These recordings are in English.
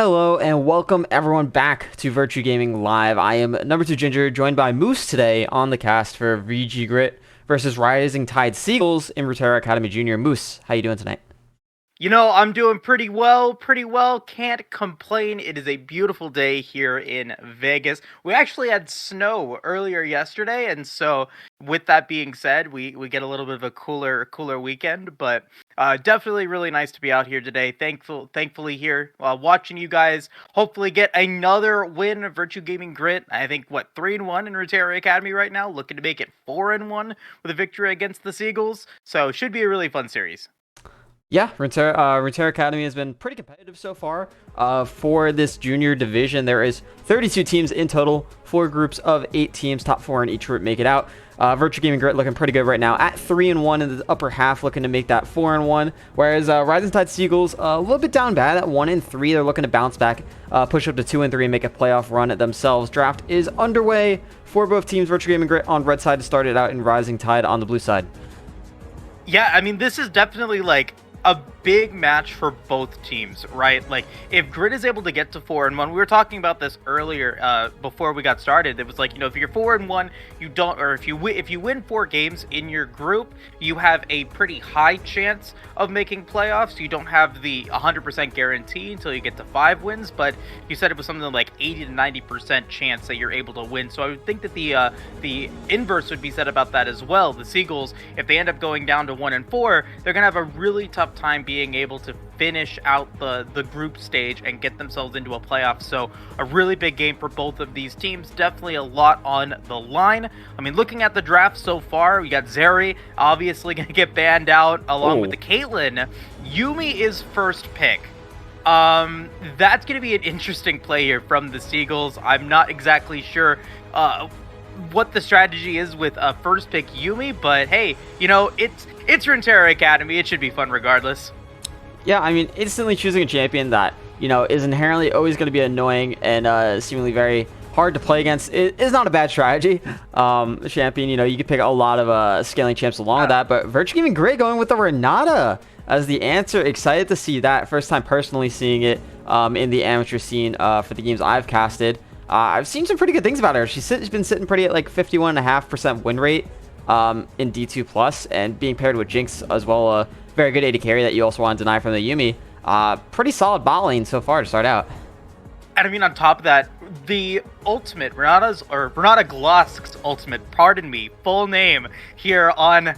Hello and welcome everyone back to Virtue Gaming Live. I am number two Ginger, joined by Moose today on the cast for VG Grit versus Rising Tide Seagulls in Ruterra Academy Junior. Moose, how you doing tonight? I'm doing pretty well. Can't complain. It is a beautiful day here in Vegas. We actually had snow earlier yesterday, and so with that being said, we get a little bit of a cooler weekend, but definitely really nice to be out here today. Thankfully here, watching you guys hopefully get another win of Virtue Gaming Grit. I think 3-1 in Ruterra Academy right now, looking to make it 4-1 with a victory against the Seagulls. So should be a really fun series. Yeah, Ruterra Academy has been pretty competitive so far. For this junior division, there is 32 teams in total, 4 groups of 8 teams, top 4 in each group make it out. Virtue Gaming Grit looking pretty good right now at 3-1 in the upper half, looking to make that 4-1. Whereas Rising Tide Seagulls a little bit down bad at 1-3. They're looking to bounce back, push up to 2-3, and make a playoff run at themselves. Draft is underway for both teams. Virtue Gaming Grit on red side to start it out, and Rising Tide on the blue side. Yeah, I mean, this is definitely like a big match for both teams, right? Like, if Grit is able to get to 4-1, we were talking about this earlier before we got started. It was like, if you're 4-1, you don't, or if you win 4 games in your group, you have a pretty high chance of making playoffs. You don't have the 100% guarantee until you get to 5 wins, but you said it was something like 80 to 90% chance that you're able to win. So I would think that the inverse would be said about that as well. The Seagulls, if they end up going down to 1-4, they're gonna have a really tough time being able to finish out the group stage and get themselves into a playoff. So a really big game for both of these teams. Definitely a lot on the line. I mean, looking at the draft so far, we got Zeri obviously going to get banned out along with the Caitlyn. Yuumi is first pick. That's going to be an interesting play here from the Seagulls. I'm not exactly sure what the strategy is with first pick Yuumi, but hey, it's Ruterra Academy. It should be fun regardless. Yeah, I mean, instantly choosing a champion that, is inherently always going to be annoying and seemingly very hard to play against is not a bad strategy. Champion, you could pick a lot of scaling champs along with that, but Virtue Gaming Grit going with the Renata as the answer. Excited to see that. First time personally seeing it in the amateur scene for the games I've casted. I've seen some pretty good things about her. She's been sitting pretty at like 51.5% win rate in D2 Plus, and being paired with Jinx as well, a very good AD carry that you also want to deny from the Yuumi. Pretty solid bot lane so far to start out. And I mean, on top of that, the ultimate, Renata Glosk's ultimate, pardon me, full name here on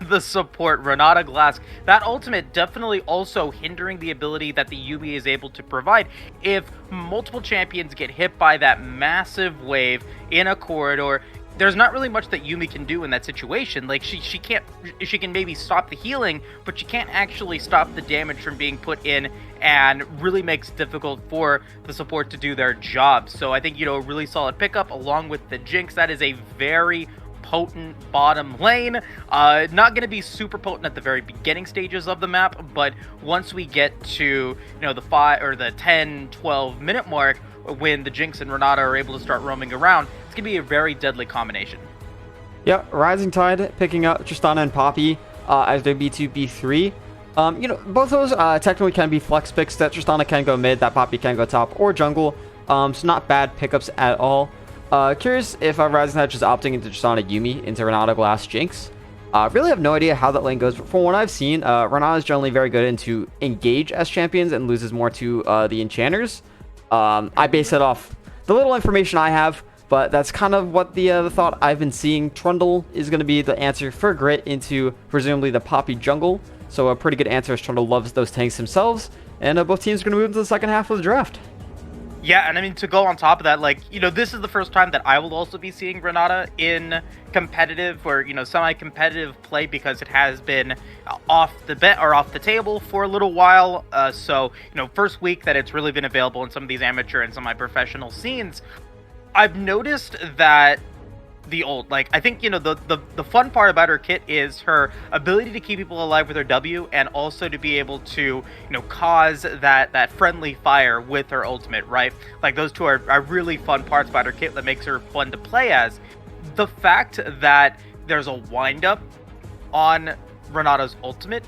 the support, Renata Glosk. That ultimate definitely also hindering the ability that the Yuumi is able to provide. If multiple champions get hit by that massive wave in a corridor, there's not really much that Yuumi can do in that situation. Like, she can maybe stop the healing, but she can't actually stop the damage from being put in, and really makes it difficult for the support to do their job. So I think, a really solid pickup along with the Jinx. That is a very potent bottom lane. Not going to be super potent at the very beginning stages of the map, but once we get to, the 5 or the 10-12 minute mark, when the Jinx and Renata are able to start roaming around, it's going to be a very deadly combination. Yeah, Rising Tide picking up Tristana and Poppy as their B2, B3. Both those technically can be flex picks. That Tristana can go mid, that Poppy can go top or jungle. So not bad pickups at all. Curious if Rising Tide just opting into Tristana Yuumi into Renata Glosk Jinx. Really have no idea how that lane goes, but from what I've seen, Renata is generally very good into engage as champions and loses more to the enchanters. I base it off the little information I have, but that's kind of what the thought I've been seeing. Trundle is going to be the answer for Grit into presumably the Poppy jungle. So a pretty good answer, as Trundle loves those tanks themselves. And both teams are going to move into the second half of the draft. Yeah, and I mean, to go on top of that, this is the first time that I will also be seeing Renata in competitive or, semi-competitive play, because it has been off the table for a little while. So, first week that it's really been available in some of these amateur and semi-professional scenes, I've noticed that I think, the fun part about her kit is her ability to keep people alive with her W, and also to be able to, cause that friendly fire with her ultimate, right? Like, those two are really fun parts about her kit that makes her fun to play as. The fact that there's a windup on Renata's ultimate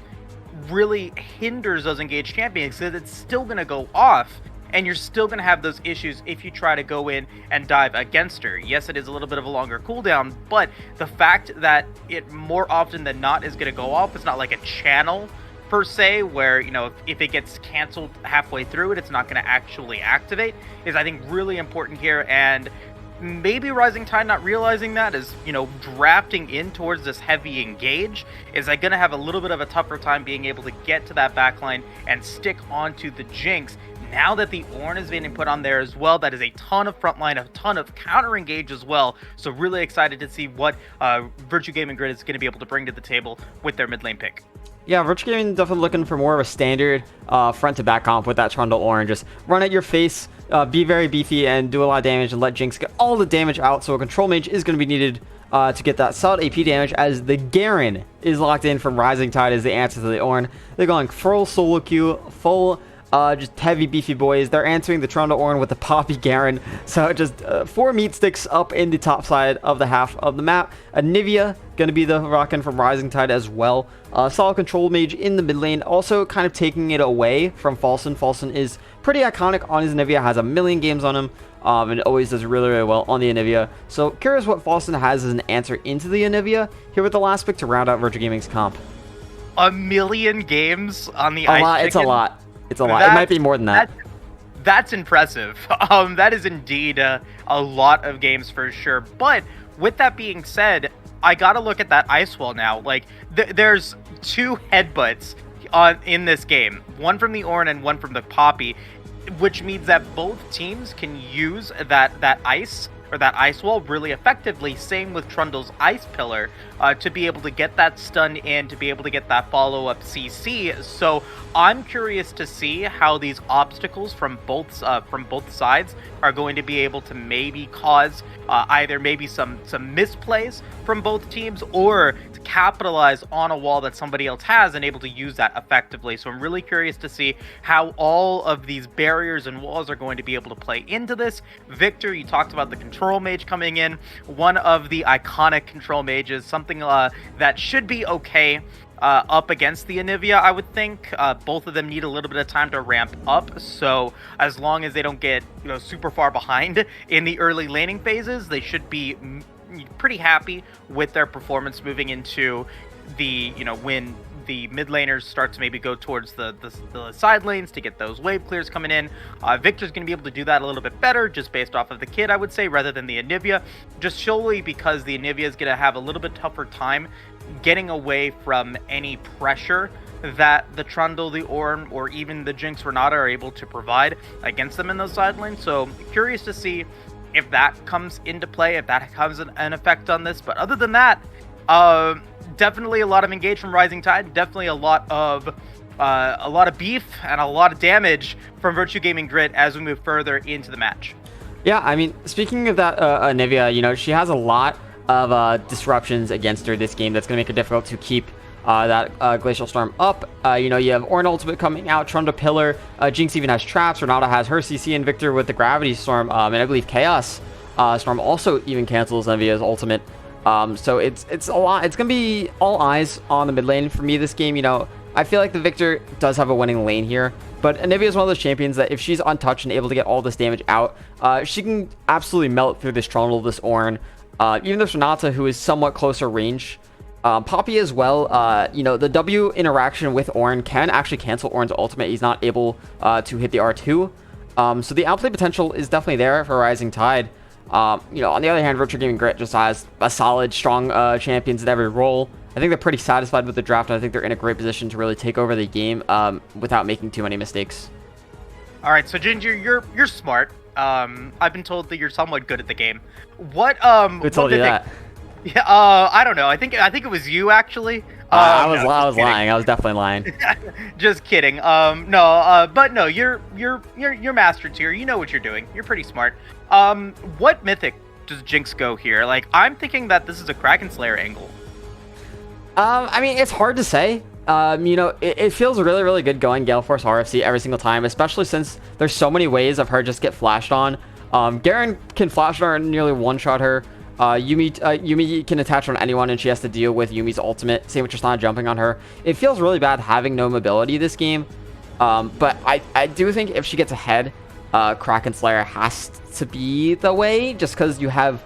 really hinders those engaged champions, because it's still going to go off. and you're still going to have those issues if you try to go in and dive against her. Yes, it is a little bit of a longer cooldown, but the fact that it more often than not is going to go off, it's not like a channel per se, where, you know, if it gets canceled halfway through it, it's not going to actually activate, is I think really important here. And maybe Rising Tide not realizing that is, you know, drafting in towards this heavy engage, is I going to have a little bit of a tougher time being able to get to that backline and stick onto the Jinx. Now that the Ornn is being put on there as well, that is a ton of frontline, a ton of counter engage as well. So really excited to see what Virtue Gaming Grid is going to be able to bring to the table with their mid lane pick. Yeah, Virtue Gaming definitely looking for more of a standard front to back comp with that Trundle Ornn. Just run at your face, be very beefy, and do a lot of damage, and let Jinx get all the damage out. So a control mage is going to be needed to get that solid AP damage, as the Garen is locked in from Rising Tide as the answer to the Ornn. They're going full solo queue, full just heavy beefy boys. They're answering the Trundle Ornn with the Poppy Garen. So just 4 meat sticks up in the top side of the half of the map. Anivia going to be the rockin' from Rising Tide as well. Solid control mage in the mid lane, also kind of taking it away from Falson. Falson is pretty iconic on his Anivia, has a million games on him, and always does really, really well on the Anivia. So curious what Falson has as an answer into the Anivia here with the last pick to round out Virtue Gaming's comp. A million games on the Ice Ice Chicken? It's a lot. It's a lot. That, it might be more than that. That's impressive. That is indeed a lot of games for sure. But with that being said, I gotta look at that ice wall now. Like, there's 2 headbutts in this game, one from the Ornn and one from the Poppy, which means that both teams can use that ice or that ice wall really effectively. Same with Trundle's ice pillar, to be able to get that stun in, to be able to get that follow-up CC. So I'm curious to see how these obstacles from both sides are going to be able to maybe cause either maybe some misplays from both teams, or to capitalize on a wall that somebody else has and able to use that effectively. So I'm really curious to see how all of these barriers and walls are going to be able to play into this. Victor, you talked about the control mage coming in, one of the iconic control mages, something that should be okay up against the Anivia, I would think. Both of them need a little bit of time to ramp up, so as long as they don't get, you know, super far behind in the early laning phases, they should be pretty happy with their performance moving into the, you know, when the mid laners start to maybe go towards the side lanes to get those wave clears coming in. Victor's going to be able to do that a little bit better just based off of the kit, I would say, rather than the Anivia, just solely because the Anivia is going to have a little bit tougher time getting away from any pressure that the Trundle, the Ornn, or even the Jinx Renata are able to provide against them in those side lanes. So curious to see if that comes into play, if that has an effect on this. But other than that, definitely a lot of engage from Rising Tide. Definitely a lot of beef and a lot of damage from Virtue Gaming Grid as we move further into the match. Yeah, I mean, speaking of that, Anivia, you know, she has a lot of disruptions against her this game that's going to make it difficult to keep that Glacial Storm up. You know, you have Ornn ultimate coming out, Trundle Pillar, Jinx even has traps, Renata has her CC, and Victor with the Gravity Storm, and I believe Chaos Storm also even cancels Anivia's ultimate. So it's a lot. It's gonna be all eyes on the mid lane for me this game. You know, I feel like the Victor does have a winning lane here, but Anivia is one of those champions that if she's untouched and able to get all this damage out, she can absolutely melt through this Trundle, this Ornn, even this Renata, who is somewhat closer range. Poppy as well. You know, the W interaction with Ornn can actually cancel Ornn's ultimate. He's not able to hit the R2. So the outplay potential is definitely there for Rising Tide. You know, on the other hand, Virtue Gaming Grid just has a solid, strong champions in every role. I think they're pretty satisfied with the draft, and I think they're in a great position to really take over the game without making too many mistakes. All right, so Ginger, you're smart. I've been told that you're somewhat good at the game. Who told you that? Yeah, I don't know. I think it was you actually. I was lying. I was definitely lying. Just kidding. But no, you're master tier. You know what you're doing. You're pretty smart. What mythic does Jinx go here? Like, I'm thinking that this is a Kraken Slayer angle. I mean, it's hard to say. You know, it feels really, really good going Gale Force RFC every single time, especially since there's so many ways of her just get flashed on. Garen can flash on her and nearly one-shot her. Yuumi can attach on anyone, and she has to deal with Yuumi's ultimate. Same with Tristana jumping on her. It feels really bad having no mobility this game. But I do think if she gets ahead, Kraken Slayer has to be the way, just because you have...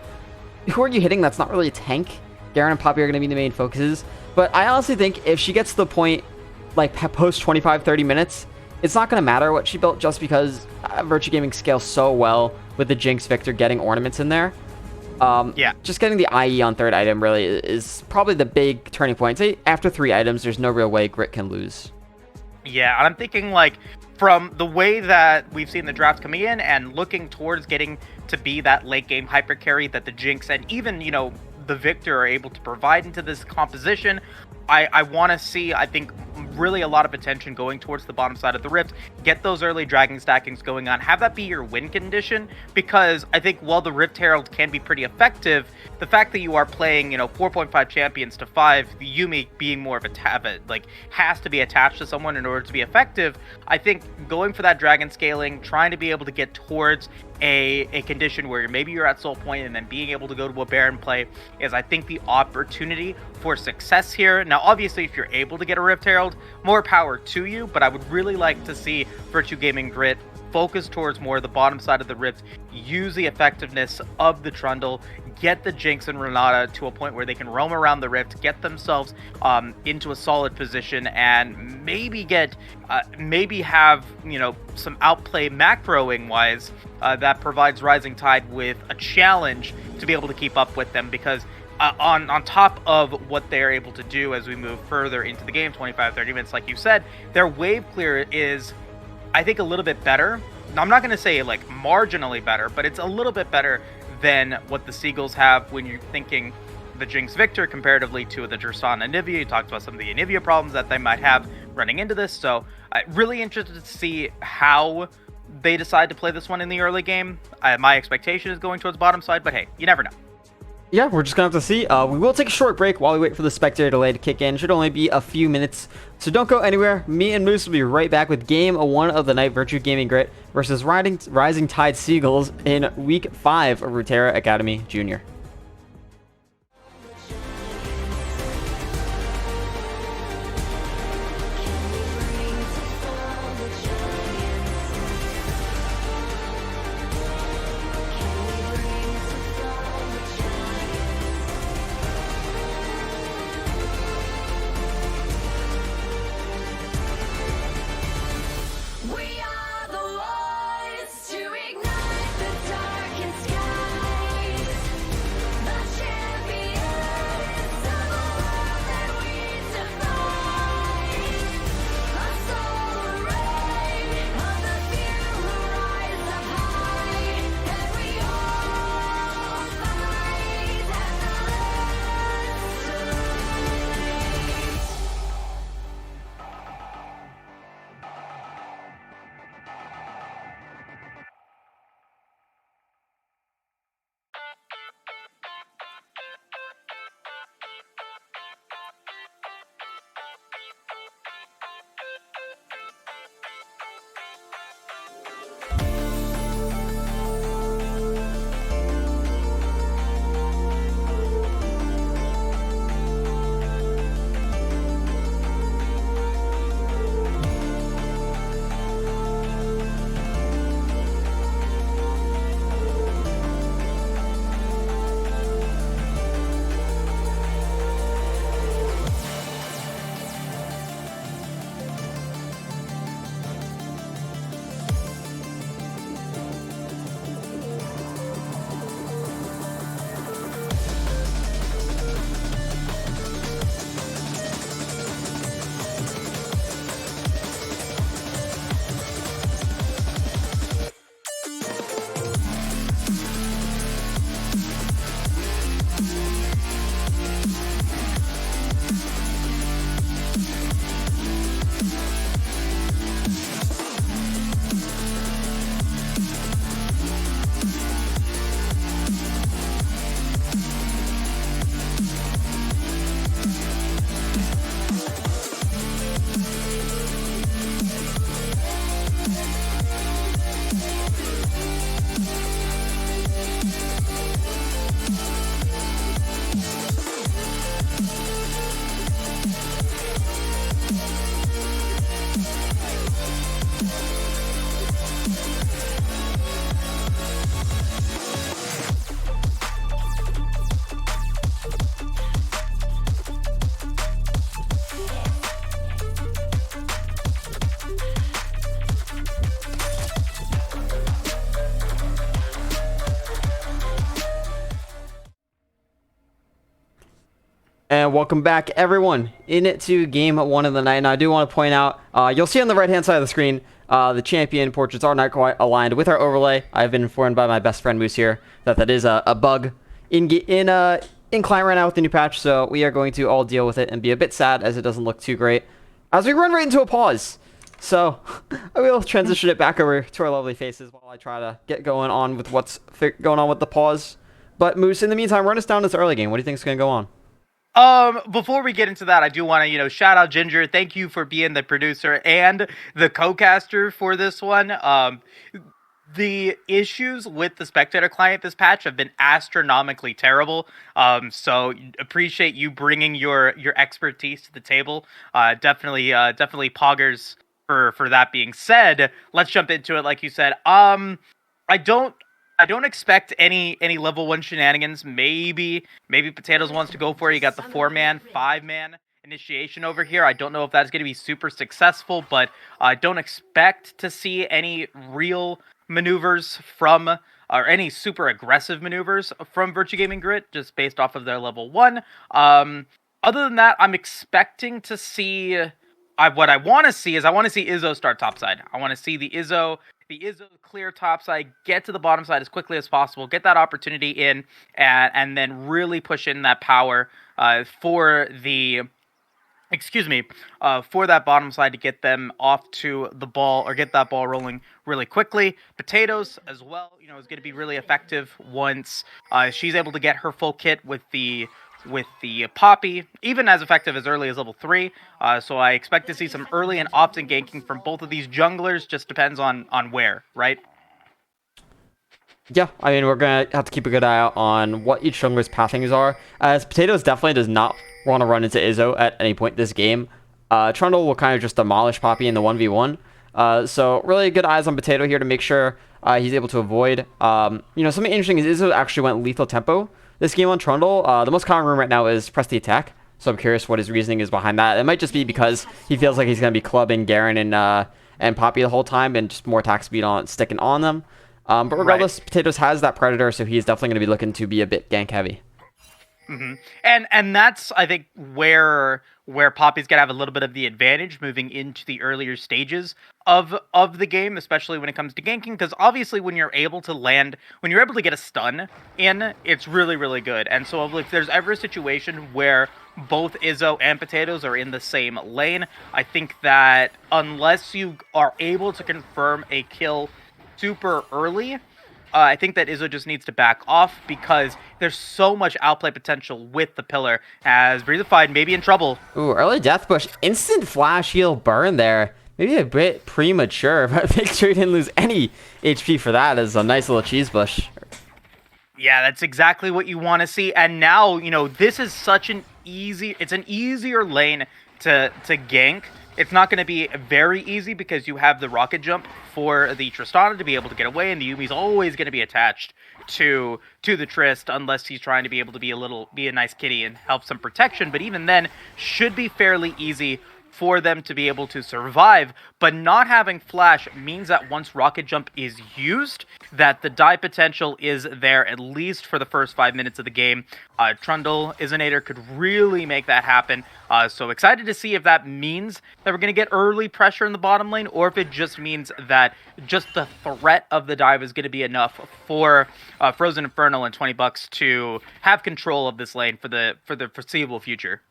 Who are you hitting? That's not really a tank. Garen and Poppy are going to be the main focuses. But I honestly think if she gets to the point, like, post 25-30 minutes, it's not going to matter what she built, just because Virtue Gaming scales so well with the Jinx Victor getting ornaments in there. Just getting the IE on third item really is probably the big turning point. Say after 3 items, there's no real way Grit can lose. Yeah, and I'm thinking, like, from the way that we've seen the draft coming in and looking towards getting to be that late game hyper carry that the Jinx and even, you know, the Victor are able to provide into this composition, I want to see, I think, really a lot of attention going towards the bottom side of the Rift. Get those early dragon stackings going on. Have that be your win condition, because I think while the Rift Herald can be pretty effective, the fact that you are playing, you know, 4.5 champions to 5, Yuumi being more of a like, has to be attached to someone in order to be effective. I think going for that dragon scaling, trying to be able to get towards a condition where maybe you're at soul point and then being able to go to a Baron play is, I think, the opportunity for success here. Now, obviously, if you're able to get a Rift Herald, more power to you, but I would really like to see Virtue Gaming Grit focus towards more the bottom side of the Rift, use the effectiveness of the Trundle, get the Jinx and Renata to a point where they can roam around the Rift, get themselves into a solid position, and maybe maybe have, you know, some outplay macroing wise that provides Rising Tide with a challenge to be able to keep up with them, because on top of what they're able to do as we move further into the game, 25-30 minutes, like you said, their wave clear is, I think, a little bit better. I'm not going to say, like, marginally better, but it's a little bit better than what the Seagulls have when you're thinking the Jinx Victor comparatively to the Tristana and Anivia. You talked about some of the Anivia problems that they might have running into this, so I'm really interested to see how they decide to play this one in the early game. My expectation is going towards bottom side, but hey, you never know. Yeah, we're just going to have to see. We will take a short break while we wait for the Spectator delay to kick in. Should only be a few minutes, so don't go anywhere. Me and Moose will be right back with Game 1 of the night, Virtue Gaming Grit versus Rising Tide Seagulls in Week 5 of Ruterra Academy Junior. And welcome back, everyone, into game 1 of the night. And I do want to point out, you'll see on the right-hand side of the screen, the champion portraits are not quite aligned with our overlay. I've been informed by my best friend Moose here that is a bug in client right now with the new patch. So we are going to all deal with it and be a bit sad as it doesn't look too great as we run right into a pause. So I will transition it back over to our lovely faces while I try to get going on with what's going on with the pause. But Moose, in the meantime, run us down this early game. What do you think is going to go on? Before we get into that, I do want to, shout out Ginger. Thank you for being the producer and the co-caster for this one. The issues with the spectator client this patch have been astronomically terrible. So appreciate you bringing your expertise to the table. Definitely poggers for that being said. Let's jump into it. Like you said, I don't expect any level 1 shenanigans. Maybe Potatoes wants to go for it. You got the 4-man, 5-man initiation over here. I don't know if that's going to be super successful, but I don't expect to see any real maneuvers from, or any super aggressive maneuvers from Virtua Gaming Grit, just based off of their level 1. Other than that, I'm expecting to see... what I want to see is Izzo start topside. I want to see the Izzo clear topside, get to the bottom side as quickly as possible, get that opportunity in, and then really push in that power for that bottom side to get them off to the ball, or get that ball rolling really quickly. Potatoes as well, is going to be really effective once she's able to get her full kit with the Poppy, even as effective as early as level 3. So I expect to see some early and often ganking from both of these junglers. Just depends on where, right? Yeah, I mean, we're going to have to keep a good eye out on what each jungler's pathings are, as Potatoes definitely does not want to run into Izzo at any point this game. Trundle will kind of just demolish Poppy in the 1v1. So really good eyes on Potato here to make sure he's able to avoid. Something interesting is Izzo actually went lethal tempo this game on Trundle. The most common room right now is press the attack. So I'm curious what his reasoning is behind that. It might just be because he feels like he's going to be clubbing Garen and Poppy the whole time, and just more attack speed on sticking on them. But regardless, right. Potatoes has that Predator, so he's definitely going to be looking to be a bit gank heavy. Mm-hmm. And that's, I think, where Poppy's gonna have a little bit of the advantage moving into the earlier stages of the game, especially when it comes to ganking, because obviously when you're able to get a stun in, it's really, really good. And so if there's ever a situation where both Izzo and Potatoes are in the same lane, I think that unless you are able to confirm a kill super early, I think that Izzo just needs to back off, because there's so much outplay potential with the pillar, as Breathified may be in trouble. Ooh, early death push. Instant flash heal burn there. Maybe a bit premature, but make sure he didn't lose any HP for that as a nice little cheese bush. Yeah, that's exactly what you want to see. And now, this is such an easier lane to gank. It's not going to be very easy because you have the rocket jump for the Tristana to be able to get away, and the Yuumi's always going to be attached to the Trist unless he's trying to be able to be a nice kitty and help some protection. But even then, should be fairly easy for them to be able to survive. But not having flash means that once rocket jump is used, that the die potential is there at least for the first 5 minutes of the game. Trundle, Izzonator could really make that happen. So excited to see if that means that we're going to get early pressure in the bottom lane, or if it just means that just the threat of the dive is going to be enough for Frozen Infernal and $20 to have control of this lane for the foreseeable future.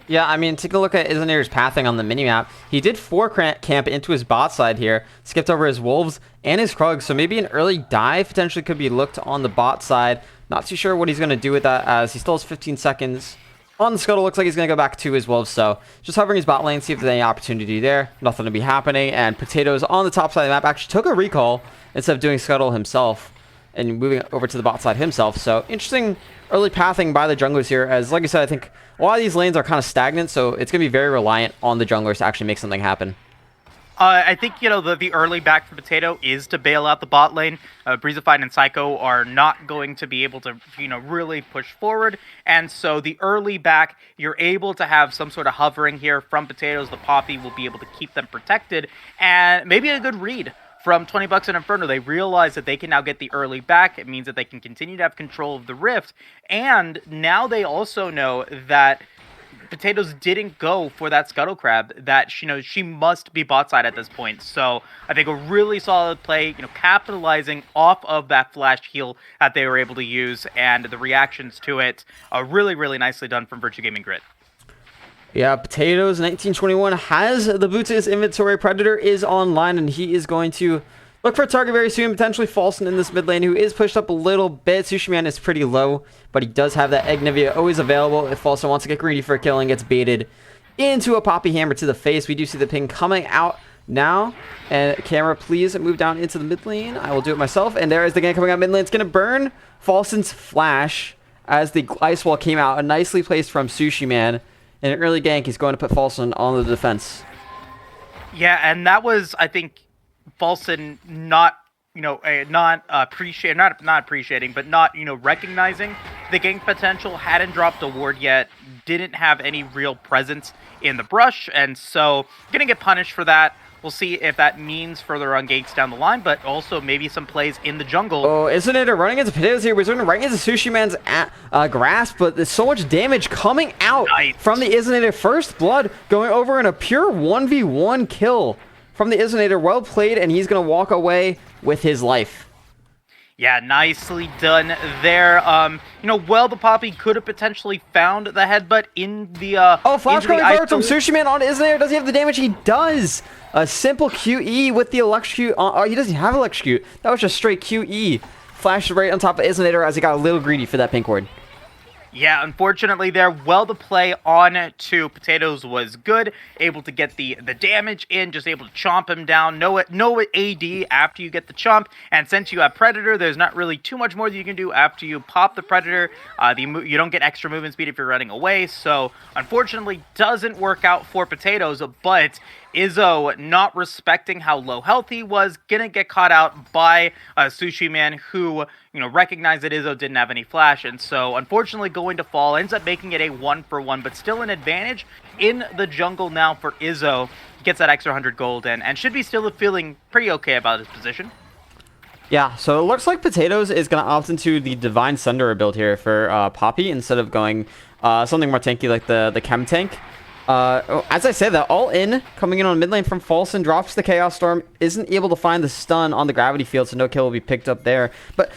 Yeah, I mean, take a look at Izzonator's pathing on the minimap. He did 4 camp into his bot side here, skipped over his Wolves and his Krug, so maybe an early dive potentially could be looked on the bot side. Not too sure what he's going to do with that, as he still has 15 seconds on the Scuttle. Looks like he's going to go back to his Wolves, so just hovering his bot lane, see if there's any opportunity there. Nothing to be happening, and Potatoes on the top side of the map actually took a recall instead of doing Scuttle himself and moving over to the bot side himself. So interesting early pathing by the junglers here, as like I said, I think a lot of these lanes are kind of stagnant, so it's going to be very reliant on the junglers to actually make something happen. I think, the early back for Potato is to bail out the bot lane. Breezified and Psycho are not going to be able to, really push forward. And so the early back, you're able to have some sort of hovering here from Potatoes. The Poppy will be able to keep them protected. And maybe a good read from $20 in Inferno. They realize that they can now get the early back. It means that they can continue to have control of the Rift. And now they also know that Potatoes didn't go for that Scuttle Crab that she must be bot side at this point. So I think a really solid play, capitalizing off of that flash heal that they were able to use and the reactions to it. Really, really nicely done from Virtue Gaming Grit. Yeah, Potatoes 1921 has the boot to his inventory. Predator is online, and he is going to look for a target very soon, potentially Falsen in this mid lane, who is pushed up a little bit. Sushi Man is pretty low, but he does have that Egg Nivea always available if Falsen wants to get greedy for a kill and gets baited into a Poppy Hammer to the face. We do see the ping coming out now. And camera, please move down into the mid lane. I will do it myself. And there is the gank coming out mid lane. It's going to burn Falsen's flash as the ice wall came out. A nicely placed from Sushi Man. And an early gank is going to put Falsen on the defense. Yeah, and that was, I think, Falsen not appreciating, but not recognizing the gank potential. Hadn't dropped a ward yet, didn't have any real presence in the brush, and so gonna get punished for that. We'll see if that means further on ganks down the line, but also maybe some plays in the jungle. Oh, isn't it running into Potatoes here? We're running right into Sushi Man's grasp, but there's so much damage coming out from the Isnator. First blood going over in a pure 1v1 kill from the Isnator. Well played, and he's going to walk away with his life. Yeah, nicely done there. The Poppy could have potentially found the headbutt in the flash coming forward from Sushi Man on Isnator. Does he have the damage? He does. A simple QE with the electrocute. He doesn't have electrocute. That was just straight QE. Flashed right on top of Isnator as he got a little greedy for that pink ward. Yeah, unfortunately there, the play on to Potatoes was good. Able to get the damage in, just able to chomp him down. No AD after you get the chomp. And since you have Predator, there's not really too much more that you can do after you pop the Predator. You don't get extra movement speed if you're running away. So, unfortunately, doesn't work out for Potatoes, but Izzo, not respecting how low health he was, gonna get caught out by Sushi Man, who, recognized that Izzo didn't have any flash, and so, unfortunately, going to fall, ends up making it a 1-for-1, but still an advantage in the jungle now for Izzo. Gets that extra 100 gold, and should be still feeling pretty okay about his position. Yeah, so it looks like Potatoes is going to opt into the Divine Sunderer build here for Poppy, instead of going something more tanky like the Chem Tank. As I say that, all in, coming in on mid lane from Falsen, drops the Chaos Storm, isn't able to find the stun on the gravity field, so no kill will be picked up there. But,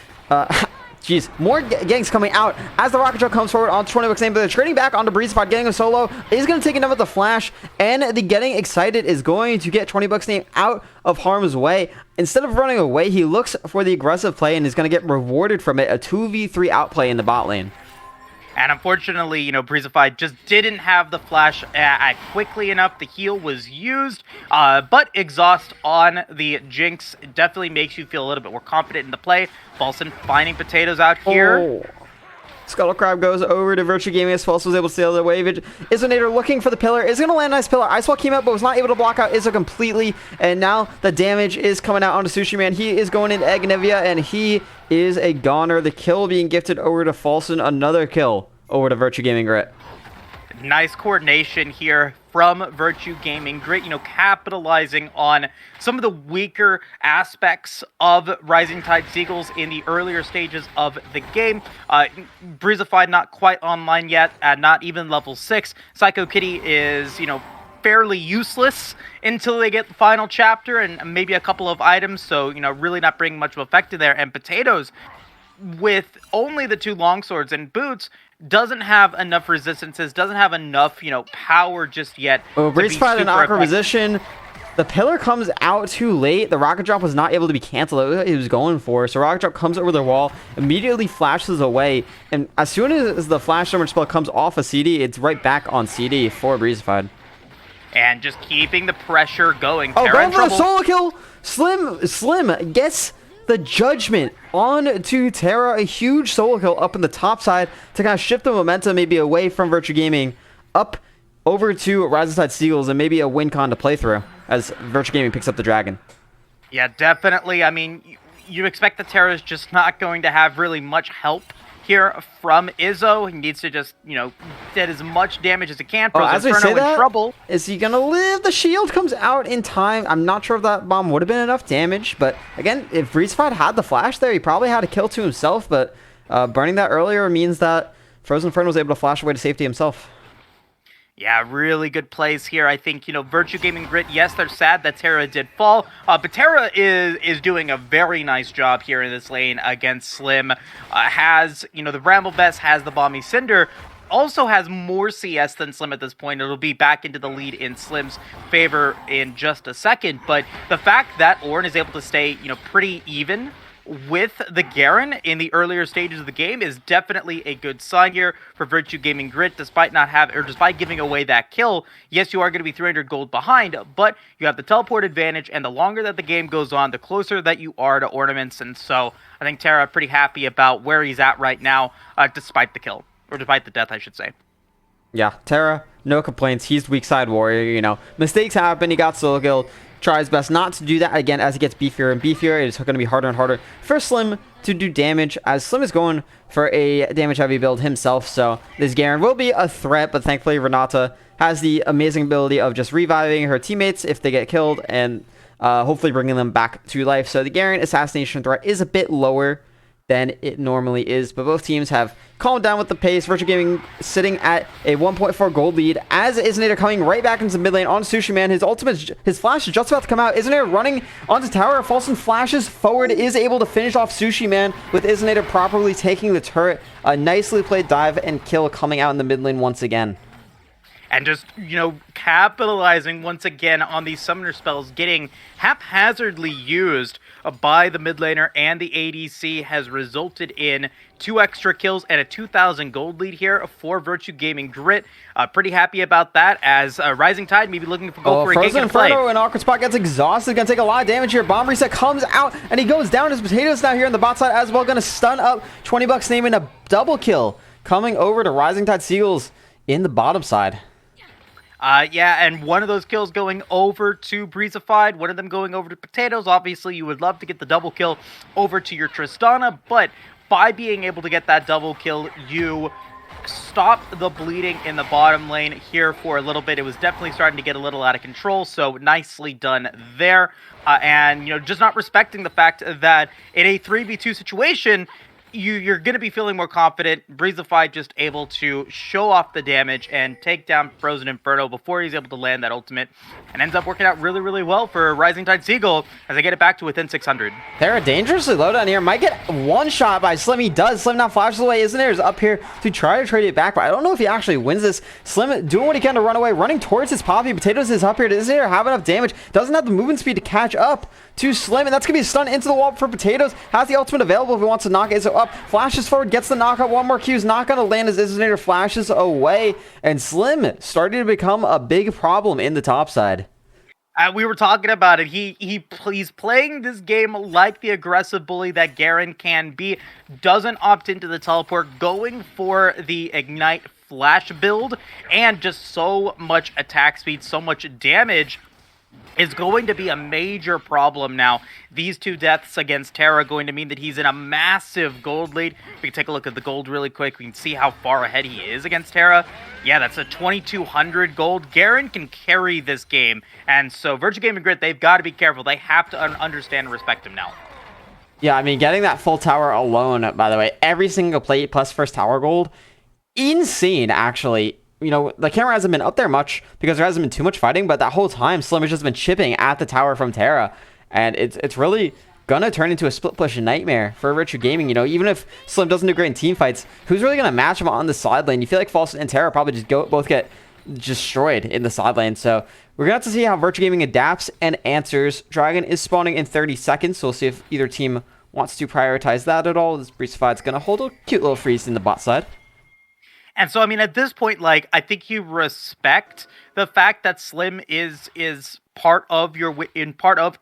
jeez, more ganks coming out as the Rocket Jump comes forward on 20 bucks name, but they're trading back onto Breezify, getting a solo. Is going to take another flash, and the Getting Excited is going to get 20 bucks name out of harm's way. Instead of running away, he looks for the aggressive play and is going to get rewarded from it, a 2v3 outplay in the bot lane. And unfortunately, Breezify just didn't have the flash quickly enough. The heal was used, but exhaust on the Jinx definitely makes you feel a little bit more confident in the play. Falsen finding Potatoes out here. Oh. Scuttle Crab goes over to Virtue Gaming as Falsen was able to steal the wave. Isnator looking for the pillar. Is going to land a nice pillar. Icewall came out, but was not able to block out Izzo completely. And now the damage is coming out onto Sushi Man. He is going into Egg Nivea, and he is a goner. The kill being gifted over to Falsen. Another kill over to Virtue Gaming Grit. Nice coordination here from Virtue Gaming Grit, capitalizing on some of the weaker aspects of Rising Tide Seagulls in the earlier stages of the game. Breezify not quite online yet, not even level 6. Psycho Kitty is, fairly useless until they get the final chapter and maybe a couple of items, so, really not bringing much of effect in there. And Potatoes, with only the 2 longswords and boots, doesn't have enough resistances, doesn't have enough, power just yet. Oh, Breezify in an awkward position. The pillar comes out too late. The rocket drop was not able to be canceled. It was going for. So rocket drop comes over the wall, immediately flashes away, and as soon as the flash damage spell comes off of CD, it's right back on CD for Breezify. And just keeping the pressure going. Oh, going for a solo kill. Slim gets the judgment on to Terra. A huge solo kill up in the top side to kind of shift the momentum maybe away from Virtue Gaming up over to Rising Tide Seagulls, and maybe a win con to play through as Virtue Gaming picks up the dragon. Yeah, definitely. I mean, you expect the Terra is just not going to have really much help here from Izzo. He needs to just, get as much damage as he can. As we say that, trouble. Is he gonna live? The shield comes out in time. I'm not sure if that bomb would have been enough damage, but again, if Breezify had the flash there, he probably had a kill to himself, but burning that earlier means that Frozen Friend was able to flash away to safety himself. Yeah, really good plays here. I think, Virtue Gaming Grit, yes, they're sad that Terra did fall, but Terra is doing a very nice job here in this lane against Slim. Has, the Bramble Vest, has the Balmy Cinder, also has more CS than Slim at this point. It'll be back into the lead in Slim's favor in just a second, but the fact that Ornn is able to stay, pretty even with the Garen in the earlier stages of the game is definitely a good sign here for Virtue Gaming Grit, despite giving away that kill. Yes, you are going to be 300 gold behind, but you have the teleport advantage, and the longer that the game goes on, the closer that you are to ornaments, and so I think Terra pretty happy about where he's at right now, despite the kill, or despite the death, I should say. Yeah, Terra, no complaints. He's weak side warrior, Mistakes happen, he got solo killed. Try his best not to do that again as he gets beefier and beefier. It is going to be harder and harder for Slim to do damage, as Slim is going for a damage heavy build himself. So this Garen will be a threat, but thankfully Renata has the amazing ability of just reviving her teammates if they get killed and hopefully bringing them back to life. So the Garen assassination threat is a bit lower than it normally is, but both teams have calmed down with the pace. Virtue Gaming sitting at a 1.4 gold lead as Isnator coming right back into the mid lane on Sushi Man. His flash is just about to come out. Isnator running onto tower. Falsten flashes forward, is able to finish off Sushi Man with Isnator properly taking the turret. A nicely played dive and kill coming out in the mid lane once again. And just, capitalizing once again on these summoner spells getting haphazardly used by the mid laner and the ADC has resulted in 2 extra kills and a 2,000 gold lead here for Virtue Gaming Grit. Pretty happy about that, as Rising Tide may be looking to go for a Frozen gank and play. Inferno in awkward spot gets exhausted, gonna take a lot of damage here. Bomb reset comes out and he goes down. His potatoes now here on the bot side as well, gonna stun up 20 bucks, naming a double kill coming over to Rising Tide Seagulls in the bottom side. Yeah, and one of those kills going over to Breezified, one of them going over to Potatoes. Obviously, you would love to get the double kill over to your Tristana, but by being able to get that double kill, you stop the bleeding in the bottom lane here for a little bit. It was definitely starting to get a little out of control, so nicely done there. And, just not respecting the fact that in a 3v2 situation, you're going to be feeling more confident. Breezified just able to show off the damage and take down Frozen Inferno before he's able to land that ultimate, and ends up working out really, really well for Rising Tide Seagull as they get it back to within 600. Terra dangerously low down here. Might get one shot by Slim. He does. Slim now flashes away. Isnator is up here to try to trade it back, but I don't know if he actually wins this. Slim doing what he can to run away, running towards his Poppy. Potatoes is up here. Does Isnator have enough damage? Doesn't have the movement speed to catch up to Slim, and that's going to be a stun into the wall for Potatoes. Has the ultimate available if he wants to knock it. So up, flashes forward, gets the knockout. One more Q is not going to land as Isnator flashes away, and Slim starting to become a big problem in the top side. We were talking about it. He's playing this game like the aggressive bully that Garen can be. Doesn't opt into the teleport, going for the Ignite Flash build, and just so much attack speed, so much damage is going to be a major problem now. These 2 deaths against Terra are going to mean that he's in a massive gold lead. We can take a look at the gold really quick. We can see how far ahead he is against Terra. Yeah, that's a 2,200 gold. Garen can carry this game. And so Virtue Gaming Grit, they've got to be careful. They have to understand and respect him now. Yeah, I mean, getting that full tower alone, by the way, every single plate plus first tower gold, insane, actually. The camera hasn't been up there much because there hasn't been too much fighting, but that whole time, Slim has just been chipping at the tower from Terra, and it's really gonna turn into a split push nightmare for Virtue Gaming. Even if Slim doesn't do great in team fights, who's really gonna match him on the side lane? You feel like Falsten and Terra probably just both get destroyed in the side lane, so we're gonna have to see how Virtue Gaming adapts and answers. Dragon is spawning in 30 seconds, so we'll see if either team wants to prioritize that at all. This Breezified's gonna hold a cute little freeze in the bot side. And so, I mean, at this point, I think you respect the fact that Slim is part of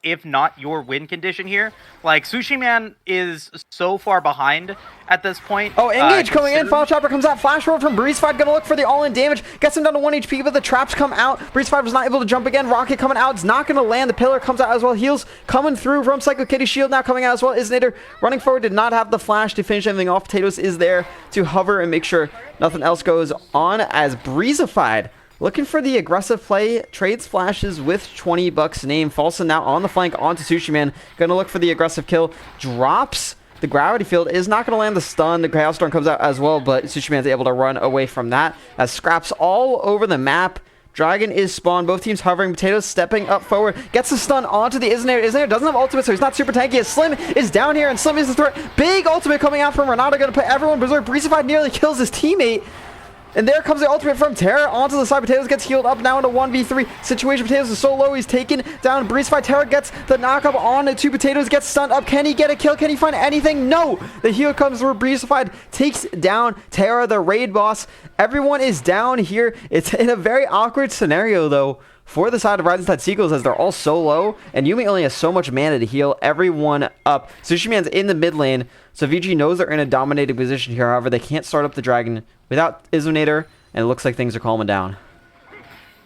if not your win condition here. Sushi Man is so far behind at this point. Oh, engage coming in. Final Chopper comes out. Flash roll from Breezified. Gonna look for the all-in damage. Gets him down to 1 HP, but the traps come out. Breezified was not able to jump again. Rocket coming out. It's not gonna land. The pillar comes out as well. Heals coming through from Psycho Kitty. Shield now coming out as well. Isnator running forward. Did not have the flash to finish anything off. Potatoes is there to hover and make sure nothing else goes on as Breezified looking for the aggressive play, trades flashes with 20 bucks name. Falsten now on the flank onto Sushi Man. Gonna look for the aggressive kill. Drops The gravity field is not going to land the stun. The Chaos Storm comes out as well, but Sushi Man's able to run away from that as scraps all over the map. Dragon is spawned. Both teams hovering. Potatoes stepping up forward. Gets the stun onto the Isnair. Isnair doesn't have ultimate, so he's not super tanky. As Slim is down here, and Slim is the threat. Big ultimate coming out from Renata. Going to put everyone berserk. Breezified nearly kills his teammate. And there comes the ultimate from Terra onto the side. Potatoes gets healed up now in a 1v3 situation. Potatoes is so low, he's taken down. Breezified. Terra gets the knockup on to Potatoes, gets stunned up. Can he get a kill? Can he find anything? No! The heal comes through. Breezified takes down Terra, the raid boss. Everyone is down here. It's in a very awkward scenario, though, for the side of Rising Tide Seagulls, as they're all so low, and Yuumi only has so much mana to heal everyone up. Sushi Man's in the mid lane, so VG knows they're in a dominated position here. However, they can't start up the Dragon without Isonator, and it looks like things are calming down.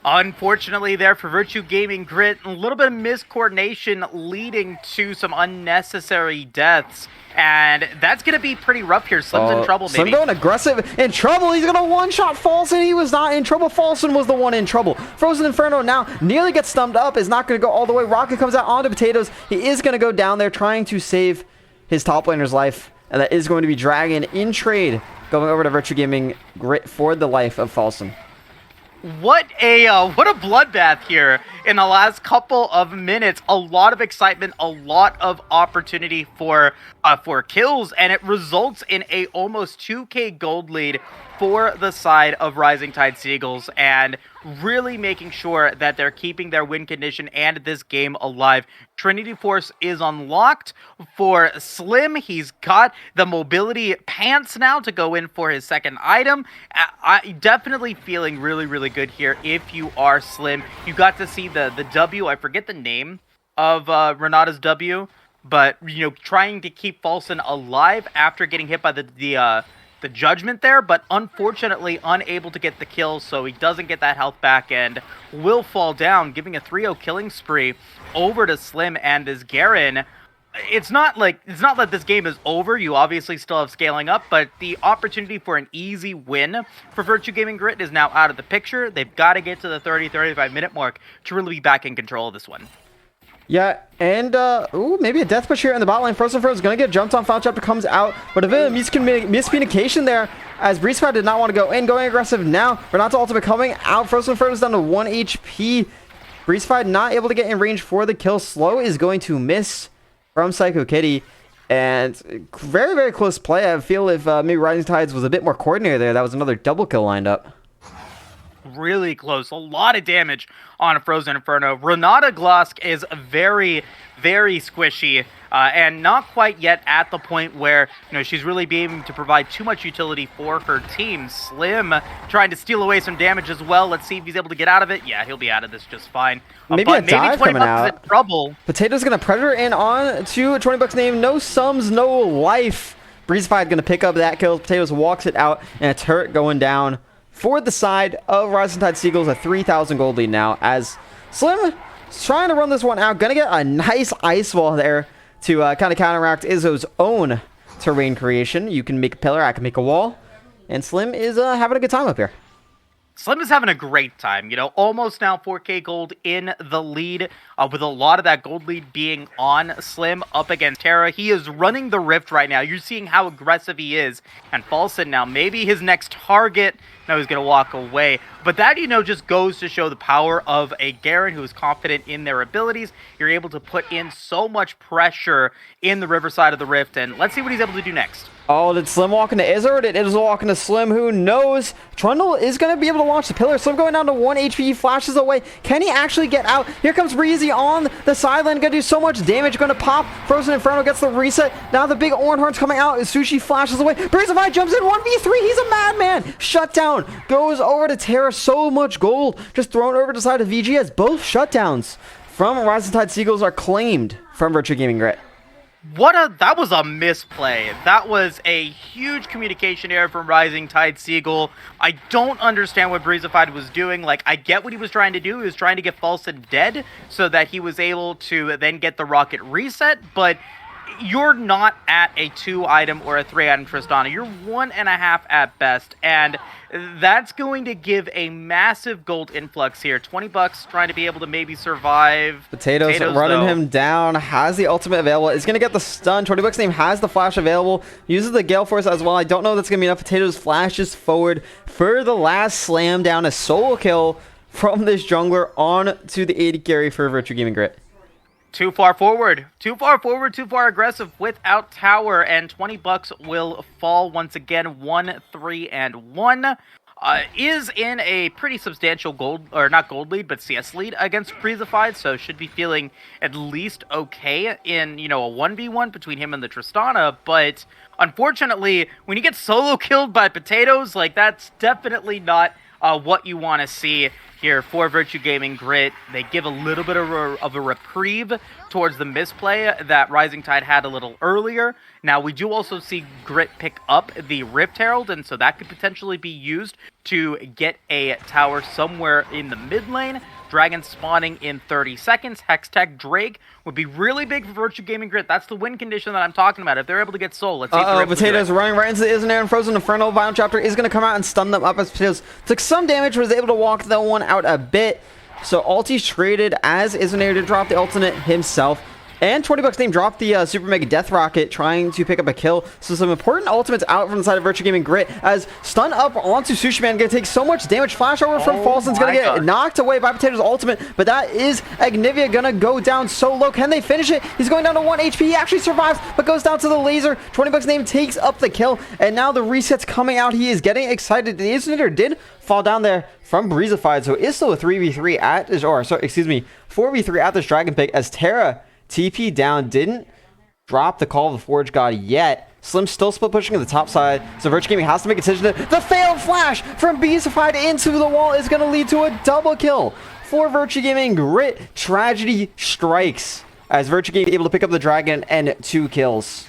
Unfortunately there for Virtue Gaming Grit, a little bit of miscoordination leading to some unnecessary deaths. And that's going to be pretty rough here. Slim's in trouble, maybe. Slim going aggressive. In trouble. He's going to one-shot Falson. He was not in trouble. Falson was the one in trouble. Frozen Inferno now nearly gets stumped up. Is not going to go all the way. Rocket comes out onto Potatoes. He is going to go down there trying to save his top laner's life. And that is going to be Dragon in trade going over to Virtue Gaming Grit for the life of Falson. What a bloodbath here in the last couple of minutes. A lot of excitement, a lot of opportunity for kills, and it results in a almost 2k gold lead for the side of Rising Tide Seagulls, and really making sure that they're keeping their win condition and this game alive. Trinity Force is unlocked for Slim. He's got the mobility pants now to go in for his second item. I definitely feeling really, really good here if you are Slim. You got to see the W. I forget the name of Renata's W, but, you know, trying to keep Falson alive after getting hit by the judgment there, but unfortunately unable to get the kill, so he doesn't get that health back and will fall down, giving a 3-0 killing spree over to Slim and this Garen. It's not that this game is over. You obviously still have scaling up, but the opportunity for an easy win for Virtue Gaming Grit is now out of the picture. They've got to get to the 30-35 minute mark to really be back in control of this one. Yeah, and, maybe a death push here in the bot lane. Frozen Inferno is going to get jumped on. Final Chapter comes out, but a bit of miscommunication there, as Breezified did not want to go in. Going aggressive now. Renata ultimate coming out. Frozen Inferno is down to 1 HP. Breezified not able to get in range for the kill. Slow is going to miss from Psycho Kitty, and very, very close play. I feel if maybe Rising Tides was a bit more coordinated there, that was another double kill lined up. Really close. A lot of damage on a Frozen Inferno. Renata Glosk is very, very squishy, and not quite yet at the point where, you know, she's really being able to provide too much utility for her team. Slim trying to steal away some damage as well. Let's see if he's able to get out of it. Yeah, he'll be out of this just fine. Maybe a dive coming out. In trouble. Potato's going to Predator in on to 20 bucks name. No sums, no life. Breezified going to pick up that kill. Potatoes walks it out, and a turret going down for the side of Rising Tide Seagulls, a 3,000 gold lead now, as Slim is trying to run this one out. Gonna get a nice ice wall there to kind of counteract Izzo's own terrain creation. You can make a pillar, I can make a wall, and Slim is having a good time up here. Slim is having a great time, you know, almost now 4k gold in the lead, with a lot of that gold lead being on Slim up against Terra. He is running the Rift right now. You're seeing how aggressive he is. And Falson now, maybe his next target. No, he's going to walk away. But that, you know, just goes to show the power of a Garen who is confident in their abilities. You're able to put in so much pressure in the Riverside of the Rift, and let's see what he's able to do next. Oh, did Slim walk into Izzo, or did Izzo walk into Slim? Who knows? Trundle is going to be able to launch the pillar. Slim going down to 1 HP. He flashes away. Can he actually get out? Here comes Breezy on the sideline. Going to do so much damage. Going to pop. Frozen Inferno gets the reset. Now the big Ornhorn's coming out. Sushi flashes away. Breezified jumps in. 1v3. He's a madman. Shutdown goes over to Terra. So much gold just thrown over to the side of VG, as both shutdowns from Rising Tide Seagulls are claimed from Virtue Gaming Grit. That was a misplay. That was a huge communication error from Rising Tide Seagull. I don't understand what Breezified was doing. Like, I get what he was trying to do. He was trying to get Falson dead so that he was able to then get the rocket reset, but you're not at a 2-item or a 3-item Tristana. You're 1.5 at best, and that's going to give a massive gold influx here. 20 bucks trying to be able to maybe survive. Potatoes running him down, has the ultimate available, is going to get the stun. 20 bucks name has the flash available, uses the Gale Force as well. I don't know if that's going to be enough. Potatoes flashes forward for the last slam down, a solo kill from this jungler on to the AD carry for Virtue Gaming Grit. Too far forward, too far aggressive without tower, and 20 bucks will fall once again. 1, 3, and 1. Is in a pretty substantial gold, or not gold lead, but CS lead against Breezified, so should be feeling at least okay in, you know, a 1v1 between him and the Tristana, but unfortunately, when you get solo killed by Potatoes, like, that's definitely not what you want to see here for Virtue Gaming Grit. They give a little bit of a reprieve towards the misplay that Rising Tide had a little earlier. Now, we do also see Grit pick up the Rift Herald, and so that could potentially be used to get a tower somewhere in the mid lane. Dragon spawning in 30 seconds. Hextech Drake would be really big for Virtue Gaming Grit. That's the win condition that I'm talking about. If they're able to get Soul, let's see if they're able Potatoes to do it. running right into the Isn't and Frozen Inferno. Violent Chapter is going to come out and stun them up as Potatoes took some damage, was able to walk that one out a bit. So ulti's traded as Isnair to drop the ultimate himself. And 20 bucks name dropped the Super Mega Death Rocket, trying to pick up a kill. So some important ultimates out from the side of Virtue Gaming Grit, as stun up onto Sushi Man, gonna take so much damage. Flash over from Falson's gonna get knocked away by Potato's ultimate, but that is Agnivia gonna go down so low. Can they finish it? He's going down to 1 HP. He actually survives, but goes down to the laser. 20 bucks name takes up the kill, and now the reset's coming out. He is getting excited. The Incinerator did fall down there from Breezified, so it is still a 3v3 at this, or sorry, excuse me, 4v3 at this Dragon Pick, as Terra TP down, didn't drop the Call of the Forge God yet. Slim still split pushing to the top side, so Virtue Gaming has to make a decision. The failed flash from Beastified into the wall is going to lead to a double kill for Virtue Gaming Grit. Tragedy strikes as Virtue Gaming able to pick up the dragon and 2 kills.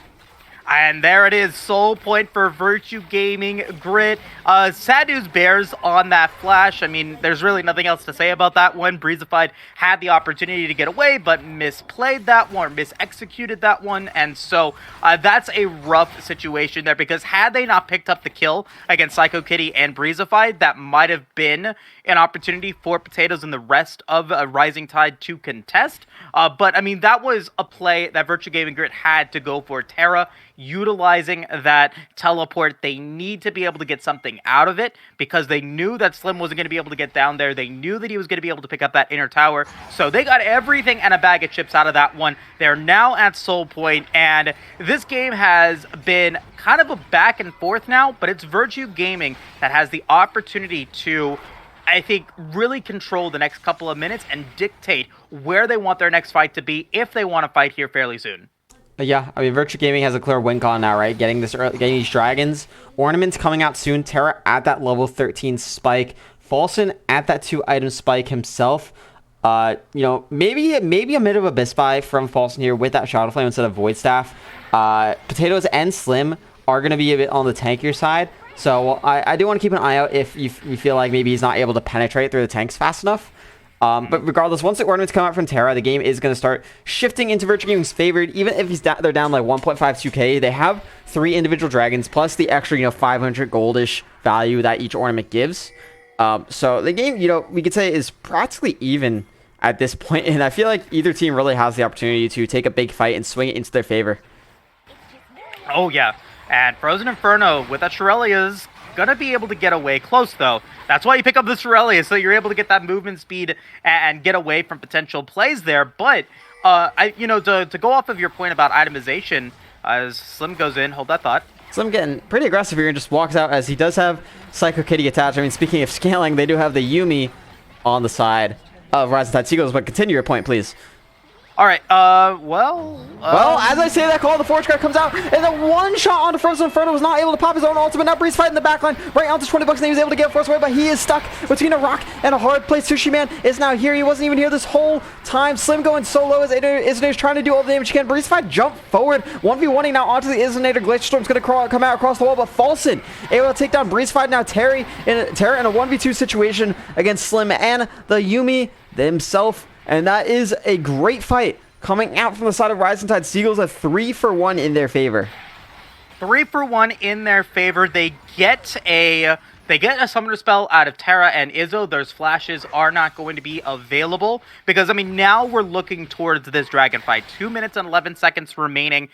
And there it is, soul point for Virtue Gaming Grit. Sad news bears on that flash. I mean, there's really nothing else to say about that one. Breezified had the opportunity to get away, but misplayed that one, or misexecuted that one. And so that's a rough situation there, because had they not picked up the kill against Psycho Kitty and Breezified, that might have been an opportunity for Potatoes and the rest of Rising Tide to contest. But, I mean, that was a play that Virtue Gaming Grit had to go for. Terra utilizing that teleport. They need to be able to get something out of it, because they knew that Slim wasn't going to be able to get down there. They knew that he was going to be able to pick up that inner tower. So they got everything and a bag of chips out of that one. They're now at Soul Point, and this game has been kind of a back and forth now, but it's Virtue Gaming that has the opportunity to, I think, really control the next couple of minutes and dictate where they want their next fight to be, if they want to fight here fairly soon. Yeah, I mean, Virtue Gaming has a clear win con now, right? Getting these dragons. Ornaments coming out soon. Terra at that level 13 spike. Falson at that 2-item spike himself. You know, maybe a bit of a misbuy from Falson here with that Shadow Flame instead of Void Staff. Potatoes and Slim are going to be a bit on the tankier side. So I do want to keep an eye out if you feel like maybe he's not able to penetrate through the tanks fast enough. But regardless, once the ornaments come out from Terra, the game is going to start shifting into Virtue Gaming's favor. Even if they're down like 1.52k, they have 3 individual dragons plus the extra, you know, 500 goldish value that each ornament gives. So the game, you know, we could say is practically even at this point, and I feel like either team really has the opportunity to take a big fight and swing it into their favor. Oh yeah, and Frozen Inferno with that Shurelya's gonna be able to get away close, though. That's why you pick up the Shurelya, so you're able to get that movement speed and get away from potential plays there. But to go off of your point about itemization, as Slim goes in, hold that thought. Slim getting pretty aggressive here and just walks out, as he does have Psycho Kitty attached. I mean, speaking of scaling, they do have the Yuumi on the side of Rising Tide Seagulls, but continue your point, please. All right, well, as I say that, Call of the Forge guard comes out, and the one shot onto Frozen Inferno was not able to pop his own ultimate. Now Breeze fighting the backline, right onto 20 bucks, and he was able to get force away, but he is stuck between a rock and a hard place. Sushi Man is now here. He wasn't even here this whole time. Slim going solo as Isnator's trying to do all the damage he can. Breeze fight jump forward, 1v1ing now onto the Isnator. Glitch Storm's going to come out across the wall, but Falson able to take down Breeze fight. Now Terra in a 1v2 situation against Slim and the Yuumi himself, and that is a great fight coming out from the side of Rising Tide Seagulls, a 3-for-1 in their favor. 3-for-1 in their favor. They get a summoner spell out of Terra and Izzo. Those flashes are not going to be available because, I mean, now we're looking towards this dragon fight. 2 minutes and 11 seconds remaining.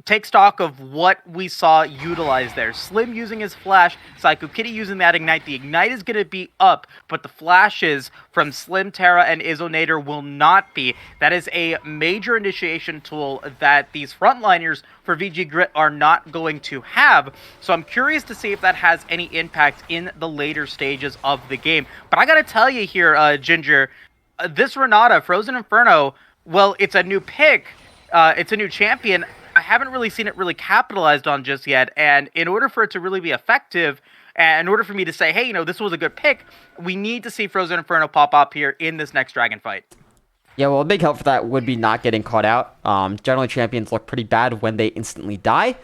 Take stock of what we saw utilized there. Slim using his flash, Psycho Kitty using that ignite. The ignite is going to be up, but the flashes from Slim, Terra, and Izzonator will not be. That is a major initiation tool that these frontliners for VG Grit are not going to have. So I'm curious to see if that has any impact in the later stages of the game. But I got to tell you here, Ginger, this Renata, Frozen Inferno, well, it's a new pick. It's a new champion. I haven't really seen it really capitalized on just yet, and in order for it to really be effective, and in order for me to say, hey, you know, this was a good pick, we need to see Frozen Inferno pop up here in this next dragon fight. Yeah, well, a big help for that would be not getting caught out. Generally, champions look pretty bad when they instantly die.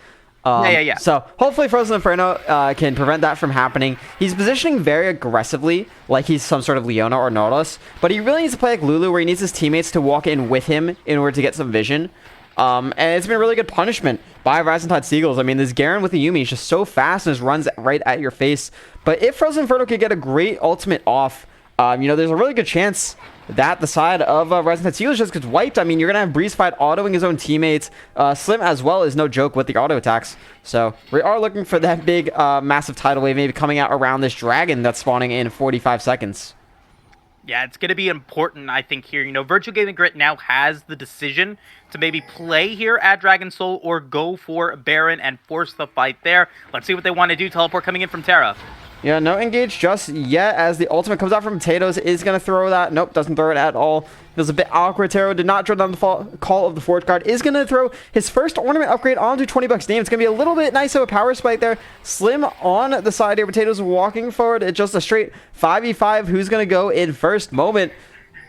Yeah. So hopefully Frozen Inferno can prevent that from happening. He's positioning very aggressively, like he's some sort of Leona or Nautilus, but he really needs to play like Lulu, where he needs his teammates to walk in with him in order to get some vision. And it's been really good punishment by Rising Tide Seagulls. I mean, this Garen with the Yuumi is just so fast and just runs right at your face. But if Frozen Inferno could get a great ultimate off, you know, there's a really good chance that the side of Rising Tide Seagulls just gets wiped. I mean, you're going to have Breeze Fight autoing his own teammates. Slim as well is no joke with the auto attacks. So we are looking for that big, massive tidal wave maybe coming out around this dragon that's spawning in 45 seconds. Yeah, it's going to be important, I think, here. You know, Virtual Gaming Grit now has the decision to maybe play here at Dragon Soul or go for Baron and force the fight there. Let's see what they want to do. Teleport coming in from Terra. Yeah, no engage just yet as the ultimate comes out from Potatoes. Is going to throw that. Nope, doesn't throw it at all. Feels a bit awkward. Taro did not draw down the call of the Forge Guard. Is going to throw his first ornament upgrade onto $20 name. It's going to be a little bit nice of a power spike there. Slim on the side here. Potatoes walking forward. It's just a straight 5v5. Who's going to go in first moment?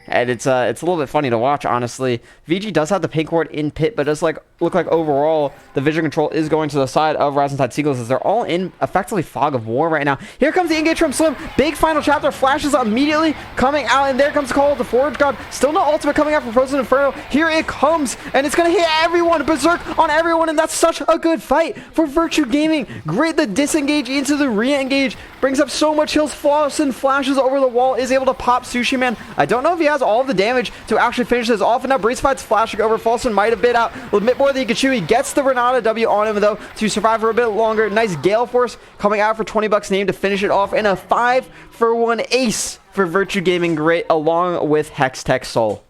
And it's a little bit funny to watch, honestly. VG does have the pink ward in pit, but it does look like overall the vision control is going to the side of Rising Tide Seagulls as they're all in effectively fog of war right now. Here comes the engage from Slim. Big final chapter flashes immediately coming out, and there comes the call of the Forge God. Still no ultimate coming out from Frozen Inferno. Here it comes, and it's going to hit everyone. Berserk on everyone, and that's such a good fight for Virtue Gaming. Great, the disengage into the re-engage. Brings up so much heals. Flawlesson flashes over the wall, is able to pop Sushi Man. I don't know if he has all of the damage to actually finish this off, and now Breeze Fight's flashing over. Falson might have bit out a bit more than he could chew. He gets the Renata W on him, though, to survive for a bit longer. Nice Gale Force coming out for $20 name to finish it off, and a 5-for-1 ace for Virtue Gaming Grit, along with Hextech Soul.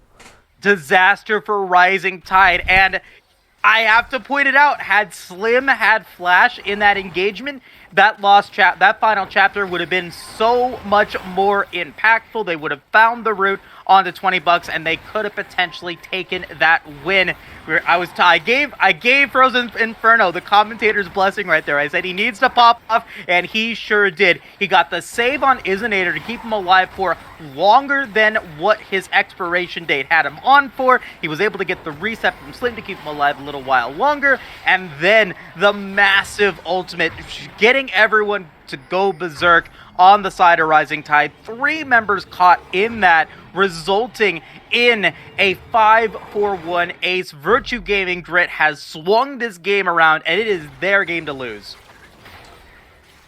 Disaster for Rising Tide, and I have to point it out, had Slim had Flash in that engagement, that final chapter would have been so much more impactful. They would have found the route onto $20, and they could have potentially taken that win. I gave Frozen Inferno the commentator's blessing right there. I said he needs to pop off, and he sure did. He got the save on Izzonator to keep him alive for longer than what his expiration date had him on for. He was able to get the reset from Slim to keep him alive a little while longer, and then the massive ultimate, getting everyone to go berserk on the side of Rising Tide. 3 members caught in that, resulting in a 5-for-1 ace. Virtue Gaming Grit has swung this game around, and it is their game to lose.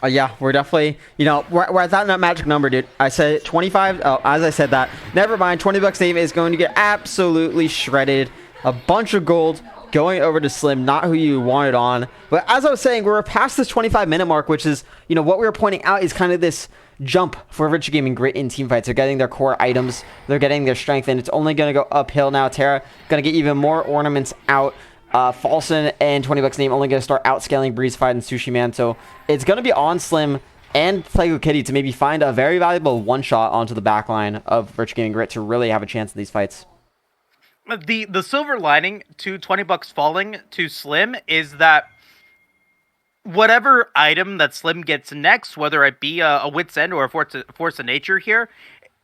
Yeah, we're definitely, you know, we're at that magic number, dude. I said 25. Oh, as I said that, never mind. $20 name is going to get absolutely shredded. A bunch of gold going over to Slim, not who you wanted on. But as I was saying, we're past this 25-minute mark, which is, you know, what we were pointing out is kind of this jump for Virtue Gaming Grit in team fights. They're getting their core items, they're getting their strength, and it's only going to go uphill now. Terra going to get even more ornaments out. Falson and $20 name only going to start outscaling Breeze Fight and Sushi Man. So it's going to be on Slim and Psycho Kitty to maybe find a very valuable one-shot onto the backline of Virtue Gaming Grit to really have a chance in these fights. The silver lining to $20 falling to Slim is that whatever item that Slim gets next, whether it be a Wit's End or a Force of Nature here,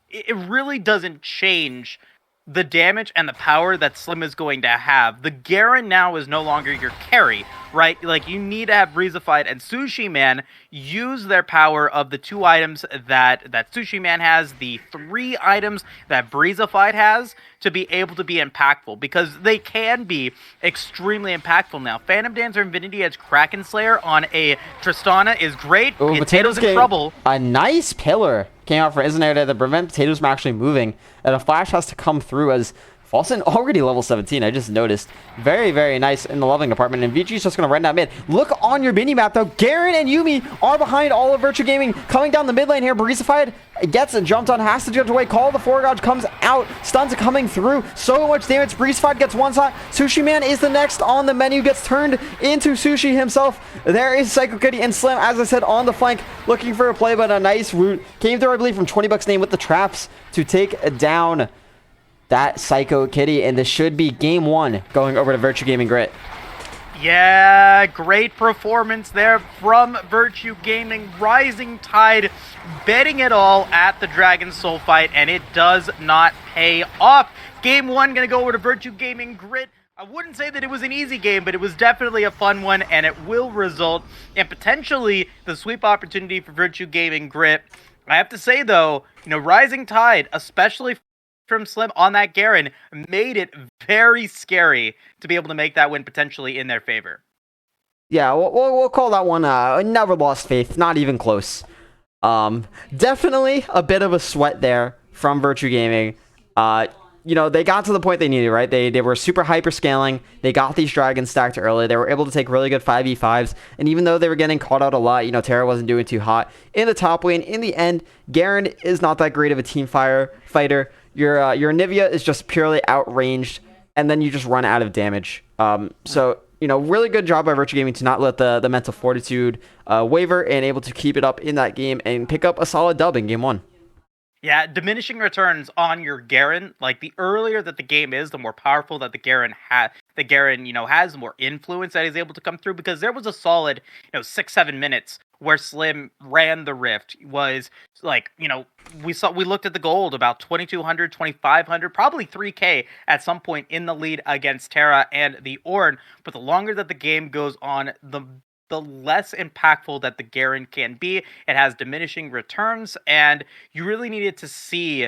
it really doesn't change the damage and the power that Slim is going to have. The Garen now is no longer your carry, right? Like, you need to have Breezified and Sushi Man use their power of the 2 items that Sushi Man has, the 3 items that Breezified has, to be able to be impactful, because they can be extremely impactful now. Phantom Dancer Infinity as Kraken Slayer on a Tristana is great. Ooh, Potatoes in trouble. A nice pillar came out for Isn't to prevent Potatoes from actually moving, and a flash has to come through as Falsen already level 17, I just noticed. Very, very nice in the leveling department, and VG's just going to run that mid. Look on your mini-map, though. Garen and Yuumi are behind all of Virtua Gaming. Coming down the mid lane here, Breezified gets jumped on, has to jump away. Call of the Foregod comes out. Stuns coming through. So much damage. Breezified gets one shot. Sushi Man is the next on the menu. Gets turned into Sushi himself. There is Psycho Kitty and Slim, as I said, on the flank, looking for a play, but a nice route. Came through, I believe, from 20bucks name with the traps to take down that Psycho Kitty, and this should be game 1 going over to Virtua Gaming Grit. Yeah, great performance there from Virtua Gaming. Rising Tide betting it all at the Dragon Soul fight, and it does not pay off. Game 1 going to go over to Virtua Gaming Grit. I wouldn't say that it was an easy game, but it was definitely a fun one, and it will result in potentially the sweep opportunity for Virtua Gaming Grit. I have to say, though, Rising Tide, especially from Slim on that Garen, made it very scary to be able to make that win potentially in their favor. Yeah, we'll call that one never lost faith, not even close. Definitely a bit of a sweat there from Virtua Gaming. They got to the point they needed, right? They were super hyper scaling. They got these dragons stacked early. They were able to take really good 5v5s. And even though they were getting caught out a lot, Terra wasn't doing too hot in the top lane. In the end, Garen is not that great of a team fighter. Your Anivia is just purely outranged, and then you just run out of damage. So really good job by Virtua Gaming to not let the mental fortitude waver, and able to keep it up in that game and pick up a solid dub in game 1. Yeah, diminishing returns on your Garen. Like, the earlier that the game is, the more powerful that the Garen has, the more influence that he's able to come through, because there was a solid, 6-7 minutes where Slim ran the Rift. Was like, we looked at the gold, about 2,200, 2,500, probably 3K at some point in the lead against Terra and the Ornn. But the longer that the game goes on, the less impactful that the Garen can be. It has diminishing returns, and you really needed to see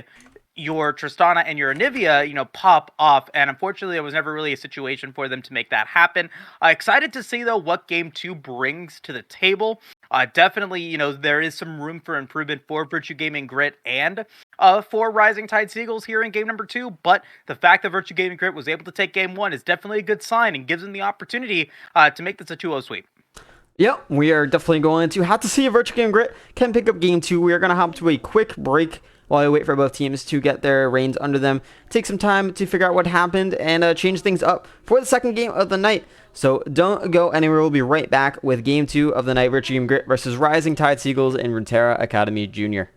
your Tristana and your Anivia, pop off, and unfortunately, there was never really a situation for them to make that happen. Excited to see, though, what Game 2 brings to the table. Definitely, there is some room for improvement for Virtua Gaming Grit and for Rising Tide Seagulls here in game number 2, but the fact that Virtua Gaming Grit was able to take game 1 is definitely a good sign and gives them the opportunity to make this a 2-0 sweep. Yep, we are definitely going to have to see if Virtua Gaming Grit can pick up game 2. We are going to hop to a quick break while we wait for both teams to get their reins under them, take some time to figure out what happened, and change things up for the second game of the night. So don't go anywhere. We'll be right back with game 2 of the night, Virtua Gaming Grit versus Rising Tide Seagulls in Runeterra Academy Junior.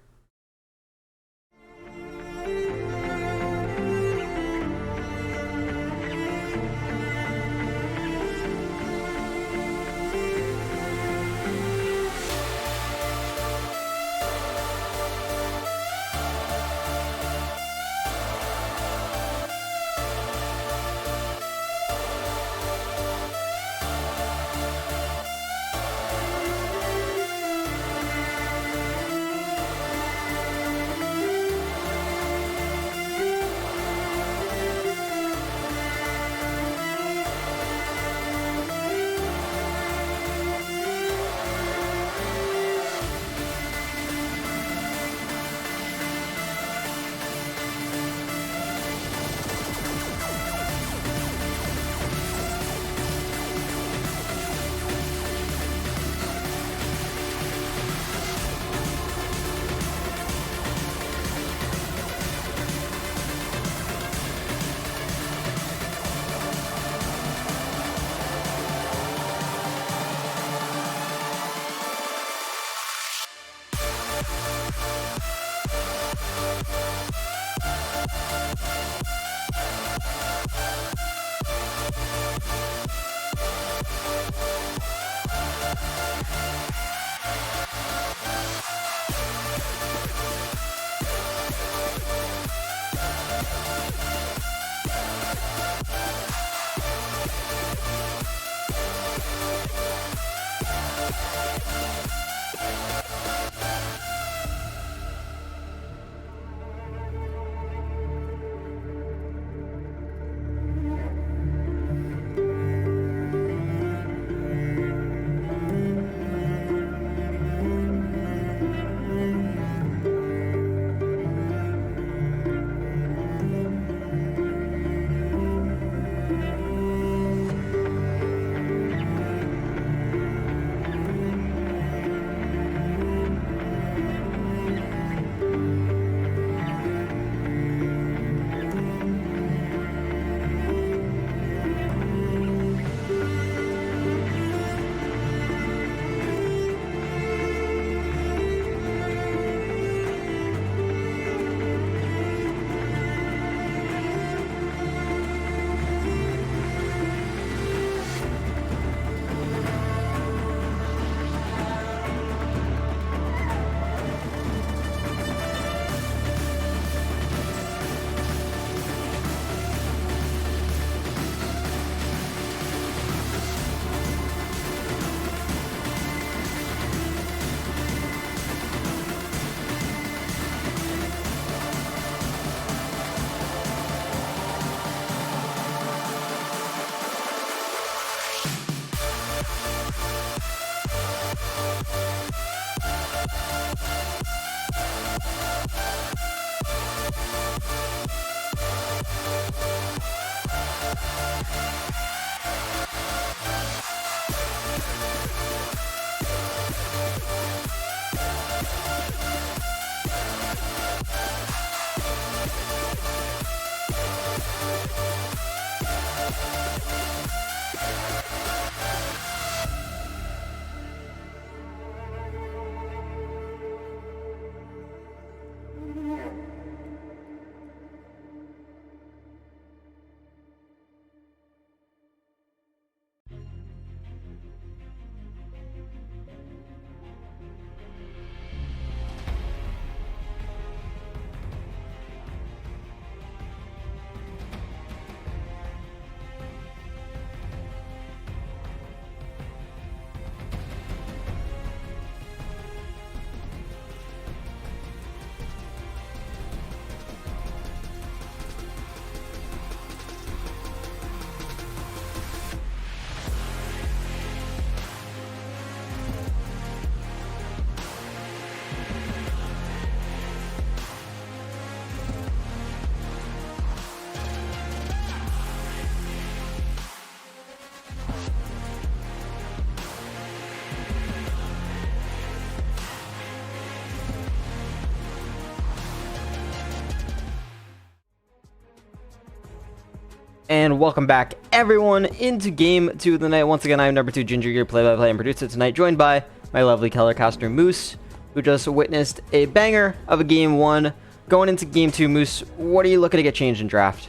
And welcome back, everyone, into Game 2 of the night. Once again, I'm number 2 Ginger Gear, play-by-play and producer tonight, joined by my lovely color caster, Moose, who just witnessed a banger of a Game 1. Going into Game 2, Moose, what are you looking to get changed in draft?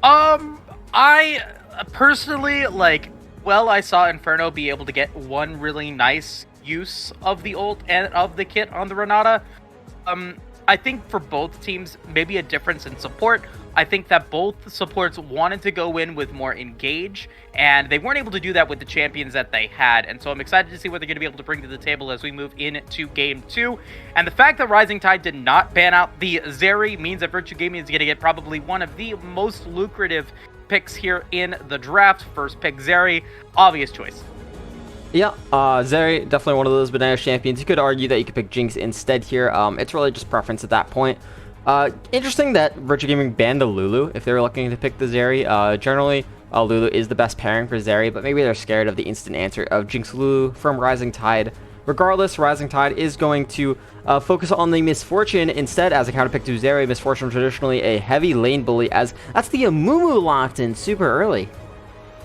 I personally, I saw Inferno be able to get one really nice use of the ult and of the kit on the Renata. I think for both teams, maybe a difference in support. I think that both supports wanted to go in with more engage, and they weren't able to do that with the champions that they had. And so I'm excited to see what they're going to be able to bring to the table as we move into Game 2. And the fact that Rising Tide did not ban out the Zeri means that Virtue Gaming is going to get probably one of the most lucrative picks here in the draft. First pick, Zeri, obvious choice. Yeah, Zeri, definitely one of those bananas champions. You could argue that you could pick Jinx instead here. It's really just preference at that point. Interesting that Virtue Gaming banned the Lulu if they were looking to pick the Zeri. Generally, Lulu is the best pairing for Zeri, but maybe they're scared of the instant answer of Jinx Lulu from Rising Tide. Regardless, Rising Tide is going to focus on the Misfortune instead as a counter pick to Zeri. Misfortune traditionally a heavy lane bully, as that's the Amumu locked in super early.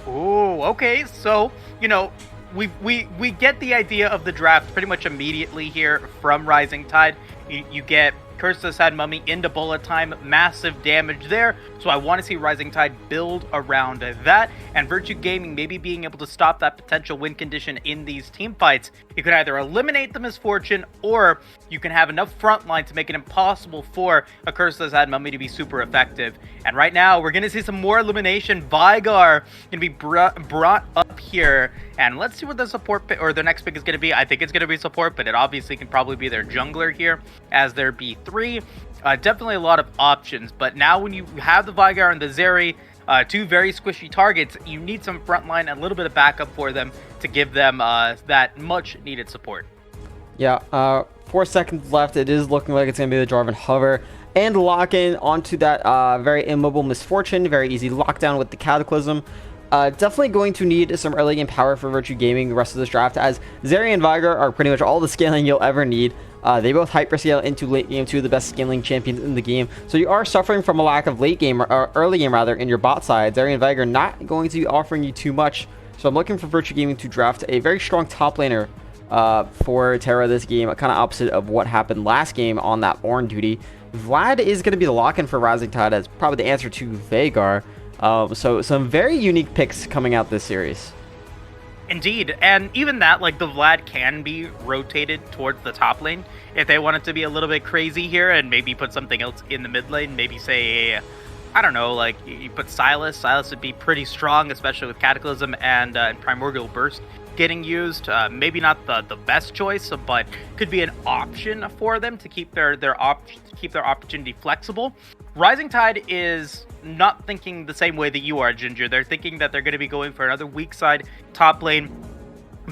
Ooh, okay, so, you know, we get the idea of the draft pretty much immediately here from Rising Tide. You get Curse of the Sad Mummy into bullet time, massive damage there. So I want to see Rising Tide build around that, and Virtue Gaming maybe being able to stop that potential win condition in these team fights. You can either eliminate the Misfortune, or you can have enough frontline to make it impossible for a Curse of the Sad Mummy to be super effective. And right now, we're going to see some more elimination. Veigar going to be brought up here, and let's see what the support pick, or the next pick is going to be. I think it's going to be support, but it obviously can probably be their jungler here as their B3. Definitely a lot of options, but now when you have the Veigar and the Zeri, two very squishy targets, you need some frontline and a little bit of backup for them to give them that much needed support. Yeah, 4 seconds left. It is looking like it's going to be the Jarvan hover and lock in onto that very immobile Misfortune. Very easy lockdown with the Cataclysm. Definitely going to need some early game power for Virtue Gaming the rest of this draft, as Zeri and Veigar are pretty much all the scaling you'll ever need. They both hyperscale into late game, two of the best scaling champions in the game. So you are suffering from a lack of late game, or early game rather, in your bot side. Zeri and Veigar not going to be offering you too much. So I'm looking for Virtue Gaming to draft a very strong top laner for Terra this game, kind of opposite of what happened last game on that Ornn duty. Vlad is going to be the lock-in for Rising Tide as probably the answer to Veigar. So some very unique picks coming out this series. Indeed, and even that, like, the Vlad can be rotated towards the top lane if they want it to be a little bit crazy here and maybe put something else in the mid lane. Maybe say, I don't know, like, you put Sylas. Sylas would be pretty strong, especially with Cataclysm and Primordial Burst getting used. Maybe not the best choice, but could be an option for them to keep their opportunity flexible. Rising Tide is not thinking the same way that you are, Ginger. They're thinking that they're going to be going for another weak side top lane,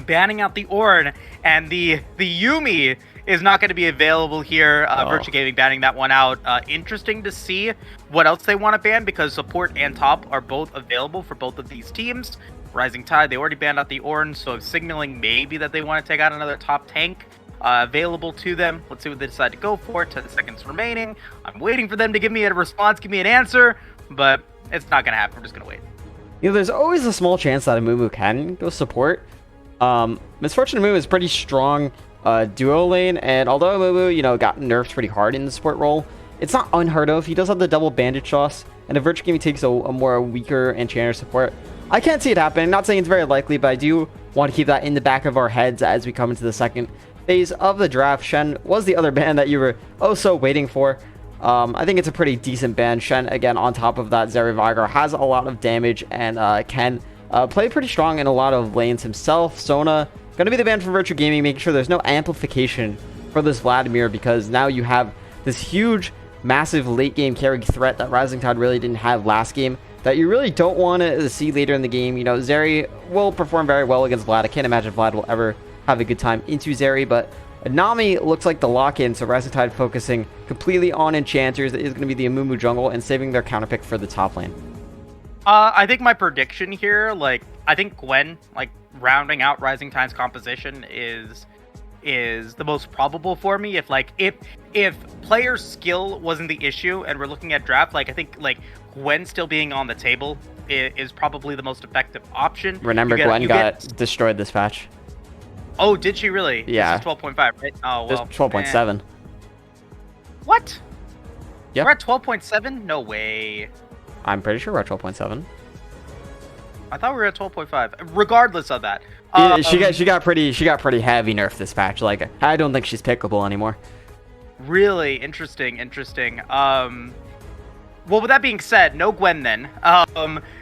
banning out the Ornn, and the Yuumi is not going to be available here. Virtue Gaming banning that one out. Interesting to see what else they want to ban, because support and top are both available for both of these teams. Rising Tide, they already banned out the Ornn, so signaling maybe that they want to take out another top tank available to them. Let's see what they decide to go for. 10 seconds remaining. I'm waiting for them to give me a response, give me an answer, but it's not going to happen. We're just going to wait. You know, there's always a small chance that Amumu can go support. Misfortune Amumu is pretty strong duo lane, and although Amumu, you know, got nerfed pretty hard in the support role, it's not unheard of. He does have the double bandage toss, and if Virtue Gaming takes a more weaker Enchanter support, I can't see it happening. Not saying it's very likely, but I do want to keep that in the back of our heads as we come into the second phase of the draft. Shen was the other ban that you were so waiting for. I think it's a pretty decent ban. Shen, again, on top of that, Zeri Veigar has a lot of damage and can play pretty strong in a lot of lanes himself. Sona going to be the ban for Virtue Gaming, making sure there's no amplification for this Vladimir, because now you have this huge, massive late game carry threat that Rising Tide really didn't have last game, that you really don't want to see later in the game. You know, Zeri will perform very well against Vlad. I can't imagine Vlad will ever have a good time into Zeri, but Nami looks like the lock-in, so Rising Tide focusing completely on Enchanters. It is going to be the Amumu jungle and saving their counter pick for the top lane. I think my prediction here, like, I think Gwen, like, rounding out Rising Tide's composition is the most probable for me. If player skill wasn't the issue and we're looking at draft, like, I think, like, Gwen still being on the table is probably the most effective option. Remember, Gwen got destroyed this patch. Oh, did she really? Yeah. This is 12.5, right? Oh, well. 12.7. What? Yep. We're at 12.7? No way. I'm pretty sure we're at 12.7. I thought we were at 12.5. Regardless of that. Yeah, she got pretty heavy nerf this patch. Like, I don't think she's pickable anymore. Really interesting. Well, with that being said, no Gwen then.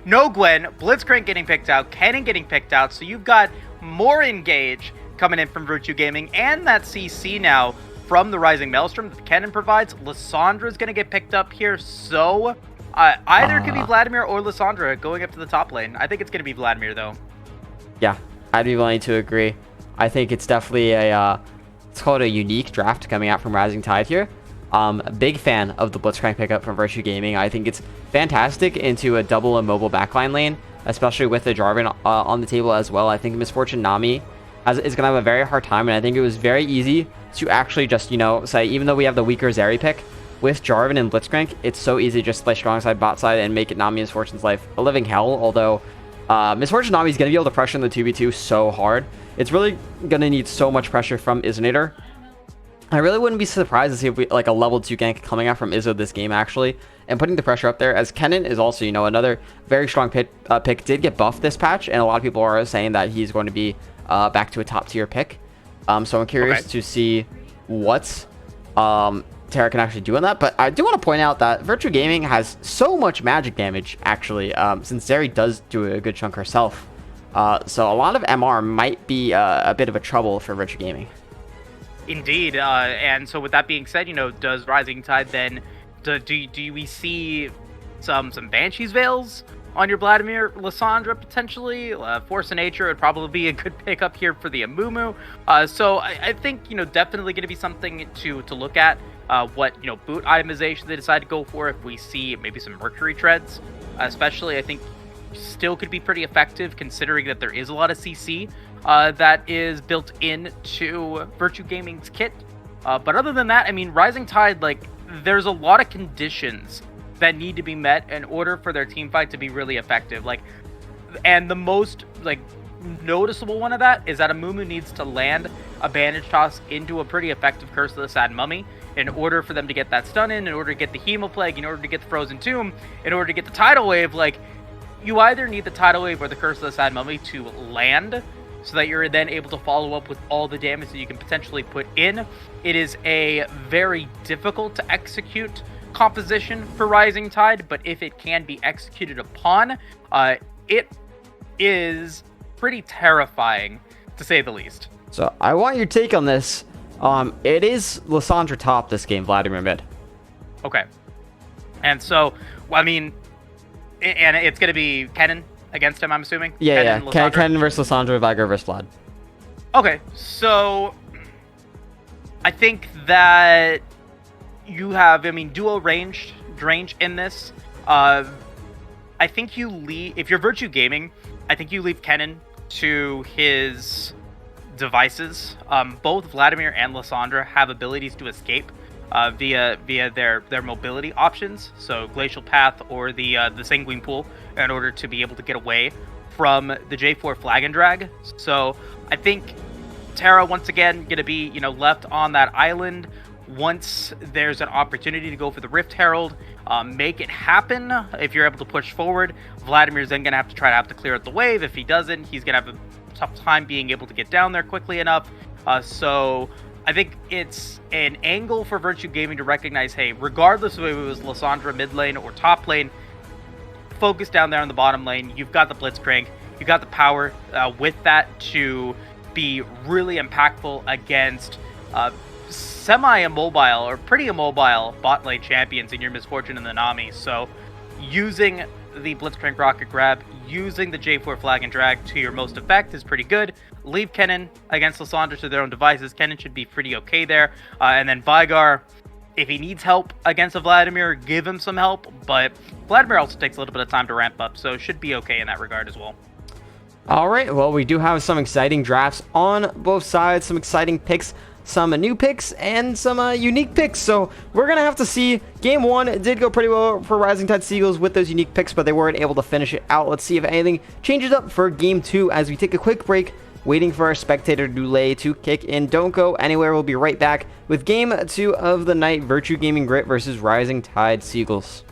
No Gwen, Blitzcrank getting picked out, Kennen getting picked out, so you've got more engage coming in from Virtue Gaming, and that CC now from the Rising Maelstrom that Kennen provides. Lysandra is going to get picked up here, so either it could be Vladimir or Lysandra going up to the top lane. I think it's going to be Vladimir, though. Yeah, I'd be willing to agree. I think it's definitely it's called a unique draft coming out from Rising Tide here. A big fan of the Blitzcrank pickup from Virtue Gaming. I think it's fantastic into a double immobile backline lane, especially with the Jarvan on the table as well. I think Misfortune Nami is going to have a very hard time, and I think it was very easy to actually just, you know, say, even though we have the weaker Zeri pick, with Jarvan and Blitzcrank, it's so easy just to play strong side, bot side, and make it Nami Misfortune's life a living hell, although Misfortune Nami is going to be able to pressure in the 2v2 so hard. It's really going to need so much pressure from Izzonator. I really wouldn't be surprised to see if we like a level 2 gank coming out from Izzo this game, actually, and putting the pressure up there, as Kennen is also, you know, another very strong pick, did get buffed this patch, and a lot of people are saying that he's going to be back to a top tier pick. So I'm curious to see what Terra can actually do on that, but I do want to point out that Virtue Gaming has so much magic damage, actually, since Zeri does do a good chunk herself. So a lot of MR might be a bit of a trouble for Virtue Gaming. Indeed, and so with that being said, does Rising Tide then do we see some Banshee's Veils on your Vladimir Lissandra potentially? Force of Nature would probably be a good pickup here for the Amumu. So I think definitely going to be something to look at. What boot itemization they decide to go for. If we see maybe some Mercury treads, especially, I think still could be pretty effective considering that there is a lot of CC that is built into Virtue Gaming's kit. But other than that, I mean, Rising Tide, like, there's a lot of conditions that need to be met in order for their team fight to be really effective. Like, and the most, like, noticeable one of that is that Amumu needs to land a Bandage Toss into a pretty effective Curse of the Sad Mummy in order for them to get that stun in order to get the Hemoplague, in order to get the Frozen Tomb, in order to get the Tidal Wave. Like, you either need the Tidal Wave or the Curse of the Sad Mummy to land so that you're then able to follow up with all the damage that you can potentially put in. It is a very difficult to execute composition for Rising Tide, but if it can be executed upon, it is pretty terrifying, to say the least. So I want your take on this. It is Lissandra top this game, Vladimir mid. Okay. And so, I mean, and it's going to be Kennen against him, I'm assuming? Yeah. Kennen versus Lissandra, Veigar versus Vlad. Okay, so I think that you have, duo range in this. I think you leave, if you're Virtue Gaming, I think you leave Kennen to his devices. Both Vladimir and Lissandra have abilities to escape via their mobility options, so Glacial Path or the Sanguine Pool, in order to be able to get away from the J4 Flag and Drag. So I think Terra once again gonna be left on that island. Once there's an opportunity to go for the Rift Herald, make it happen. If you're able to push forward, Vladimir's then going to have to clear out the wave. If he doesn't, he's going to have a tough time being able to get down there quickly enough. So I think it's an angle for Virtue Gaming to recognize, hey, regardless of if it was Lissandra mid lane or top lane, focus down there on the bottom lane. You've got the Blitzcrank. You've got the power with that to be really impactful against semi-immobile or pretty immobile bot lane champions in your Misfortune and the Nami. So using the Blitzcrank Rocket Grab, using the J4 Flag and Drag to your most effect is pretty good. Leave Kennen against Lissandra to their own devices. Kennen should be pretty okay there. And then Veigar, if he needs help against a Vladimir, give him some help. But Vladimir also takes a little bit of time to ramp up, so should be okay in that regard as well. All right, well, we do have some exciting drafts on both sides, some exciting picks, some new picks, and some unique picks. So we're going to have to see. Game 1 did go pretty well for Rising Tide Seagulls with those unique picks, but they weren't able to finish it out. Let's see if anything changes up for Game 2 as we take a quick break, waiting for our spectator delay to kick in. Don't go anywhere. We'll be right back with Game 2 of the night, Virtue Gaming Grit versus Rising Tide Seagulls.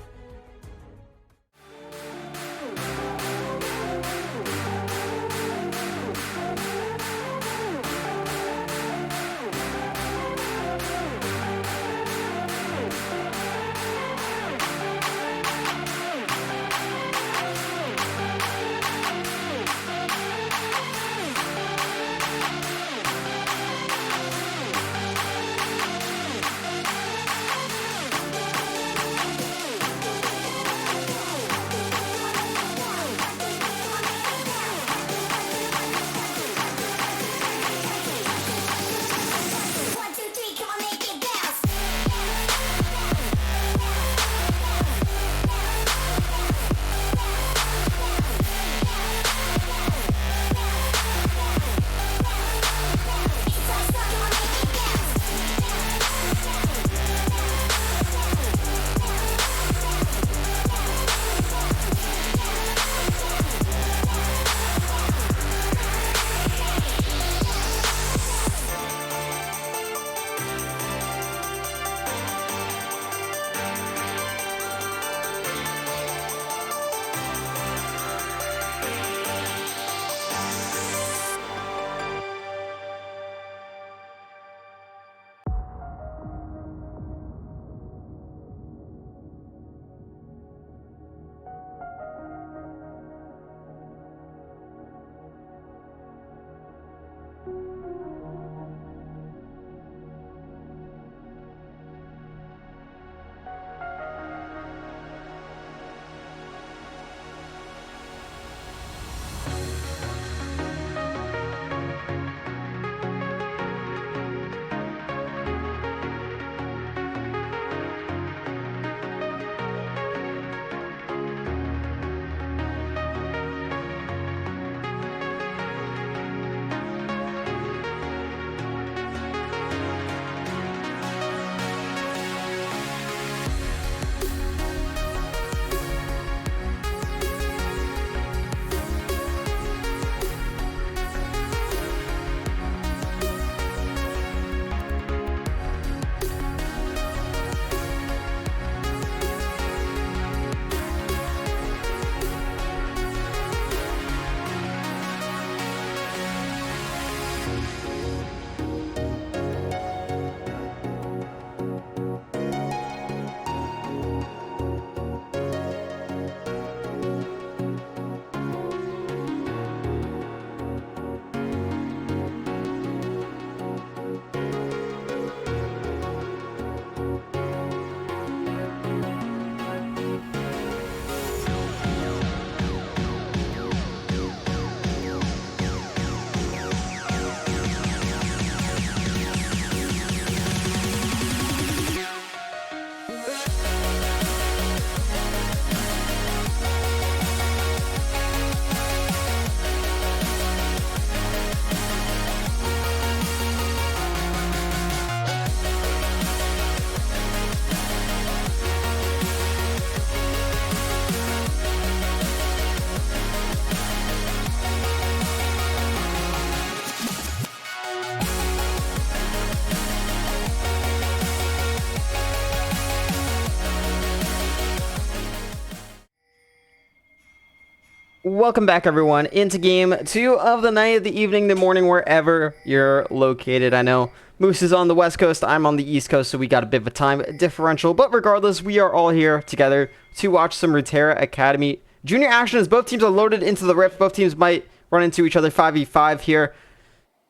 welcome back everyone into game 2 of the night, the evening, the morning, wherever you're located. I know Moose is on the West Coast, I'm on the East Coast, so we got a bit of a time differential, but regardless, we are all here together to watch some Runeterra Academy Junior action as both teams are loaded into the Rift. Both teams might run into each other 5v5 here.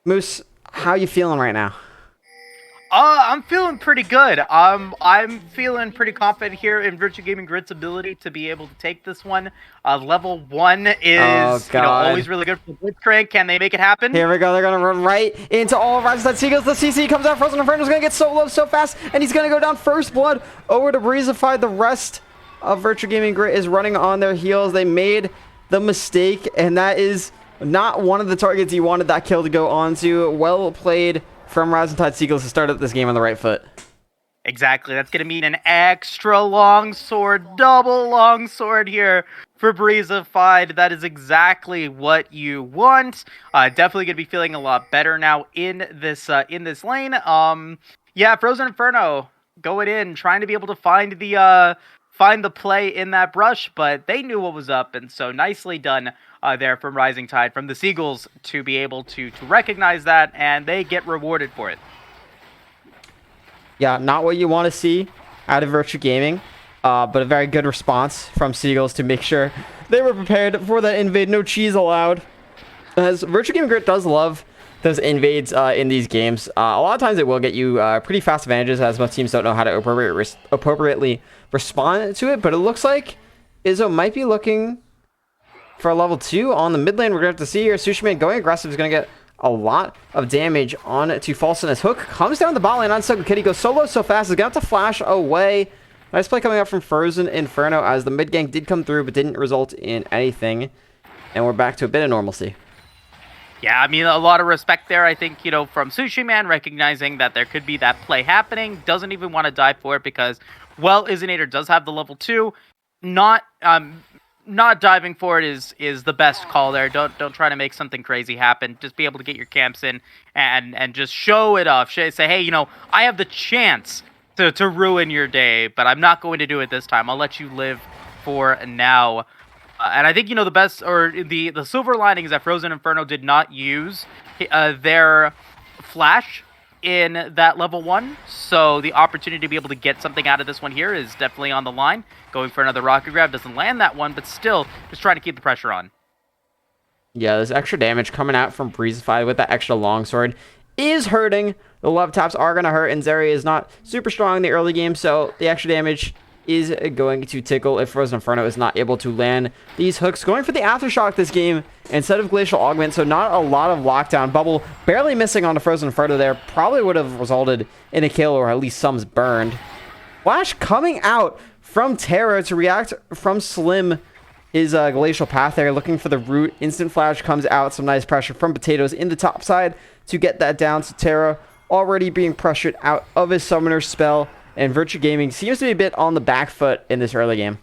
Moose, how you feeling right now? I'm feeling pretty good. I'm feeling pretty confident here in Virtua Gaming Grid's ability to be able to take this one. Level 1 is always really good for Blitzcrank. Can they make it happen? Here we go. They're going to run right into all of Rising Tide Seagulls. The CC comes out. Frozen Inferno's going to get so low so fast, and he's going to go down first blood over to Breezified. The rest of Virtua Gaming Grid is running on their heels. They made the mistake, and that is not one of the targets you wanted that kill to go on to. Well played from Rising Tide Seagulls to start up this game on the right foot. Exactly. That's going to mean an extra long sword, double long sword here for Breezified. That is exactly what you want. Definitely going to be feeling a lot better now in this lane. Yeah, Frozen Inferno going in, trying to be able to find the play in that brush, but they knew what was up, and so nicely done there from Rising Tide, from the Seagulls, to be able to recognize that, and they get rewarded for it. Yeah, not what you want to see out of Virtua Gaming, but a very good response from Seagulls to make sure they were prepared for that invade. No cheese allowed, as Virtua Gaming Grid does love those invades in these games. A lot of times it will get you pretty fast advantages, as most teams don't know how to appropriately respond to it, but it looks like Izzo might be looking for a level 2 on the mid lane. We're going to have to see here. Sushiman going aggressive is going to get a lot of damage on to Falson as Hook comes down the bot lane on Psycho Kitty. Goes so low so fast. Is going to have to flash away. Nice play coming up from Frozen Inferno as the mid gank did come through but didn't result in anything. And we're back to a bit of normalcy. Yeah, I mean, a lot of respect there, I think, from Sushi Man, recognizing that there could be that play happening. Doesn't even want to die for it because, well, Izinator does have the level 2. Not diving for it is the best call there. Don't try to make something crazy happen. Just be able to get your camps in and just show it off. Say, hey, I have the chance to ruin your day, but I'm not going to do it this time. I'll let you live for now. And I think, the best, or the silver lining is that Frozen Inferno did not use their flash in that level 1. So the opportunity to be able to get something out of this one here is definitely on the line. Going for another rocket grab, doesn't land that one, but still just trying to keep the pressure on. Yeah, there's extra damage coming out from Breezified with that extra longsword is hurting. The love taps are going to hurt, and Zeri is not super strong in the early game, so the extra damage is going to tickle if Frozen Inferno is not able to land these hooks. Going for the Aftershock this game instead of Glacial Augment, so not a lot of lockdown. Bubble barely missing on the Frozen Inferno there. Probably would have resulted in a kill or at least some's burned. Flash coming out from Terra to react from Slim. His Glacial Path there, looking for the root. Instant Flash comes out. Some nice pressure from Potatoes in the top side to get that down. So Terra already being pressured out of his Summoner spell. And Virtua Gaming seems to be a bit on the back foot in this early game.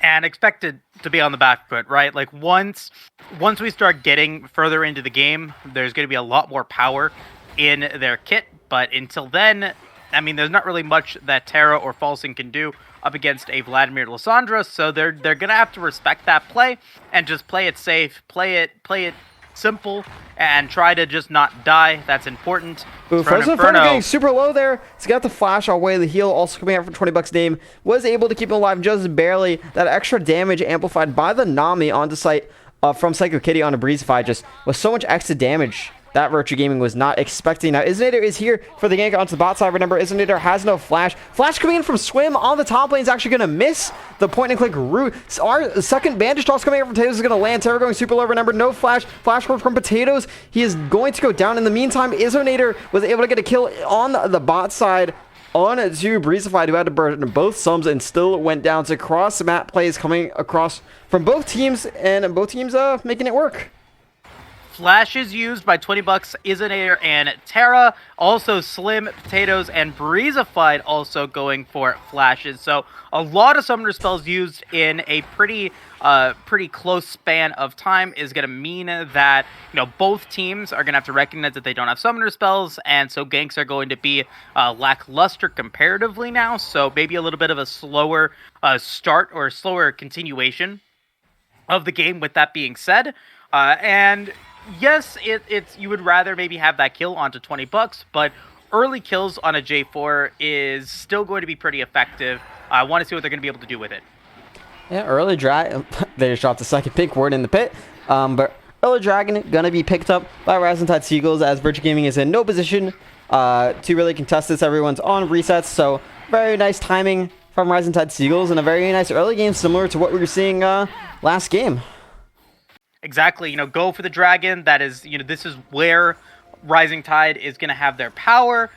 And expected to be on the back foot, right? Like, once we start getting further into the game, there's going to be a lot more power in their kit. But until then, I mean, there's not really much that Terra or Falsing can do up against a Vladimir Lysandra. So they're going to have to respect that play and just play it safe, play it simple, and try to just not die. That's important. Ooh, Frozen Inferno getting super low there. He's got the flash away. The heal also coming out for $20 name. Was able to keep him alive just barely. That extra damage amplified by the Nami onto site from Psycho Kitty on a Breezified just was so much extra damage that Virtua Gaming was not expecting. Now, Izinator is here for the gank onto the bot side. Remember, Izinator has no flash. Flash coming in from Swim on the top lane is actually going to miss the point-and-click route. Our second bandage toss coming in from Potatoes is going to land. Terra going super low. Remember, no flash. Flash from Potatoes. He is going to go down. In the meantime, Izinator was able to get a kill on the bot side on to Breezified, who had to burn both sums and still went down. To cross-map plays coming across from both teams, and both teams making it work. Flash is used by $20, Izinator and Terra. Also Slim, Potatoes, and Breezified also going for flashes. So a lot of summoner spells used in a pretty close span of time is going to mean that both teams are going to have to recognize that they don't have summoner spells, and so ganks are going to be lackluster comparatively now. So maybe a little bit of a slower start or slower continuation of the game. With that being said, and yes, it's you would rather maybe have that kill onto 20 bucks, but early kills on a J4 is still going to be pretty effective. I want to see what they're going to be able to do with it. Yeah, early drag. They just dropped the second pink word in the pit. But early dragon gonna be picked up by Rising Tide Seagulls, as Virtue Gaming is in no position to really contest this. Everyone's on resets, so very nice timing from Rising Tide Seagulls, and a very nice early game similar to what we were seeing last game. Exactly. Go for the dragon. That is, this is where Rising Tide is going to have their power.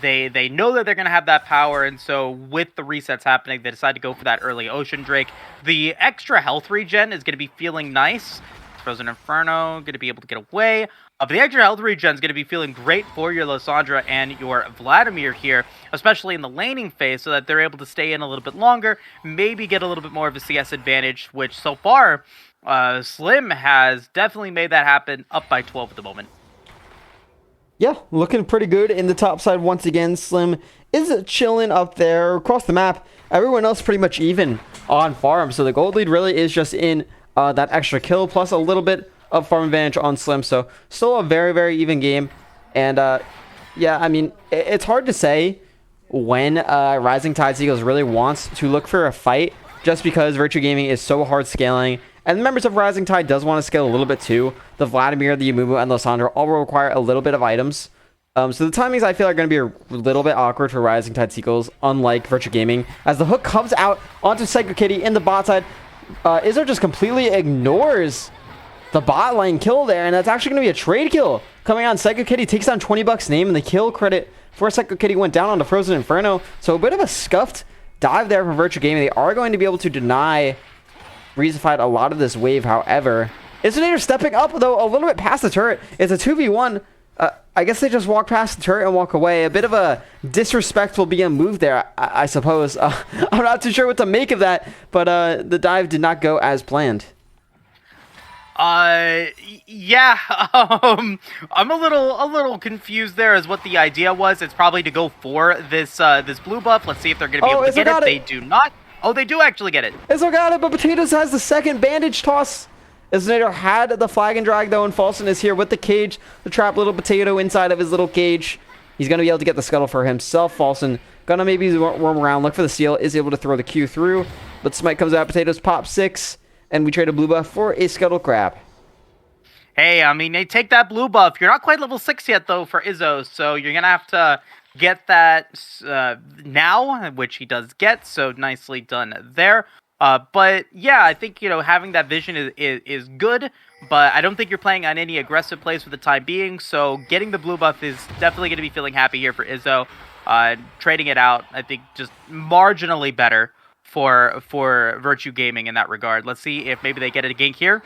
They know that they're going to have that power, and so with the resets happening, they decide to go for that early Ocean Drake. The extra health regen is going to be feeling nice. Frozen Inferno going to be able to get away. But the extra health regen is going to be feeling great for your Lysandra and your Vladimir here, especially in the laning phase, so that they're able to stay in a little bit longer, maybe get a little bit more of a CS advantage, which so far, Slim has definitely made that happen, up by 12 at the moment. Yeah, looking pretty good in the top side once again. Slim is chilling up there across the map. Everyone else pretty much even on farm. So the gold lead really is just in that extra kill plus a little bit of farm advantage on Slim. So still a very, very even game. And yeah, I mean, it's hard to say when Rising Tide Seagulls really wants to look for a fight, just because Virtue Gaming is so hard scaling. And the members of Rising Tide does want to scale a little bit too. The Vladimir, the Amumu, and Lysandra all will require a little bit of items. So the timings, I feel, are going to be a little bit awkward for Rising Tide Seagulls, unlike Virtue Gaming. As the hook comes out onto Psycho Kitty in the bot side, Izzo just completely ignores the bot lane kill there, and that's actually going to be a trade kill. Coming on, Psycho Kitty takes down 20 bucks name, and the kill credit for Psycho Kitty went down onto Frozen Inferno. So a bit of a scuffed dive there from Virtue Gaming. They are going to be able to deny Rezified a lot of this wave, however. Isonator stepping up, though, a little bit past the turret. It's a 2v1. I guess they just walk past the turret and walk away. A bit of a disrespectful BM move there, I suppose. I'm not too sure what to make of that, but the dive did not go as planned. Yeah, I'm a little confused there as what the idea was. It's probably to go for this blue buff. Let's see if they're going to be able to get it. They do not. Oh, they do actually get it. Izzo got it, but Potatoes has the second bandage toss. Isonator had the flag and drag, though, and Falson is here with the cage. The trap little potato inside of his little cage. He's going to be able to get the scuttle for himself. Falson gonna maybe roam around, look for the seal, is able to throw the Q through. But Smite comes out, Potatoes pop 6, and we trade a blue buff for a scuttle crab. Hey, I mean, they take that blue buff. You're not quite level 6 yet, though, for Izzo, so you're going to have to get that now, which he does get, so nicely done there. But yeah, I think, having that vision is good, but I don't think you're playing on any aggressive plays for the time being, so getting the blue buff is definitely going to be feeling happy here for Izzo. Trading it out, I think, just marginally better for Virtue Gaming in that regard. Let's see if maybe they get a gank here.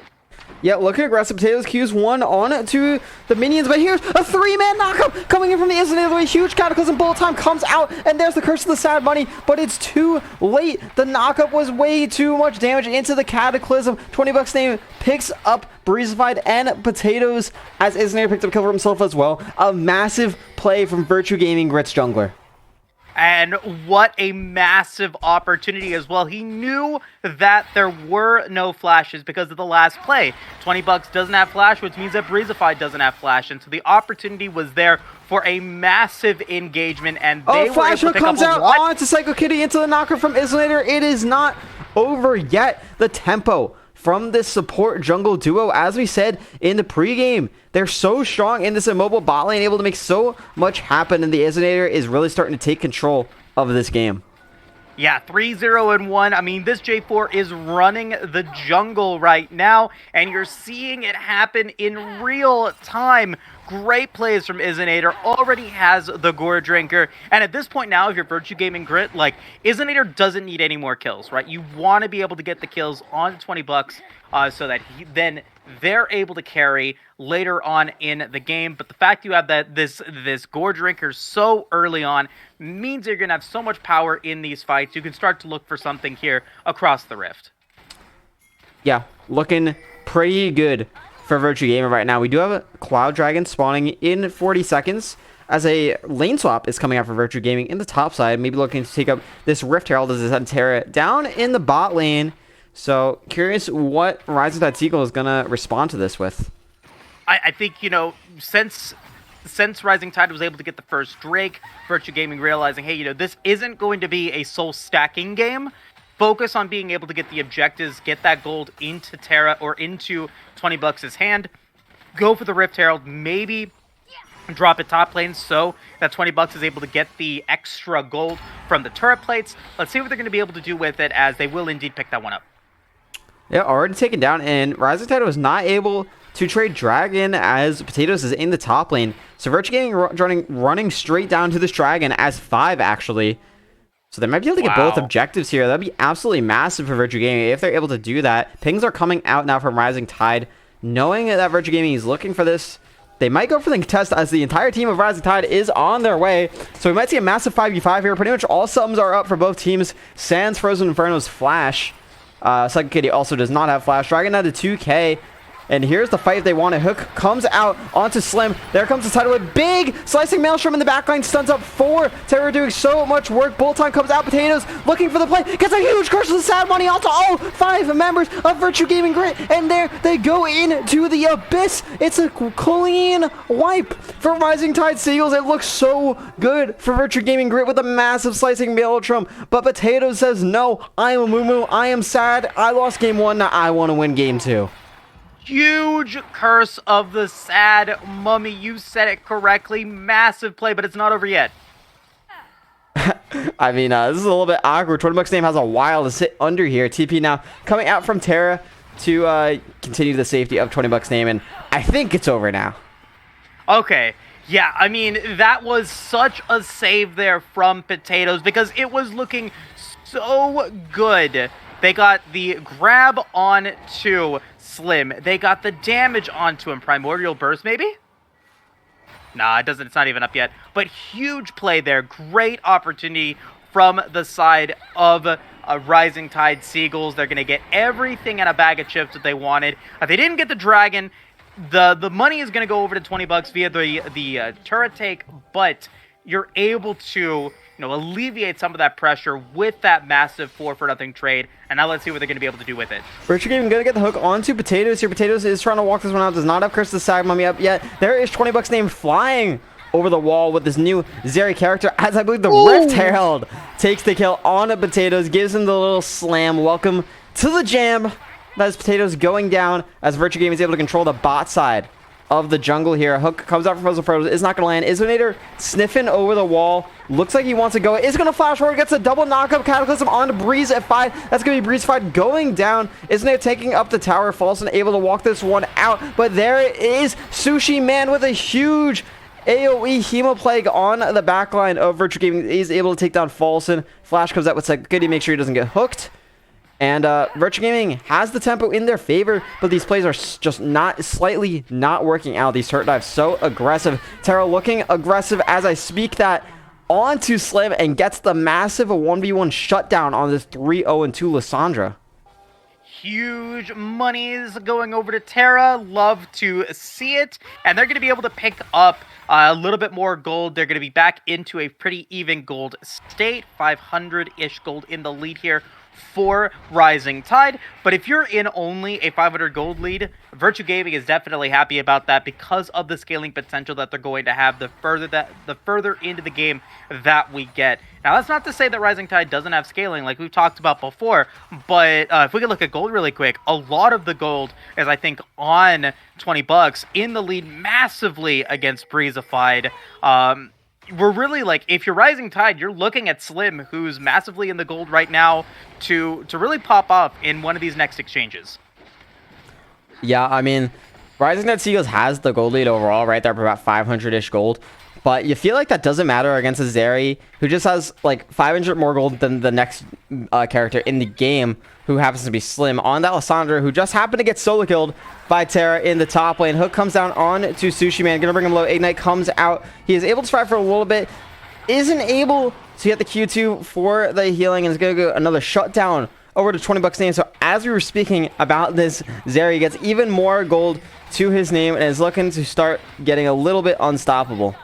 Yeah, looking aggressive. Potatoes Q's one on to the minions, but here's a 3-man knockup coming in from the Isonator. A huge Cataclysm bullet time comes out, and there's the Curse of the Sad Money, but it's too late. The knockup was way too much damage into the Cataclysm. 20 bucks name picks up Breezified and Potatoes, as Isonator picked up a kill for himself as well. A massive play from Virtue Gaming Grits Jungler. And what a massive opportunity as well. He knew that there were no flashes because of the last play. 20 bucks doesn't have flash, which means that Breezified doesn't have flash. And so the opportunity was there for a massive engagement. And they were able to pick comes up out onto Psycho Kitty into the knocker from Isonator. It is not over yet. The tempo from this support jungle duo, as we said in the pregame, they're so strong in this immobile bot lane, able to make so much happen, and the Isonator is really starting to take control of this game. Yeah, 3-0-1. I mean, this J4 is running the jungle right now, and you're seeing it happen in real time. Great plays from Isonator, already has the Gore Drinker, and at this point now, if you're Virtue Gaming Grit, like, Isonator doesn't need any more kills, right? You want to be able to get the kills on 20 bucks so that then they're able to carry later on in the game. But the fact you have that this Gore Drinker so early on means you're going to have so much power in these fights. You can start to look for something here across the Rift. Yeah, looking pretty good for Virtue Gaming right now. We do have a Cloud Dragon spawning in 40 seconds as a lane swap is coming out for Virtue Gaming in the top side. Maybe looking to take up this Rift Herald as they Terra down in the bot lane. So curious what Rising Tide Seagull is gonna respond to this with. I think, you know, since Rising Tide was able to get the first Drake, Virtue Gaming realizing, hey, you know, this isn't going to be a soul stacking game. Focus on being able to get the objectives, get that gold into Terra or into 20 Bucks' hand. Go for the Rift Herald, maybe drop it top lane so that 20 Bucks is able to get the extra gold from the turret plates. Let's see what they're going to be able to do with it, as they will indeed pick that one up. Yeah, already taken down, and Rising Tide was not able to trade Dragon as Potatoes is in the top lane. So Virtue Gaming running straight down to this Dragon as 5, actually. So they might be able to get both objectives here. That'd be absolutely massive for Virtue Gaming if they're able to do that. Pings are coming out now from Rising Tide. Knowing that Virtue Gaming is looking for this, they might go for the contest as the entire team of Rising Tide is on their way. So we might see a massive 5v5 here. Pretty much all sums are up for both teams. Sans, Frozen Inferno's Flash. Psychic Kitty also does not have Flash. Dragon down to 2k. And here's the fight they want. Hook comes out onto Slim. There comes the tidal wave. Big slicing Maelstrom in the backline. Stuns up 4. Terror doing so much work. Bolton comes out. Potatoes looking for the play. Gets a huge curse of the sad money onto all 5 members of Virtue Gaming Grit. And there they go into the abyss. It's a clean wipe for Rising Tide Seagulls. It looks so good for Virtue Gaming Grit with a massive slicing Maelstrom. But Potatoes says, no, I am a moo-moo. I am sad. I lost game 1. Now I want to win game 2. Huge curse of the sad mummy. You said it correctly. Massive play, but it's not over yet. I mean, this is a little bit awkward. 20 Bucks name has a while to sit under here. TP now coming out from Terra to continue the safety of 20 Bucks name, and I think it's over now. Okay. Yeah, I mean, that was such a save there from Potatoes because it was looking so good. They got the grab on to Slim. They got the damage onto him. Primordial Burst, maybe? Nah, it's not even up yet. But huge play there. Great opportunity from the side of Rising Tide Seagulls. They're going to get everything in a bag of chips that they wanted. If they didn't get the Dragon, the money is going to go over to 20 Bucks via the turret take, but you're able to alleviate some of that pressure with that massive 4-for-0 trade. And now let's see what they're going to be able to do with it. Virtue Gaming going to get the hook onto Potatoes here. Potatoes is trying to walk this one out. Does not have Curse the Sag Mummy up yet. There is 20 Bucks name flying over the wall with this new Zeri character, as I believe the Rift Herald takes the kill on Potatoes, gives him the little slam. Welcome to the jam. That is Potatoes going down as Virtue Gaming is able to control the bot side of the jungle here. Hook comes out from Frozen Frozen. Is not going to land. Isminator sniffing over the wall. Looks like he wants to go. Is going to flash forward. Gets a double knockup. Cataclysm onto Breeze at 5. That's going to be Breeze 5 going down. Isminator taking up the tower. Falson able to walk this one out. But there is Sushi Man with a huge AoE Hemoplague on the backline of Virtue Gaming. He's able to take down Falson. Flash comes out with Psychic Kitty. Make sure he doesn't get hooked. And Virtue Gaming has the tempo in their favor, but these plays are just slightly not working out. These turret dives so aggressive. Terra looking aggressive as I speak that onto Slim and gets the massive 1v1 shutdown on this 3-0-2 Lissandra. Huge monies going over to Terra. Love to see it. And they're going to be able to pick up a little bit more gold. They're going to be back into a pretty even gold state. 500-ish gold in the lead here for Rising Tide. But if you're in only a 500 gold lead, Virtue Gaming is definitely happy about that because of the scaling potential that they're going to have the further into the game that we get. Now, that's not to say that Rising Tide doesn't have scaling like we've talked about before, but if we could look at gold really quick, a lot of the gold is, I think, on 20 Bucks in the lead massively against Breezified. We're really, like, if you're Rising Tide, you're looking at Slim, who's massively in the gold right now, to really pop up in one of these next exchanges. Yeah, I mean, Rising Tide Seagulls has the gold lead overall, right there for about 500-ish gold. But you feel like that doesn't matter against a Zeri, who just has, like, 500 more gold than the next character in the game, who happens to be Slim. On that Lissandra, who just happened to get solo killed by Terra in the top lane. Hook comes down on to Sushi Man. Gonna bring him low. Ignite comes out. He is able to survive for a little bit. Isn't able to get the Q2 for the healing. And is gonna go another shutdown over to 20 Bucks name. So as we were speaking about this, Zeri gets even more gold to his name and is looking to start getting a little bit unstoppable.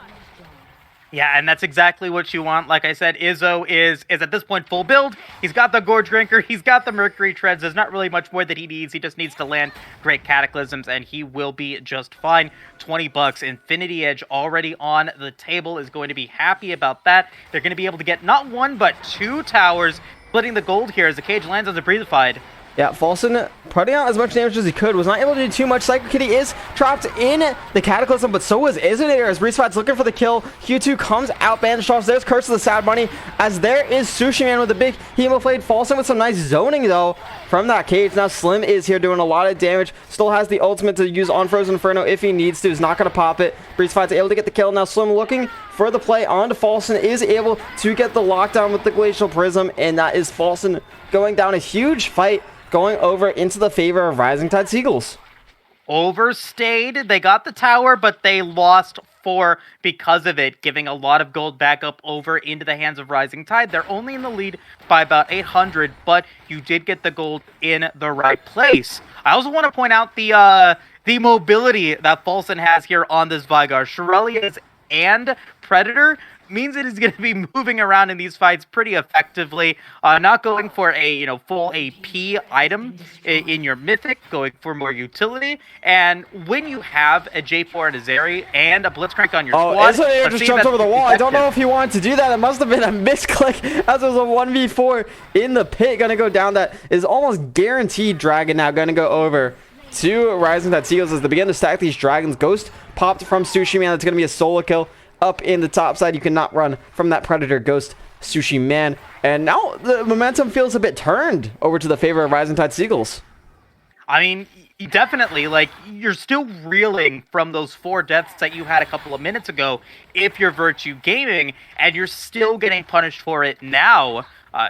Yeah, and that's exactly what you want. Like I said, Izzo is at this point full build. He's got the Gorge Drinker, he's got the Mercury Treads. There's not really much more that he needs. He just needs to land great Cataclysms, and he will be just fine. $20. Infinity Edge already on the table is going to be happy about that. They're going to be able to get not one, but 2 towers, splitting the gold here as the cage lands on the Breathified. Yeah, Falson putting out as much damage as he could. Was not able to do too much. Psycho Kitty is trapped in the Cataclysm, but so was Isonator as Breezefight's looking for the kill. Q2 comes out, bandaged off. There's Curse of the Sad Bunny, as there is Sushi Man with a big Hemoflade. Falson with some nice zoning, though, from that cage. Now Slim is here doing a lot of damage. Still has the ultimate to use on Frozen Inferno if he needs to. Is not going to pop it. Breezefight's able to get the kill. Now Slim looking for the play onto Falson. Is able to get the lockdown with the Glacial Prism, and that is Falson going down a huge fight, going over into the favor of Rising Tide Seagulls. Overstayed. They got the tower, but they lost 4 because of it, giving a lot of gold back up over into the hands of Rising Tide. They're only in the lead by about 800, but you did get the gold in the right place. I also want to point out the mobility that Falson has here on this Vygar. Shurelias and Predator means it is going to be moving around in these fights pretty effectively, not going for a full AP item in your mythic, going for more utility. And when you have a J4 and a Zeri and a Blitzcrank on your squad, Isonator just jumped over the wall. I don't know if he wanted to do that. It must have been a misclick, as it was a 1v4 in the pit. Gonna go down. That is almost guaranteed. Dragon now gonna go over to Rising Tide Seagulls as they begin to stack these dragons. Ghost popped from Sushi Man. That's gonna be a solo kill up in the top side. You cannot run from that Predator Ghost Sushi Man. And now the momentum feels a bit turned over to the favor of Rising Tide Seagulls. I mean, definitely, like, you're still reeling from those 4 deaths that you had a couple of minutes ago if you're Virtue Gaming, and you're still getting punished for it now.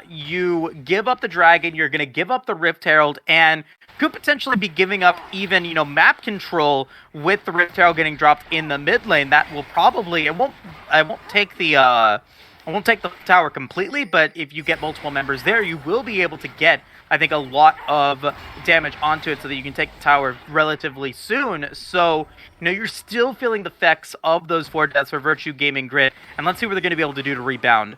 You give up the Dragon, you're going to give up the Rift Herald, and could potentially be giving up even, map control with the Rift Herald getting dropped in the mid lane. That will probably, I won't take the tower completely, but if you get multiple members there, you will be able to get, I think, a lot of damage onto it so that you can take the tower relatively soon. So, you're still feeling the effects of those 4 deaths for Virtue Gaming Grit, and let's see what they're going to be able to do to rebound.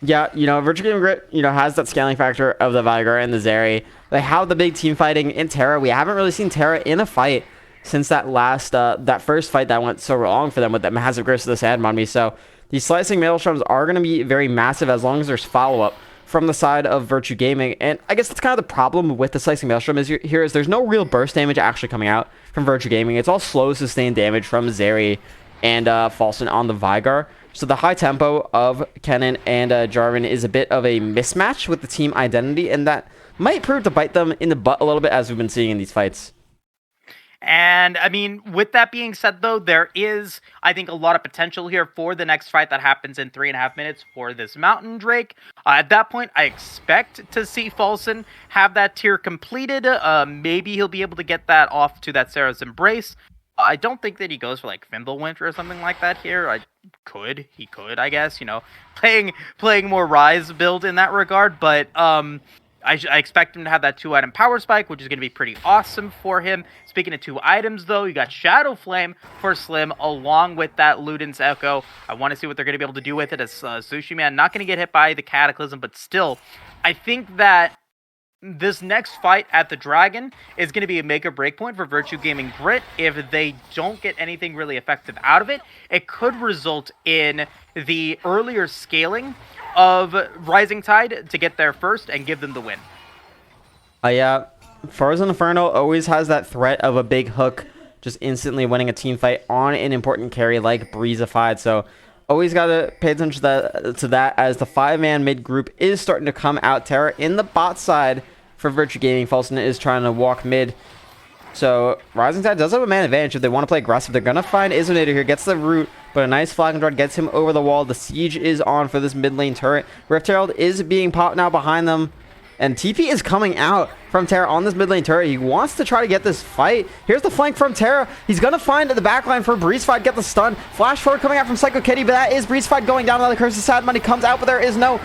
Yeah, Virtue Gaming Grit, has that scaling factor of the Vygar and the Zeri. They have the big team fighting in Terra. We haven't really seen Terra in a fight since that first fight that went so long for them with that massive Curse of the Sad Mummy. So these Slicing Maelstroms are going to be very massive as long as there's follow-up from the side of Virtue Gaming. And I guess that's kind of the problem with the Slicing Maelstrom is there's no real burst damage actually coming out from Virtue Gaming. It's all slow sustained damage from Zeri and Falson on the Vygar. So the high tempo of Kennen and Jarvan is a bit of a mismatch with the team identity, and that might prove to bite them in the butt a little bit, as we've been seeing in these fights. And, I mean, with that being said, though, there is, I think, a lot of potential here for the next fight that happens in 3.5 minutes for this Mountain Drake. At that point, I expect to see Falson have that tier completed. Maybe he'll be able to get that off to that Sarah's Embrace. I don't think that he goes for, like, Fimbulwinter or something like that here. He could, I guess, playing more Rise build in that regard, but, I expect him to have that 2-item Power Spike, which is going to be pretty awesome for him. Speaking of 2 items, though, you got Shadow Flame for Slim, along with that Luden's Echo. I want to see what they're going to be able to do with it as Sushi Man. Not going to get hit by the Cataclysm, but still, I think that this next fight at the Dragon is going to be a make or break point for Virtue Gaming Grit. If they don't get anything really effective out of it, it could result in the earlier scaling of Rising Tide to get there first and give them the win. Yeah, Frozen Inferno always has that threat of a big hook just instantly winning a team fight on an important carry like Breezified, so always got to pay attention to that as the 5-man mid group is starting to come out. Terra in the bot side for Virtue Gaming. Falson is trying to walk mid. So Rising Tide does have a man advantage if they want to play aggressive. They're going to find Isonator here, gets the root, but a nice Flag and Guard gets him over the wall. The siege is on for this mid lane turret. Rift Herald is being popped now behind them. And TP is coming out from Terra on this mid lane turret. He wants to try to get this fight. Here's the flank from Terra. He's going to find the backline for Breezefied, get the stun. Flash forward coming out from Psycho Kitty, but that is Breezefied going down. Another Curse of Sad Money comes out, but there is no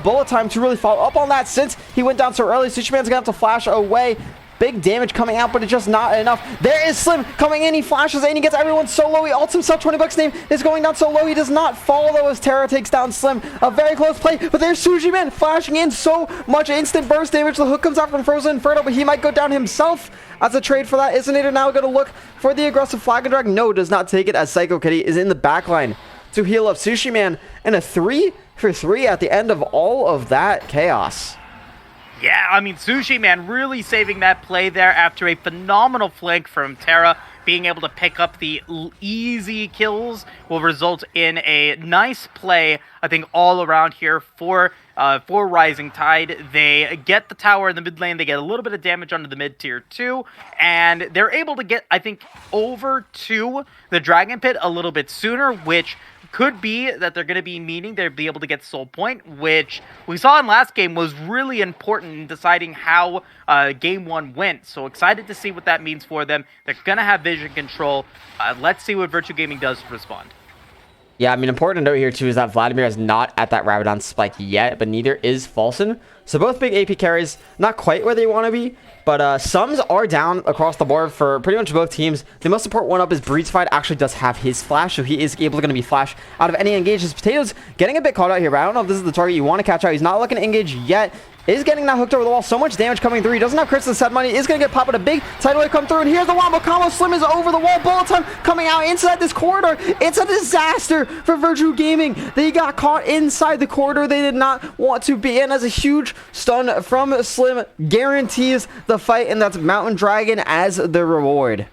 bullet time to really follow up on that since he went down so early. Sushi Man's going to have to flash away. Big damage coming out, but it's just not enough. There is Slim coming in. He flashes in. He gets everyone so low. He ults himself. 20 bucks name is going down so low. He does not fall, though, as Terra takes down Slim. A very close play, but there's Sushi Man flashing in. So much instant burst damage. The hook comes out from Frozen Inferno, but he might go down himself as a trade for that. Isn't it now going to look for the aggressive flag and drag? No, does not take it, as Psycho Kitty is in the backline to heal up Sushi Man, and a 3-for-3 at the end of all of that chaos. Yeah, I mean, Sushi Man really saving that play there after a phenomenal flank from Terra. Being able to pick up the easy kills will result in a nice play, I think, all around here for Rising Tide. They get the tower in the mid lane. They get a little bit of damage onto the mid tier 2, and they're able to get, I think, over to the Dragon Pit a little bit sooner, which could be that they're going to be meaning they'll be able to get Soul Point, which we saw in last game was really important in deciding how Game 1 went. So excited to see what that means for them. They're going to have vision control. Let's see what Virtue Gaming does to respond. Yeah, I mean, important to note here, too, is that Vladimir is not at that Rabadon spike yet, but neither is Falson. So both big AP carries, not quite where they want to be, but sums are down across the board for pretty much both teams. The most important one up is Breezefied actually does have his flash, so he is able to be flash out of any engages. Potatoes getting a bit caught out here, but I don't know if this is the target you want to catch out. He's not looking to engage yet. Is getting that hooked over the wall. So much damage coming through. He doesn't have crits to set money. Is going to get popped with a big tidal wave come through. And here's the wombo combo. Slim is over the wall. Bullet time coming out inside this corridor. It's a disaster for Virtue Gaming. They got caught inside the corridor they did not want to be in, as a huge stun from Slim guarantees the fight. And that's Mountain Dragon as the reward.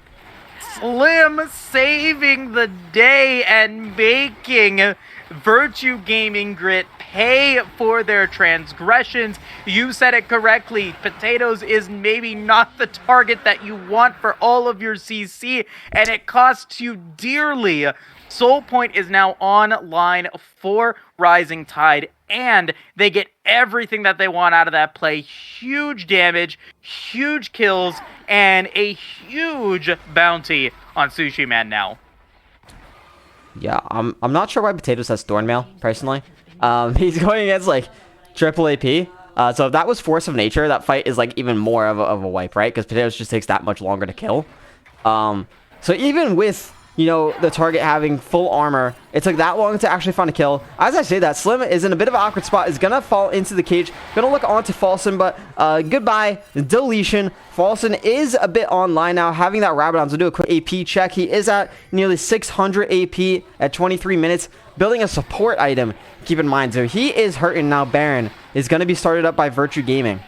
Slim saving the day and making Virtue Gaming Grit pay for their transgressions. You said it correctly. Potatoes is maybe not the target that you want for all of your CC, and it costs you dearly. Soul Point is now online for Rising Tide, and they get everything that they want out of that play. Huge damage, huge kills, and a huge bounty on Sushi Man now. Yeah, I'm not sure why Potatoes has Thornmail, personally. He's going against, like, triple AP. So if that was Force of Nature, that fight is, like, even more of a wipe, right? Because Potatoes just takes that much longer to kill. So even with, you know, the target having full armor, it took that long to actually find a kill. As I say that, Slim is in a bit of an awkward spot. Is going to fall into the cage. Going to look onto Falson, but goodbye. Deletion. Falson is a bit online now, having that Rabadon. So do a quick AP check. He is at nearly 600 AP at 23 minutes. Building a support item, keep in mind. So he is hurting now. Baron is going to be started up by Virtue Gaming.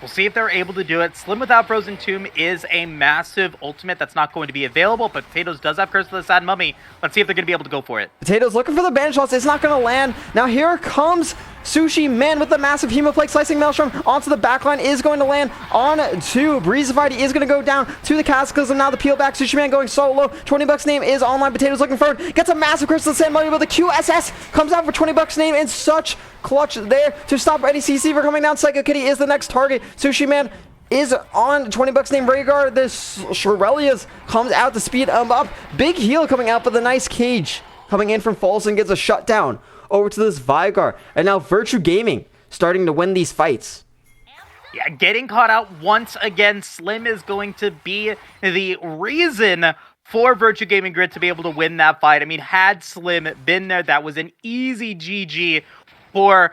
We'll see if they're able to do it. Slim without Frozen Tomb is a massive ultimate that's not going to be available, but Potatoes does have Curse of the Sad Mummy. Let's see if they're going to be able to go for it. Potatoes looking for the banish shots. It's not going to land. Now here comes Sushi Man with the massive Hemoplague. Slicing Maelstrom onto the backline is going to land on to Breezefied. He is going to go down to the Cataclysm. Now the peel back. Sushi Man going solo. 20 bucks name is online. Potatoes looking forward. Gets a massive Curse of the Sand Money, but the QSS comes out for 20 bucks name, and such clutch there to stop any CC for coming down. Psycho Kitty is the next target. Sushi Man is on 20 bucks name. Rhaegar. This Shurelias comes out to speed up. Big heal coming out, but the nice cage coming in from Falson gets a shutdown over to this Vigar. And now Virtue Gaming starting to win these fights. Yeah, getting caught out once again. Slim is going to be the reason for Virtue Gaming Grit to be able to win that fight. I mean, had Slim been there, that was an easy GG for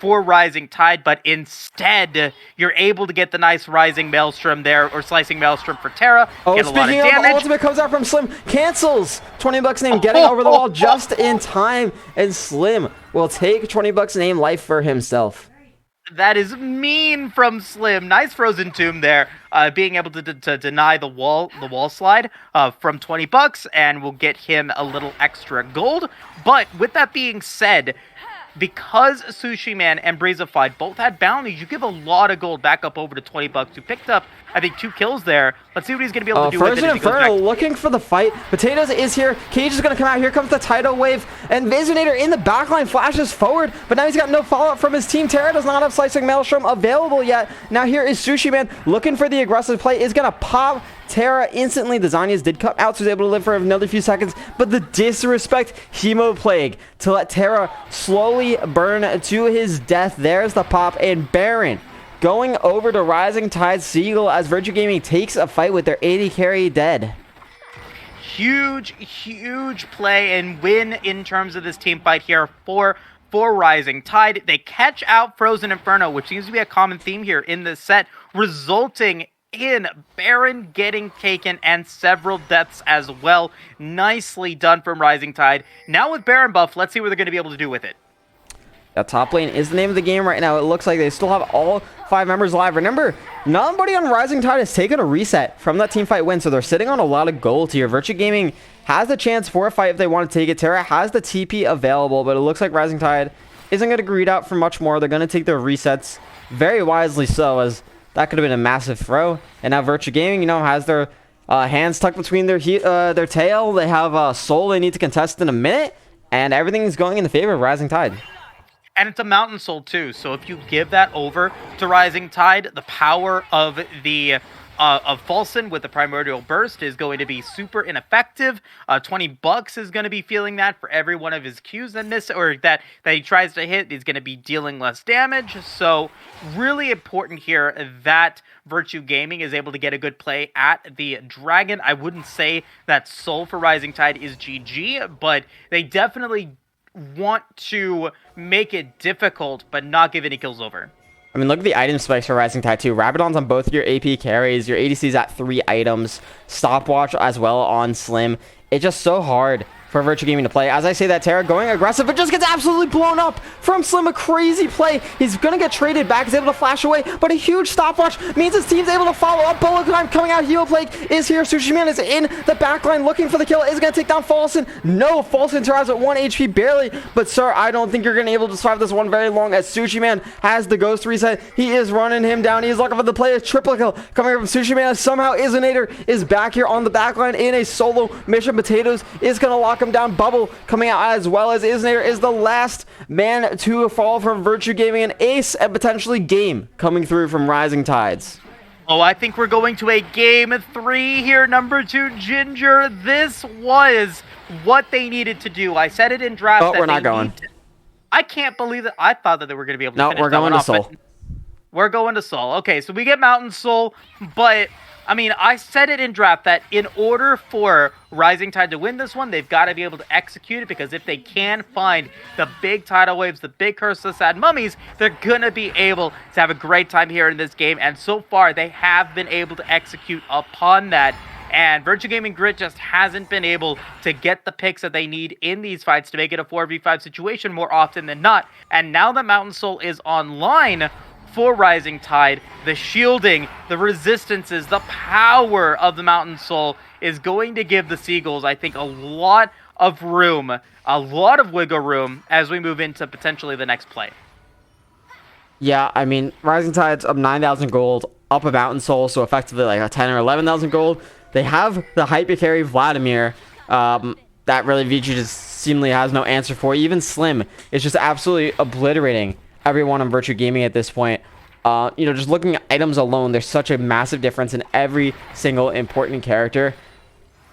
Rising Tide, but instead you're able to get the nice Rising Maelstrom there, or Slicing Maelstrom for Terra. Oh, get a lot of speaking damage. of, ultimate comes out from Slim, cancels 20 bucks name, getting over the wall just in time, and Slim will take 20 bucks name life for himself. That is mean from Slim. Nice Frozen Tomb there, being able to deny the wall slide from 20 bucks, and will get him a little extra gold. But with that being said, because Sushi Man and Breezefied both had bounties, you give a lot of gold back up over to 20 bucks. You picked up, I think, 2 kills there. Let's see what he's going to be able to do with it. Frozen Inferno looking for the fight. Potatoes is here. Cage is going to come out. Here comes the tidal wave. And Visionator in the backline flashes forward, but now he's got no follow-up from his team. Terra does not have Slicing Maelstrom available yet. Now here is Sushi Man looking for the aggressive play. Is going to pop Terra instantly. The Zanyas did cut out, so he's able to live for another few seconds. But the disrespect Hemoplague to let Terra slowly burn to his death. There's the pop, and Baron going over to Rising Tide Seagull as Virtue Gaming takes a fight with their AD carry dead. Huge play and win in terms of this team fight here for Rising Tide. They catch out Frozen Inferno, which seems to be a common theme here in this set, resulting in Baron getting taken and several deaths as well. Nicely done from Rising Tide. Now with Baron buff, let's see what they're going to be able to do with it. Yeah, top lane is the name of the game right now. It looks like they still have all 5 members alive. Remember, nobody on Rising Tide has taken a reset from that team fight win, so they're sitting on a lot of gold here. Virtue Gaming has a chance for a fight if they want to take it. Terra has the TP available, but it looks like Rising Tide isn't going to greed out for much more. They're going to take their resets very wisely so, as that could have been a massive throw. And now Virtue Gaming, has their hands tucked between their tail. They have Soul they need to contest in a minute, and everything's going in the favor of Rising Tide. And it's a Mountain Soul too, so if you give that over to Rising Tide, the power of the of Falson with the Primordial Burst is going to be super ineffective. $20 is going to be feeling that for every one of his Qs that he tries to hit. He's going to be dealing less damage. So really important here that Virtue Gaming is able to get a good play at the Dragon. I wouldn't say that Soul for Rising Tide is GG, but they definitely want to make it difficult but not give any kills over. I mean, look at the item spikes for Rising Tide too. Rabadon's on both your AP carries. Your ADC's at 3 items. Stopwatch as well on Slim. It's just so hard for Virtue Gaming to play. As I say that, Terra going aggressive, but just gets absolutely blown up from Slim. A crazy play. He's going to get traded back. He's able to flash away, but a huge stopwatch means his team's able to follow up. Bullet time coming out. Hero Plague is here. Sushi Man is in the backline looking for the kill. Is going to take down Falson. No, Falson survives at 1 HP barely, but sir, I don't think you're going to be able to survive this one very long, as Sushi Man has the ghost reset. He is running him down. He's looking for the play. A triple kill coming from Sushi Man. Somehow Izinator is back here on the backline in a solo mission. Potatoes is going to lock him down. Bubble coming out as well, as Izinator is the last man to fall from Virtue Gaming. An ace and potentially game coming through from Rising Tides. Oh, I think we're going to a game 3 here, number 2, Ginger. This was what they needed to do. I said it in draft. Oh, we're not going. I can't believe that. I thought that they were going to be able to finish we're going to Soul. We're going to Soul. Okay, so we get Mountain Soul, but I mean, I said it in draft that in order for Rising Tide to win this one, they've got to be able to execute it, because if they can find the big tidal waves, the big Curse of Sad Mummies, they're going to be able to have a great time here in this game. And so far, they have been able to execute upon that. And Virtue Gaming Grit just hasn't been able to get the picks that they need in these fights to make it a 4v5 situation more often than not. And now that Mountain Soul is online for Rising Tide, the shielding, the resistances, the power of the Mountain Soul is going to give the Seagulls, I think, a lot of room, a lot of wiggle room as we move into potentially the next play. Yeah, I mean, Rising Tide's up 9,000 gold, up a Mountain Soul, so effectively like a 10 or 11,000 gold. They have the hyper carry Vladimir, that really VG just seemingly has no answer for. Even Slim is just absolutely obliterating everyone on Virtue Gaming at this point. Just looking at items alone, there's such a massive difference in every single important character.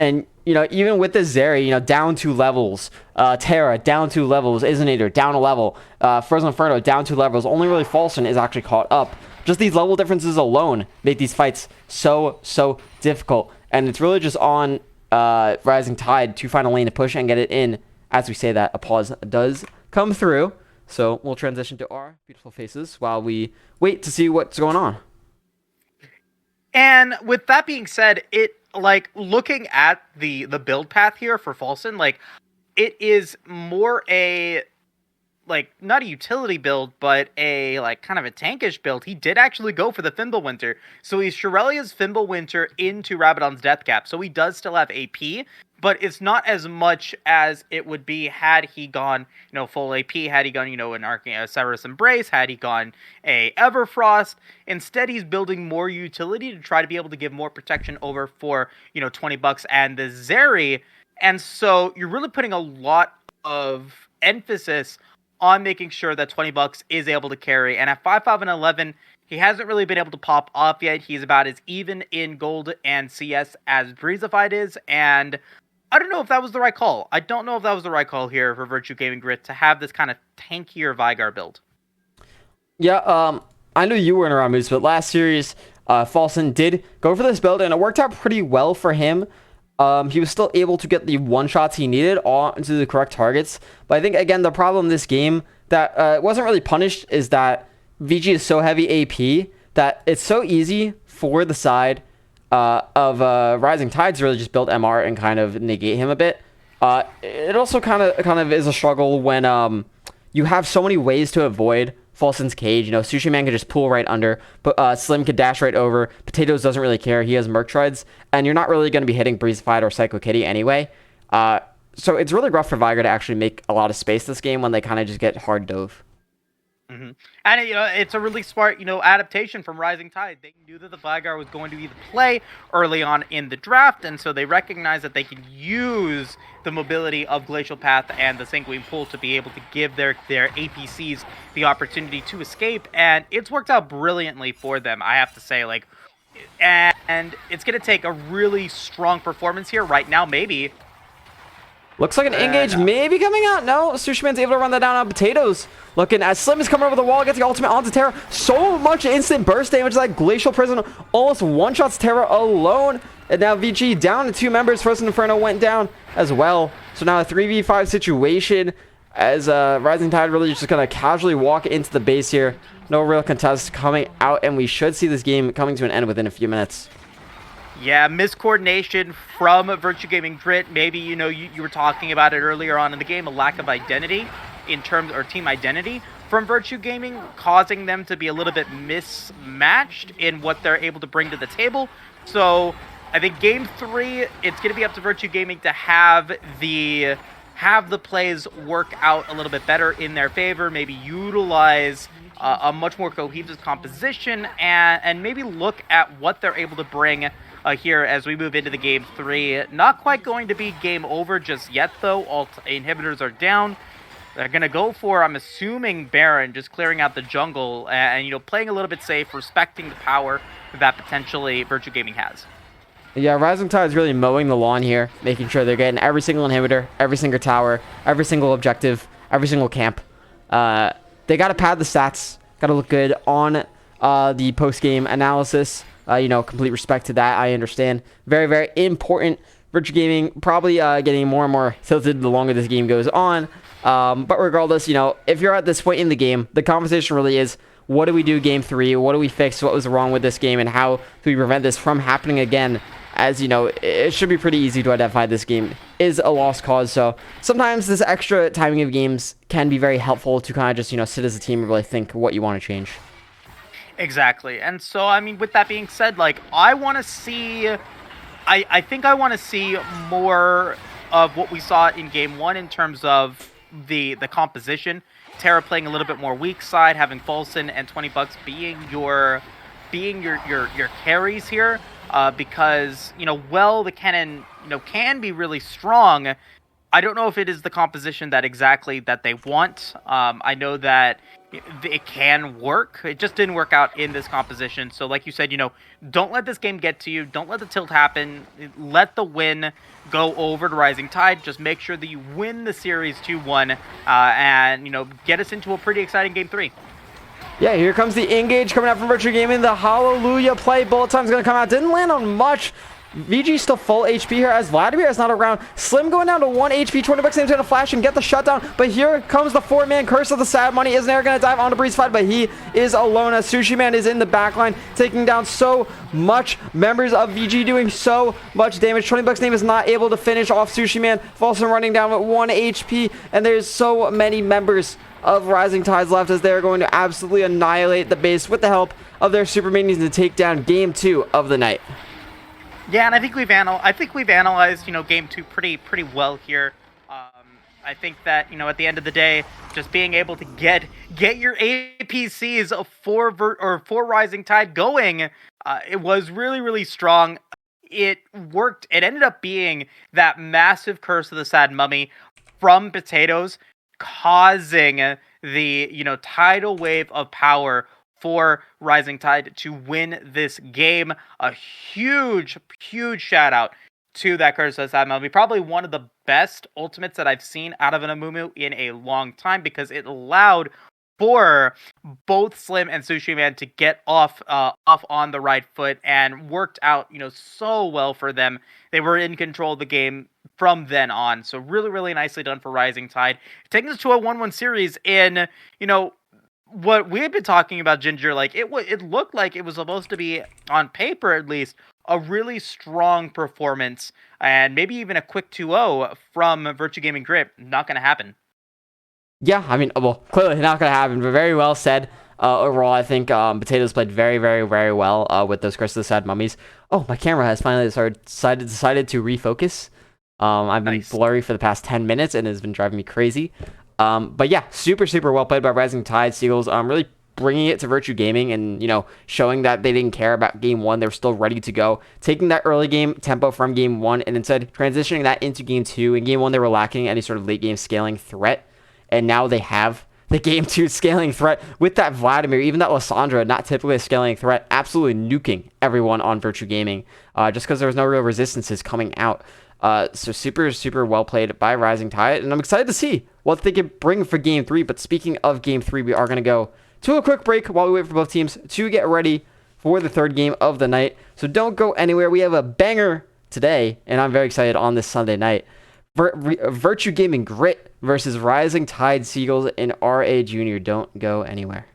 And, even with the Zeri, down 2 levels, Terra down 2 levels, Izinator down a level, Frozen Inferno down 2 levels, only really Falson is actually caught up. Just these level differences alone make these fights so difficult. And it's really just on Rising Tide to find a lane to push and get it in. As we say that, a pause does come through. So we'll transition to our beautiful faces while we wait to see what's going on. And with that being said, looking at the build path here for Falson, it is more a not a utility build, but a kind of a tankish build. He did actually go for the Fimbulwinter. So he's Shurelya's Fimbulwinter into Rabadon's Deathcap. So he does still have AP, but it's not as much as it would be had he gone, full AP, had he gone, an Severus Embrace, had he gone a Everfrost. Instead, he's building more utility to try to be able to give more protection over for, $20 and the Zeri. And so you're really putting a lot of emphasis on making sure that $20 is able to carry. And at 5, and 11, he hasn't really been able to pop off yet. He's about as even in gold and CS as Breezified is, and I don't know if that was the right call. I don't know if that was the right call here for Virtue Gaming Grit to have this kind of tankier Veigar build. Yeah, I know you weren't around Moose, but last series, Falson did go for this build, and it worked out pretty well for him. He was still able to get the one-shots he needed onto the correct targets. But I think, again, the problem this game that wasn't really punished is that VG is so heavy AP that it's so easy for the side of Rising Tides to really just build MR and kind of negate him a bit. It also kind of is a struggle when you have so many ways to avoid Falson's cage. You know, Sushi Man can just pull right under, but Slim could dash right over. Potatoes doesn't really care. He has Merc Shreds, and you're not really going to be hitting Breezified or Psycho Kitty anyway. So it's really rough for Viger to actually make a lot of space this game when they kind of just get hard dove. Mm-hmm. And it's a really smart, adaptation from Rising Tide. They knew that the Vigar was going to be the play early on in the draft, and so they recognized that they can use the mobility of Glacial Path and the Sanguine Pool to be able to give their APCs the opportunity to escape, and it's worked out brilliantly for them, I have to say. And it's going to take a really strong performance here right now, maybe. Looks like an engage maybe coming out. No, Sushi Man's able to run that down on Potatoes. Looking as Slim is coming over the wall, gets the ultimate onto Terra. So much instant burst damage that Glacial Prison almost one-shots Terra alone. And now VG down to 2 members. Frozen Inferno went down as well. So now a 3v5 situation as Rising Tide really just going to casually walk into the base here. No real contest coming out, and we should see this game coming to an end within a few minutes. Yeah, miscoordination from Virtue Gaming Grit. Maybe, you were talking about it earlier on in the game, a lack of identity or team identity from Virtue Gaming, causing them to be a little bit mismatched in what they're able to bring to the table. So I think Game 3, it's going to be up to Virtue Gaming to have the plays work out a little bit better in their favor, maybe utilize a much more cohesive composition, and maybe look at what they're able to bring here as we move into the Game 3. Not quite going to be game over just yet, though. All inhibitors are down. They're going to go for, I'm assuming, Baron, just clearing out the jungle and playing a little bit safe, respecting the power that potentially Virtue Gaming has. Yeah, Rising Tide is really mowing the lawn here, making sure they're getting every single inhibitor, every single tower, every single objective, every single camp. They got to pad the stats, got to look good on the post-game analysis. Complete respect to that. I understand. Very, very important. Virtue Gaming probably getting more and more tilted the longer this game goes on. But regardless, if you're at this point in the game, the conversation really is, what do we do Game 3? What do we fix? What was wrong with this game? And how do we prevent this from happening again? As it should be pretty easy to identify this game is a lost cause. So sometimes this extra timing of games can be very helpful to kind of just, sit as a team and really think what you want to change. Exactly. And so, I mean, with that being said, I want to see... I think I want to see more of what we saw in Game 1 in terms of the composition. Terra playing a little bit more weak side, having Folson and 20 Bucks being your carries here. Because, the cannon, can be really strong. I don't know if it is the composition that they want. I know that it can work. It just didn't work out in this composition. So like you said, don't let this game get to you. Don't let the tilt happen. Let the win go over to Rising Tide. Just make sure that you win the series 2-1 and, get us into a pretty exciting Game 3. Yeah, here comes the engage coming out from Virtue Gaming. The Hallelujah play. Bullet Time's going to come out. Didn't land on much. VG still full HP here as Vladimir is not around. Slim going down to 1 HP. 20 Bucks going to flash and get the shutdown. But here comes the 4-man curse of the Sad Money. Isn't going to dive onto Breezified, but he is alone as Sushi Man is in the backline, taking down so much. Members of VG doing so much damage. 20 Bucks name is not able to finish off Sushi Man. Folsom running down with 1 HP. And there's so many members of Rising Tides left as they're going to absolutely annihilate the base with the help of their super minions to take down Game 2 of the night. Yeah, and I think we've analyzed, Game 2 pretty well here. I think that, at the end of the day, just being able to get your APCs for Rising Tide going, it was really, really strong. It worked. It ended up being that massive curse of the Sad Mummy from Potatoes, causing the, tidal wave of power for Rising Tide to win this game. A huge, huge shout out to that Curse of Sad Mummy. Probably one of the best ultimates that I've seen out of an Amumu in a long time, because it allowed for both Slim and Sushi Man to get off on the right foot, and worked out, so well for them. They were in control of the game from then on. So really, really nicely done for Rising Tide, taking us to a 1-1 series in, what we had been talking about, Ginger. Like it looked like it was supposed to be, on paper at least, a really strong performance, and maybe even a quick 2-0 from Virtue Gaming Grit. Not going to happen. Yeah, I mean, well, clearly not going to happen, but very well said. Overall, I think Potatoes played very, very, very well with those Crystal Sad Mummies. Oh, my camera has finally decided to refocus. I've been blurry for the past 10 minutes, and it's been driving me crazy. But yeah, super, super well played by Rising Tide Seagulls. Really bringing it to Virtue Gaming and, showing that they didn't care about game one. They were still ready to go. Taking that early game tempo from game one and instead transitioning that into game two. In game one, they were lacking any sort of late game scaling threat. And now they have the game 2 scaling threat with that Vladimir, even that Lissandra, not typically a scaling threat, absolutely nuking everyone on Virtue Gaming just because there was no real resistances coming out. So super, super well played by Rising Tide, and I'm excited to see what they can bring for game 3. But speaking of game 3, we are going to go to a quick break while we wait for both teams to get ready for the third game of the night. So don't go anywhere. We have a banger today, and I'm very excited on this Sunday night. Virtue Gaming Grit versus Rising Tide Seagulls in RA Junior. Don't go anywhere.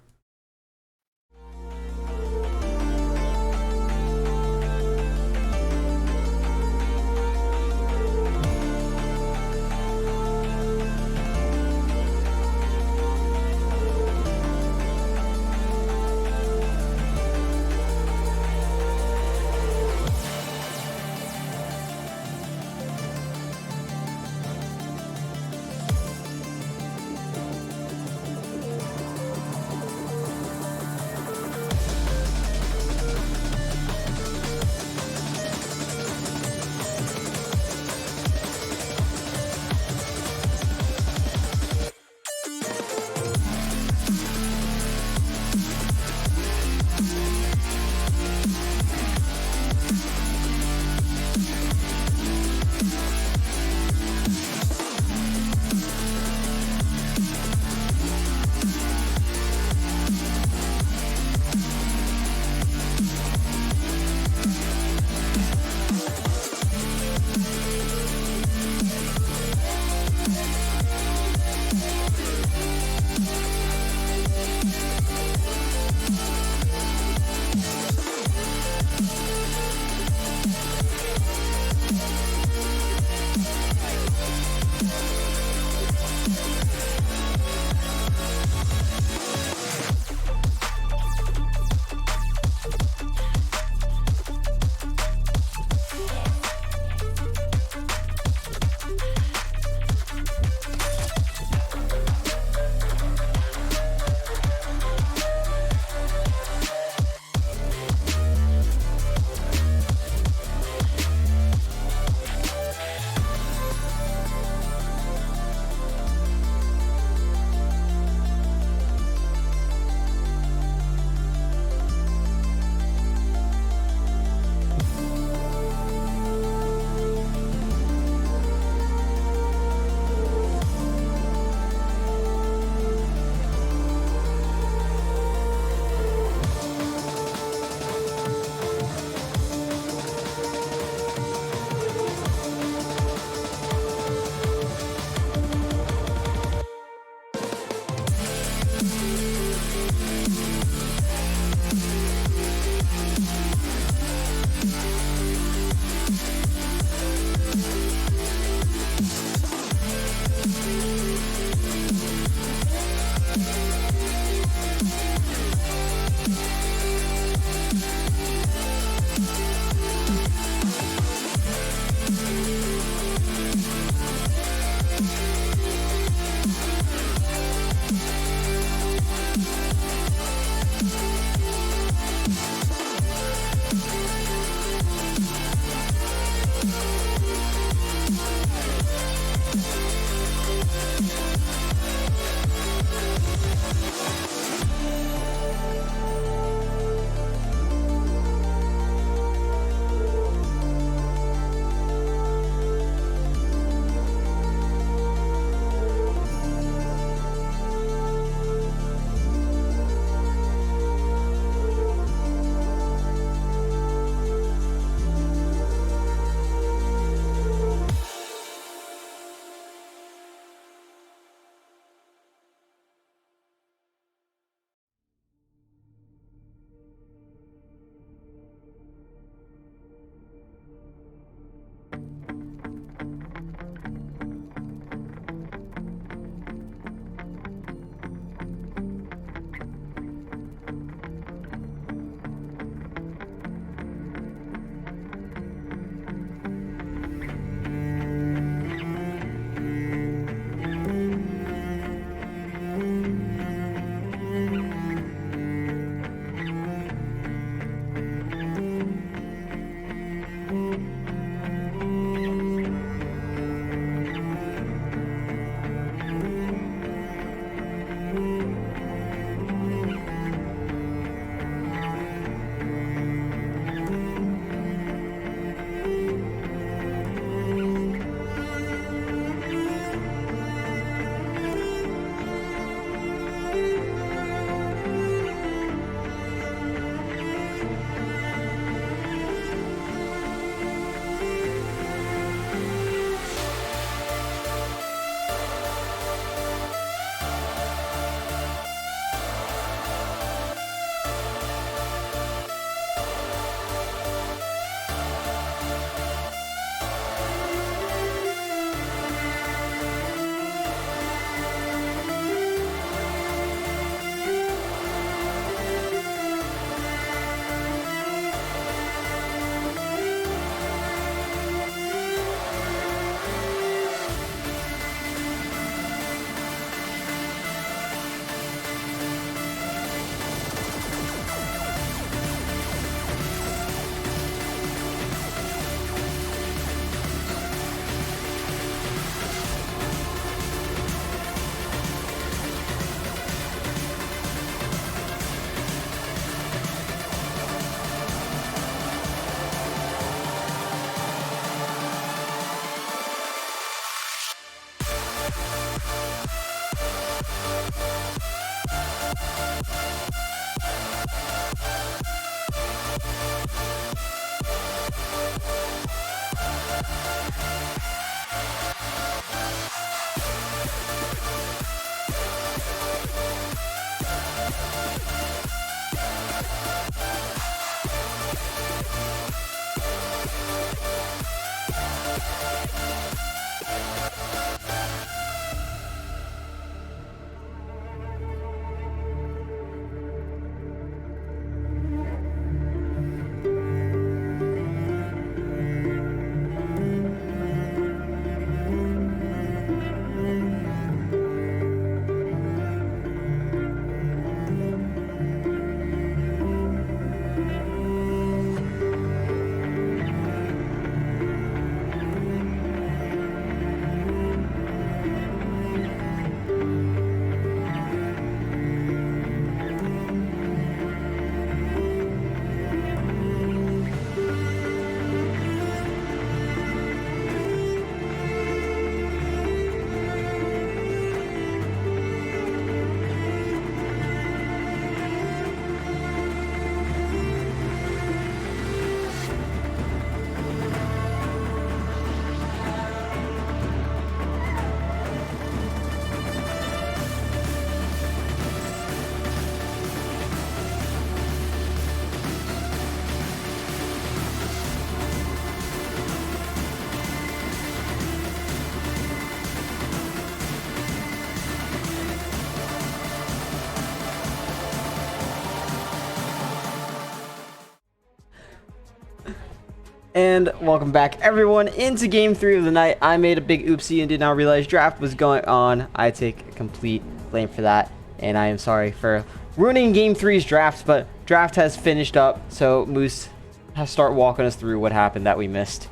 And welcome back, everyone, into game 3 of the night. I made a big oopsie and did not realize draft was going on. I take complete blame for that, and I am sorry for ruining game 3's draft, but draft has finished up, so Moose has to start walking us through what happened that we missed.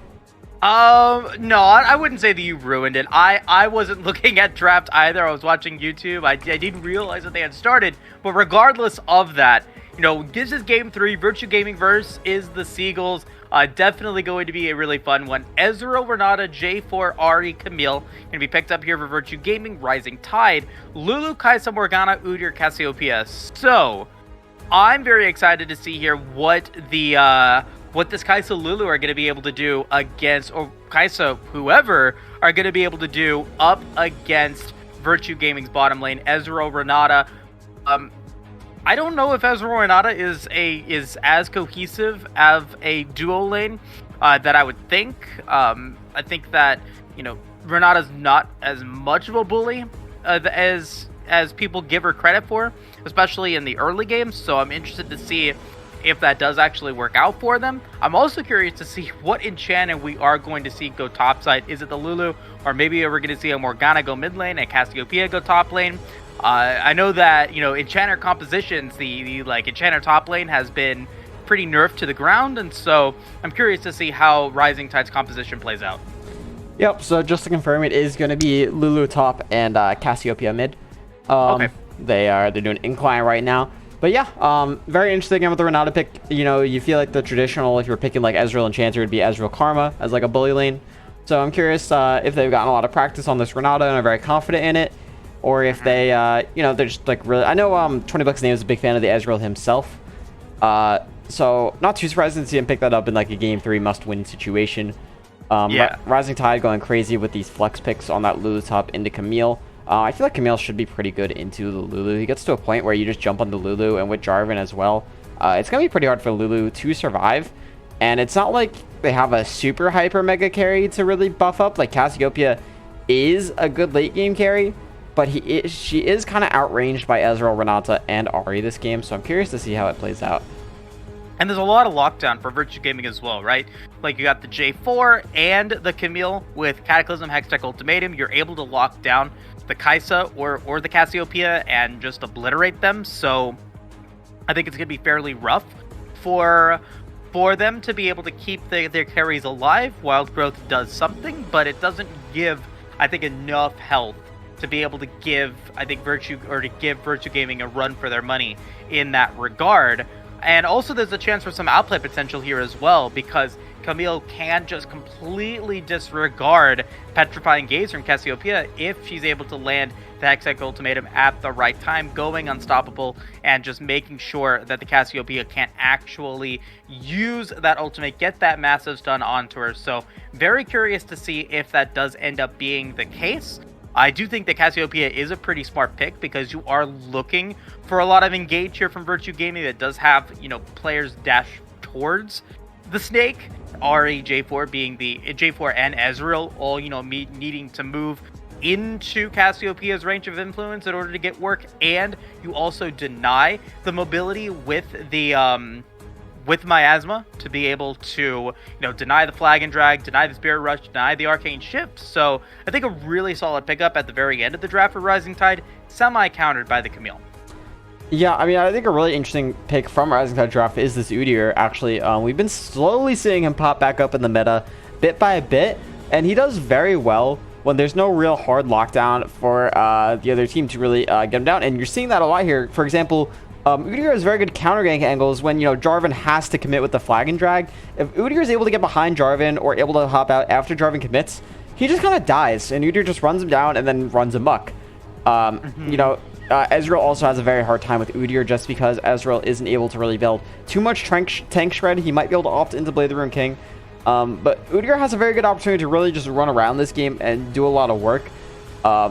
No, I wouldn't say that you ruined it. I wasn't looking at draft either. I was watching YouTube. I didn't realize that they had started, but regardless of that, you know, this is game 3. Virtue Gaming versus is the Seagulls. Definitely going to be a really fun one. Ezreal, Renata, J4, Ahri, Camille going to be picked up here for Virtue Gaming. Rising Tide, Lulu, Kai'Sa, Morgana, Udyr, Cassiopeia. So, I'm very excited to see here what this Kai'Sa Lulu are going to be able to do against, or Kai'Sa whoever are going to be able to do up against Virtue Gaming's bottom lane. Ezreal, Renata. I don't know if Ezreal Renata is as cohesive of a duo lane that I would think. I think that, you know, Renata's not as much of a bully as people give her credit for, especially in the early games. So I'm interested to see if that does actually work out for them. I'm also curious to see what enchanting we are going to see go topside. Is it the Lulu, or maybe we're going to see a Morgana go mid lane and Cassiopeia go top lane? I know that, you know, enchanter compositions, the like enchanter top lane has been pretty nerfed to the ground, and so I'm curious to see how Rising Tide's composition plays out. Yep, so just to confirm, it is going to be Lulu top and Cassiopeia mid. Okay. They're doing incline right now. But yeah, very interesting again with the Renata pick. You know, you feel like the traditional, if you're picking like Ezreal Enchanter, would be Ezreal Karma as like a bully lane. So I'm curious if they've gotten a lot of practice on this Renata and are very confident in it, or if they, you know, they're just like really. I know 20 Bucks name is a big fan of the Ezreal himself, so not too surprising to see him pick that up in like a game 3 must-win situation. Yeah. Rising Tide going crazy with these flex picks on that Lulu top into Camille. I feel like Camille should be pretty good into the Lulu. He gets to a point where you just jump on the Lulu, and with Jarvan as well, it's going to be pretty hard for Lulu to survive. And it's not like they have a super hyper mega carry to really buff up. Like Cassiopeia is a good late game carry, but she is kind of outranged by Ezreal, Renata, and Ahri this game. So I'm curious to see how it plays out. And there's a lot of lockdown for Virtue Gaming as well, right? Like, you got the J4 and the Camille with Cataclysm, Hextech, Ultimatum. You're able to lock down the Kai'Sa or the Cassiopeia and just obliterate them. So I think it's going to be fairly rough for them to be able to keep their carries alive. Wild Growth does something, but it doesn't give, I think, enough health to be able to give, I think, Virtue Gaming a run for their money in that regard. And also there's a chance for some outplay potential here as well, because Camille can just completely disregard Petrifying Gaze from Cassiopeia if she's able to land the Hextech Ultimatum at the right time, going unstoppable, and just making sure that the Cassiopeia can't actually use that ultimate, get that massive stun onto her. So very curious to see if that does end up being the case. I do think that Cassiopeia is a pretty smart pick because you are looking for a lot of engage here from Virtue Gaming that does have, players dash towards the Snake. Ahri, J4 being the J4 and Ezreal all, needing to move into Cassiopeia's range of influence in order to get work, and you also deny the mobility with the with Miasma to be able to, deny the Flag and Drag, deny the Spirit Rush, deny the Arcane Shift. So I think a really solid pickup at the very end of the draft for Rising Tide, semi-countered by the Camille. Yeah, I mean, I think a really interesting pick from Rising Tide draft is this Udyr, actually. We've been slowly seeing him pop back up in the meta bit by bit, and he does very well when there's no real hard lockdown for the other team to really get him down. And you're seeing that a lot here. For example, Udyr has very good counter gank angles when, Jarvan has to commit with the Flag and Drag. If Udyr is able to get behind Jarvan or able to hop out after Jarvan commits, he just kind of dies, and Udyr just runs him down and then runs amok. Ezreal also has a very hard time with Udyr just because Ezreal isn't able to really build too much tank shred. He might be able to opt into Blade the Ruined King. But Udyr has a very good opportunity to really just run around this game and do a lot of work.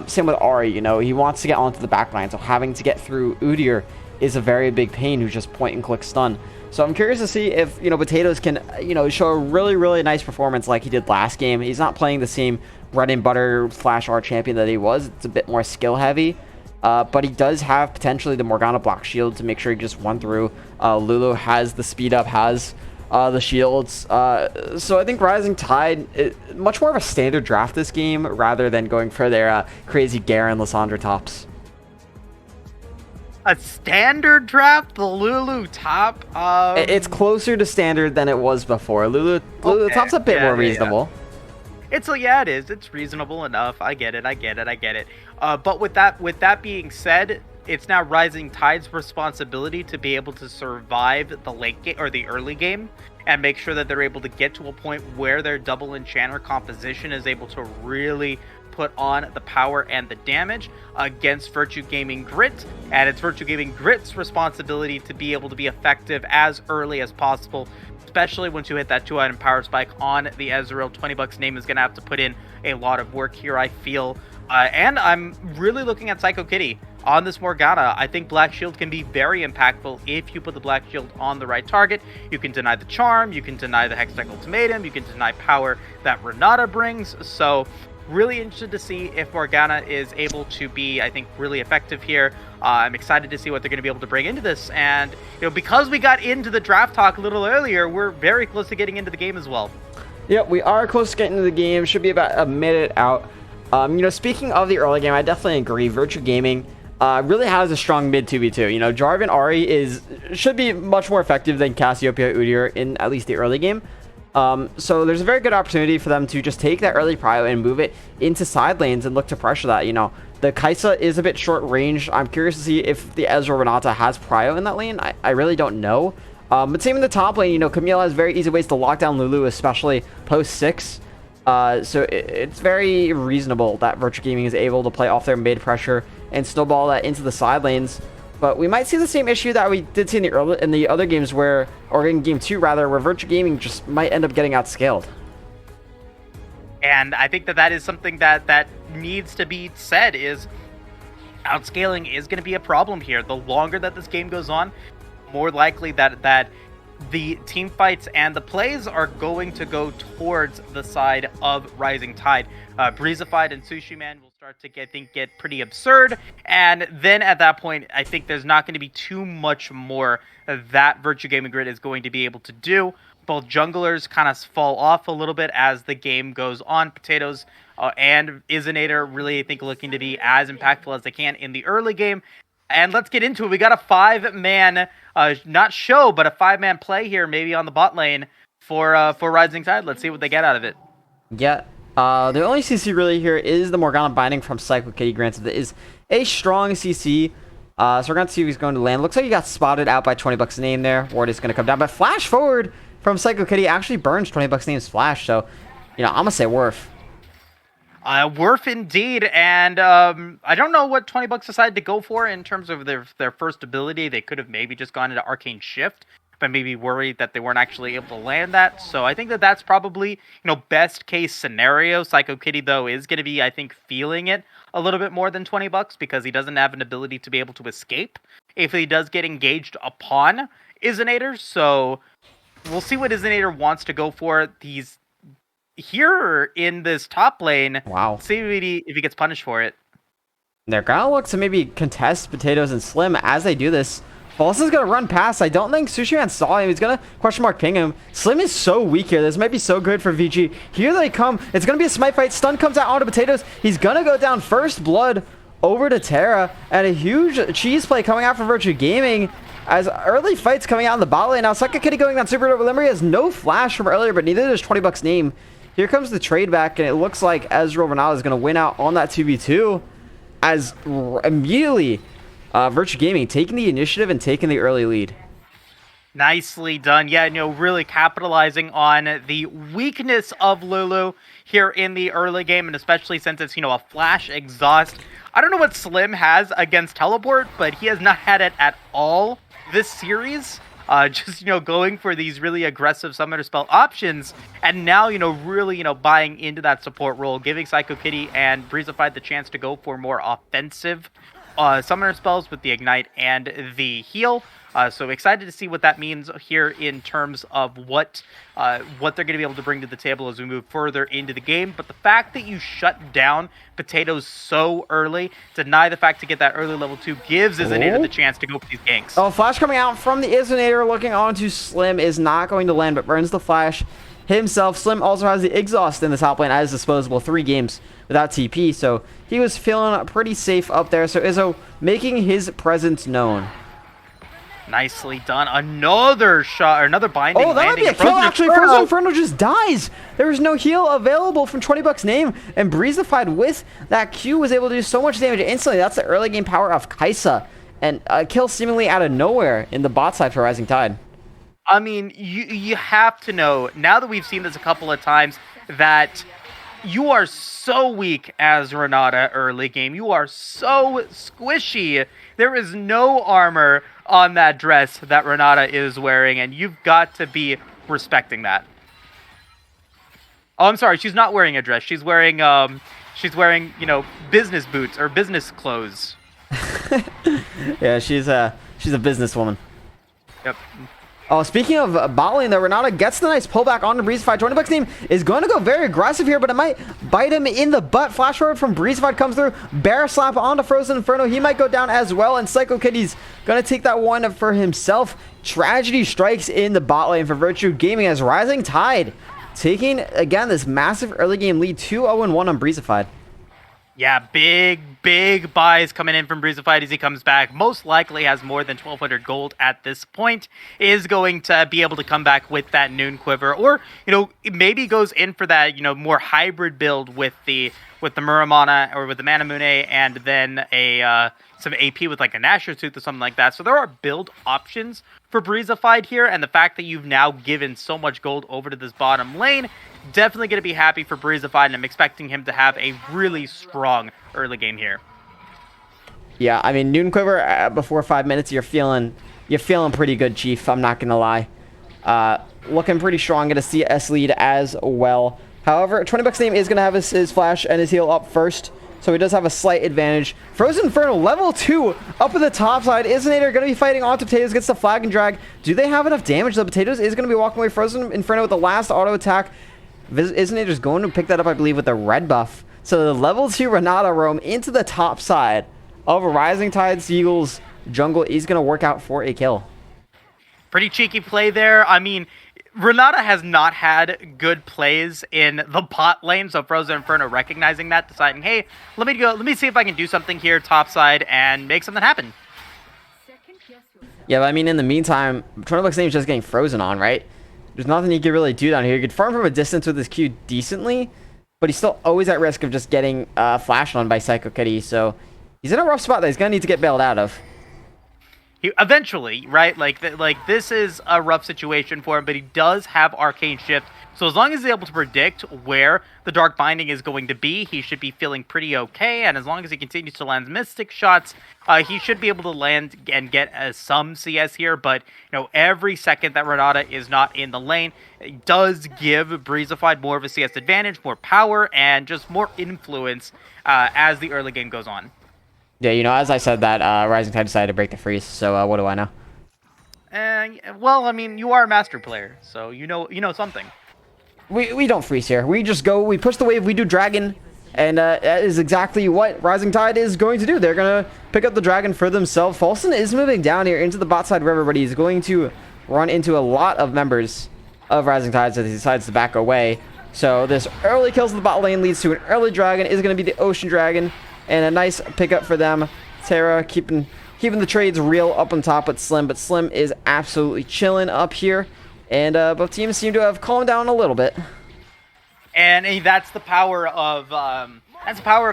Same with Ahri, he wants to get onto the backline, so having to get through Udyr is a very big pain who's just point and click stun. So I'm curious to see if, Potatoes can, show a really, really nice performance like he did last game. He's not playing the same bread and butter Flash R champion that he was. It's a bit more skill heavy. But he does have potentially the Morgana block shield to make sure he can just run through. Lulu has the speed up, has the shields. So I think Rising Tide is much more of a standard draft this game rather than going for their crazy Garen Lissandra tops. A standard draft, the Lulu top? It's closer to standard than it was before. Lulu Okay. top's a bit more reasonable. Yeah. It is. It's reasonable enough. I get it. But with that being said, it's now Rising Tide's responsibility to be able to survive the late game or the early game and make sure that they're able to get to a point where their double enchanter composition is able to really put on the power and the damage against Virtue Gaming Grit, and it's Virtue Gaming Grit's responsibility to be able to be effective as early as possible, especially once you hit that 2-item power spike on the Ezreal. $20 name is going to have to put in a lot of work here, I feel. And I'm really looking at Psycho Kitty on this Morgana. I think Black Shield can be very impactful if you put the Black Shield on the right target. You can deny the Charm, you can deny the Hextech Ultimatum, you can deny power that Renata brings. So really interested to see if Morgana is able to be, I think, really effective here. I'm excited to see what they're going to be able to bring into this. And, because we got into the draft talk a little earlier, we're very close to getting into the game as well. Yep, we are close to getting into the game. Should be about a minute out. Speaking of the early game, I definitely agree. Virtue Gaming really has a strong mid 2v2. Jarvan Ahri should be much more effective than Cassiopeia Udyr in at least the early game. So there's a very good opportunity for them to just take that early prio and move it into side lanes and look to pressure that. The Kai'Sa is a bit short range. I'm curious to see if the Ezreal Renata has prio in that lane. I really don't know. But same in the top lane, Camille has very easy ways to lock down Lulu, especially post 6. So it's very reasonable that Virtue Gaming is able to play off their mid pressure and snowball that into the side lanes. But we might see the same issue that we did see in the other games or in game 2 rather, where Virtue Gaming just might end up getting outscaled. And I think that is something that needs to be said, is outscaling is going to be a problem here. The longer that this game goes on, more likely that the team fights and the plays are going to go towards the side of Rising Tide. Breezified and Sushi Man will start to get pretty absurd, and then at that point, I think there's not going to be too much more that Virtue Gaming Grid is going to be able to do. Both junglers kind of fall off a little bit as the game goes on. Potatoes and Izinator really, I think, looking to be as impactful as they can in the early game. And let's get into it. We got a 5-man, not show, but a 5-man play here, maybe on the bot lane for Rising Tide. Let's see what they get out of it. Yeah. The only CC really here is the Morgana binding from Psycho Kitty. Granted, that is a strong CC. So we're going to see if he's going to land. Looks like he got spotted out by $20 name there. Ward is going to come down. But flash forward from Psycho Kitty actually burns 20 bucks name's flash. So, you know, I'm gonna say worth. Worth indeed, and I don't know what 20 bucks decided to go for in terms of their first ability. They could have maybe just gone into Arcane Shift, but maybe worried that they weren't actually able to land that. So I think that that's probably, best case scenario. Psycho Kitty, though, is going to be, I think, feeling it a little bit more than 20 bucks because he doesn't have an ability to be able to escape if he does get engaged upon Izinator. So we'll see what Izinator wants to go for. He's here in this top lane. Wow. See if he gets punished for it. They're gonna look to maybe contest Potatoes and Slim as they do this. False is gonna run past. I don't think Sushi Man saw him. He's gonna question mark ping him. Slim is so weak here. This might be so good for VG. Here they come. It's gonna be a smite fight. Stun comes out onto Potatoes. He's gonna go down first blood over to Terra, and a huge cheese play coming out from Virtue Gaming as early fights coming out in the bot lane. Now Psycho Kitty going down super over Limmery has no flash from earlier, but neither does 20 bucks name. Here comes the trade back, and it looks like Ezreal Ronaldo is going to win out on that 2v2 as immediately Virtue Gaming taking the initiative and taking the early lead. Nicely done. Yeah, really capitalizing on the weakness of Lulu here in the early game, and especially since it's, a flash exhaust. I don't know what Slim has against teleport, but he has not had it at all this series. Just, going for these really aggressive summoner spell options. And now, really, buying into that support role, giving Psycho Kitty and Breezified the chance to go for more offensive summoner spells with the Ignite and the Heal. So excited to see what that means here in terms of what they're going to be able to bring to the table as we move further into the game. But the fact that you shut down Potatoes so early, deny the fact to get that early level 2, gives Izinator the chance to go for these ganks. Oh, flash coming out from the Izinator, looking onto Slim, is not going to land, but burns the flash himself. Slim also has the exhaust in the top lane as disposable, 3 games without TP, so he was feeling pretty safe up there. So Izzo making his presence known. Nicely done. Another shot, or another binding. Oh, that might be a kill, actually. Frozen Inferno just dies. There was no heal available from 20 bucks name, and Breezified with that Q was able to do so much damage instantly. That's the early game power of Kai'Sa, and a kill seemingly out of nowhere in the bot side for Rising Tide. I mean, you have to know, now that we've seen this a couple of times, that you are so weak as Renata early game. You are so squishy. There is no armor on that dress that Renata is wearing, and you've got to be respecting that. Oh, I'm sorry, she's not wearing a dress. She's wearing, business boots or business clothes. Yeah, she's a businesswoman. Yep. Oh, speaking of bot lane, though, Renata gets the nice pullback onto Breezified. 20 bucks name is going to go very aggressive here, but it might bite him in the butt. Flash forward from Breezified comes through. Bear slap onto Frozen Inferno. He might go down as well, and Psycho Kitty's going to take that one for himself. Tragedy strikes in the bot lane for Virtue Gaming as Rising Tide taking, again, this massive early game lead, 2-0-1 on Breezified. Yeah, big buys coming in from Breezified as he comes back. Most likely has more than 1,200 gold at this point. Is going to be able to come back with that Noon Quiver, or maybe goes in for that more hybrid build with the Muramana or with the Manamune, and then some AP with like a Nashor Tooth or something like that. So there are build options for Breezified here, and the fact that you've now given so much gold over to this bottom lane, definitely going to be happy for Breezified, and I'm expecting him to have a really strong early game here. Yeah, I mean, Noon Quiver before 5 minutes, you're feeling pretty good, Chief. I'm not gonna lie. Looking pretty strong. Gonna see S lead as well. However, 20 bucks name is gonna have his flash and his heal up first, so he does have a slight advantage. Frozen Inferno level 2 up at the top side. Izinator gonna be fighting onto Potatoes, gets the flag and drag. Do they have enough damage? The Potatoes is gonna be walking away. Frozen Inferno with the last auto attack. Izinator's going to pick that up, I believe, with a red buff. So the level 2 Renata roam into the top side of Rising Tide Seagulls jungle is going to work out for a kill. Pretty cheeky play there. I mean, Renata has not had good plays in the bot lane, so Frozen Inferno recognizing that, deciding, hey, let me see if I can do something here topside and make something happen. Yeah, but I mean, in the meantime, 20 bucks name is just getting frozen on, right? There's nothing you can really do down here. You could farm from a distance with his Q decently, but he's still always at risk of just getting flashed on by Psycho Kitty, so he's in a rough spot that he's going to need to get bailed out of. eventually, right? Like this is a rough situation for him, but he does have Arcane Shift. So as long as he's able to predict where the Dark Binding is going to be, he should be feeling pretty okay. And as long as he continues to land Mystic shots, he should be able to land and get some CS here. But every second that Renata is not in the lane, it does give Breezified more of a CS advantage, more power, and just more influence as the early game goes on. Yeah, as I said that, Rising Tide decided to break the freeze, so what do I know? Well, I mean, you are a master player, so you know something. We don't freeze here. We just go, we push the wave, we do dragon, and that is exactly what Rising Tide is going to do. They're going to pick up the dragon for themselves. Falsten is moving down here into the bot side river, but he's going to run into a lot of members of Rising Tide, so he decides to back away. So this early kills in the bot lane leads to an early dragon. Is going to be the Ocean Dragon, and a nice pickup for them. Terra keeping the trades real up on top with Slim, but Slim is absolutely chilling up here. And both teams seem to have calmed down a little bit. And that's the power of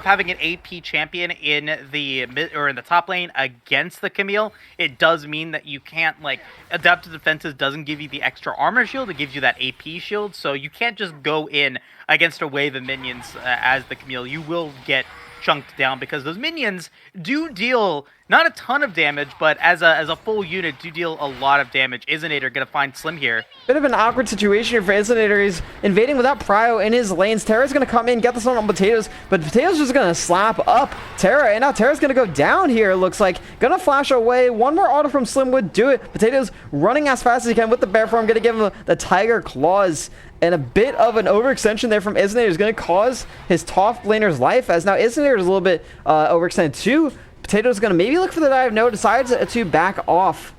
having an AP champion in the mid or in the top lane against the Camille. It does mean that you can't, like, adaptive defenses doesn't give you the extra armor shield. It gives you that AP shield, so you can't just go in against a wave of minions as the Camille. You will get chunked down because those minions do deal not a ton of damage, but as a full unit do deal a lot of damage. Izzanator gonna find Slim here. Bit of an awkward situation here for Izzanator. He's invading without Prio in his lanes. Terra's gonna come in, get this one on Potatoes, but Potatoes just gonna slap up Terra, and now Terra's gonna go down here, it looks like. Gonna flash away. One more auto from Slim would do it. Potatoes running as fast as he can with the bear form, gonna give him the Tiger Claws. And a bit of an overextension there from Izzanator is going to cause his top laner's life, as now Izzanator is a little bit overextended too. Potato's going to maybe look for the dive. No, decides to back off.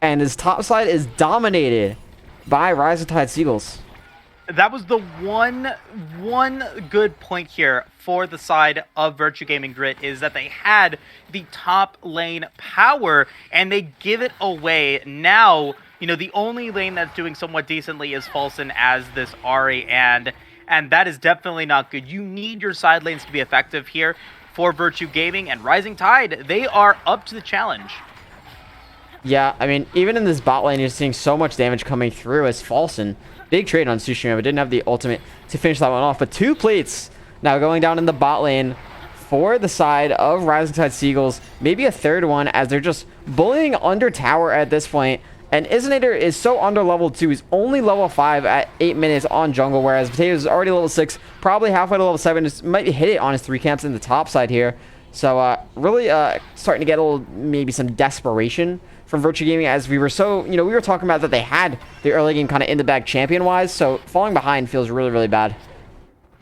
And his top side is dominated by Rising Tide Seagulls. That was the one good point here for the side of Virtue Gaming Grit, is that they had the top lane power and they give it away. Now, the only lane that's doing somewhat decently is Falsten as this Ahri, and that is definitely not good. You need your side lanes to be effective here for Virtue Gaming, and Rising Tide, they are up to the challenge. Yeah, I mean, even in this bot lane, you're seeing so much damage coming through as Falsten. Big trade on Tsushima, but didn't have the ultimate to finish that one off. But 2 plates now going down in the bot lane for the side of Rising Tide Seagulls. Maybe a third one, as they're just bullying under tower at this point. And Izzanator is so under level 2. He's only level 5 at 8 minutes on jungle, whereas Potatoes is already level 6, probably halfway to level 7. Just might hit it on his 3 camps in the top side here. So really starting to get a little, maybe some desperation from Virtue Gaming, as we were we were talking about that they had the early game kind of in the bag champion-wise, so falling behind feels really, really bad.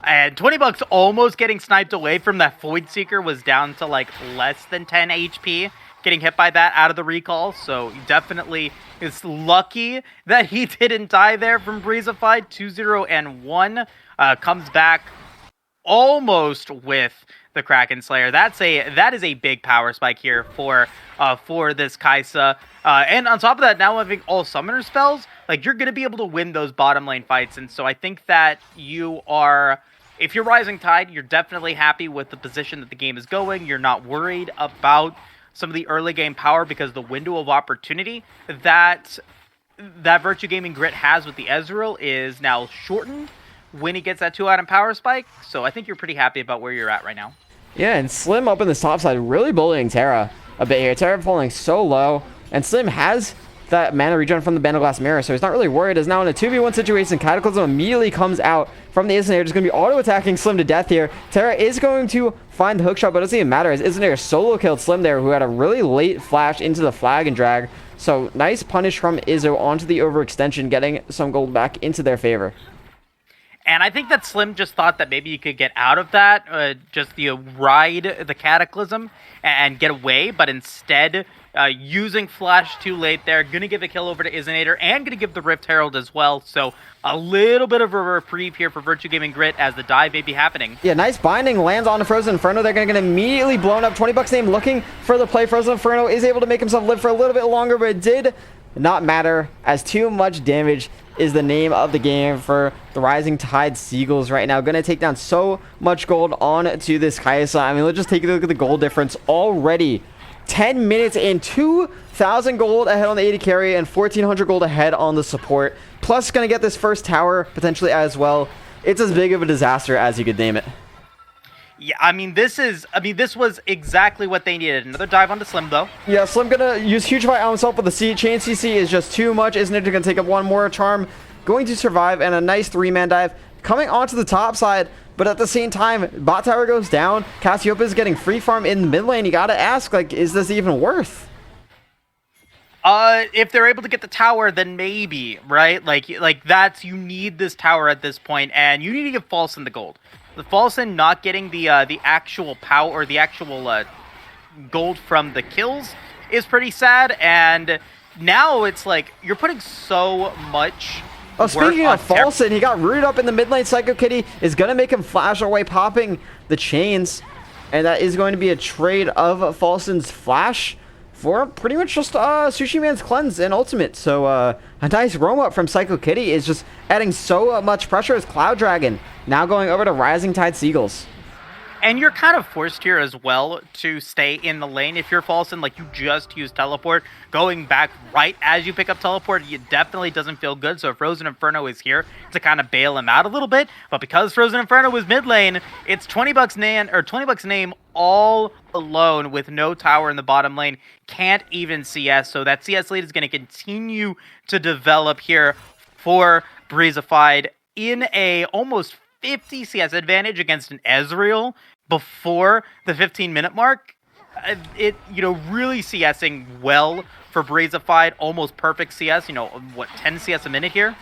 And 20 bucks almost getting sniped away from that Void Seeker was down to like less than 10 HP. Getting hit by that out of the recall, so he definitely is lucky that he didn't die there from Breezified. 2-0 and 1 comes back almost with the Kraken Slayer. That is a big power spike here for this Kai'Sa. And on top of that, now having all summoner spells, like, you're gonna be able to win those bottom lane fights. And so I think that if you're Rising Tide, you're definitely happy with the position that the game is going. You're not worried about some of the early game power, because the window of opportunity that Virtue Gaming Grit has with the Ezreal is now shortened when he gets that 2-item power spike. So I think you're pretty happy about where you're at right now. Yeah, and Slim up in the top side really bullying Terra a bit here. Terra falling so low, and Slim has that mana regen from the Bandoglass Mirror, so he's not really worried. Is now in a 2v1 situation. Cataclysm immediately comes out from the Izzanator, just going to be auto-attacking Slim to death here. Terra is going to find the hookshot, but it doesn't even matter, as Izzanator solo killed Slim there, who had a really late flash into the flag and drag. So nice punish from Izzo onto the overextension, getting some gold back into their favor. And I think that Slim just thought that maybe you could get out of that, just ride the Cataclysm and get away, but instead using Flash too late there, gonna give a kill over to Izzanator, and gonna give the Rift Herald as well. So a little bit of a reprieve here for Virtue Gaming Grit, as the dive may be happening. Yeah, nice binding, lands on the Frozen Inferno. They're gonna get immediately blown up. 20 bucks name looking for the play. Frozen Inferno is able to make himself live for a little bit longer, but it did not matter, as too much damage is the name of the game for the Rising Tide Seagulls right now. Gonna take down so much gold on to this Kai'Sa. I mean, let's just take a look at the gold difference already 10 minutes and 2,000 gold ahead on the AD carry and 1,400 gold ahead on the support. Plus, going to get this first tower potentially as well. It's as big of a disaster as you could name it. Yeah, I mean, this was exactly what they needed. Another dive onto Slim, though. Yeah, Slim gonna use Huge Fight on himself, but the chain CC is just too much. Isn't it gonna take up one more charm? Going to survive, and a nice 3-man dive coming onto the top side, but at the same time, bot tower goes down. Cassiopeia is getting free farm in the mid lane. You gotta ask, like, is this even worth? If they're able to get the tower, then maybe, right? Like you need this tower at this point, and you need to give Falsen the gold. The Falsen not getting the actual power or the actual gold from the kills is pretty sad, and now it's like you're putting so much. Oh, speaking of Falsen, he got rooted up in the mid lane. Psycho Kitty is going to make him flash away, popping the chains. And that is going to be a trade of Falsen's flash for pretty much just Sushi Man's cleanse and ultimate. So a nice roam up from Psycho Kitty is just adding so much pressure as Cloud Dragon now going over to Rising Tide Seagulls. And you're kind of forced here as well to stay in the lane. If you're Falsen, like, you just use teleport, going back right as you pick up teleport, it definitely doesn't feel good. So if Frozen Inferno is here to kind of bail him out a little bit, but because Frozen Inferno was mid lane, it's 20 bucks name all alone with no tower in the bottom lane. Can't even CS. So that CS lead is going to continue to develop here for Breezified in a almost 50 CS advantage against an Ezreal before the 15-minute mark. It, really CSing well for Breezified. Almost perfect CS. 10 CS a minute here?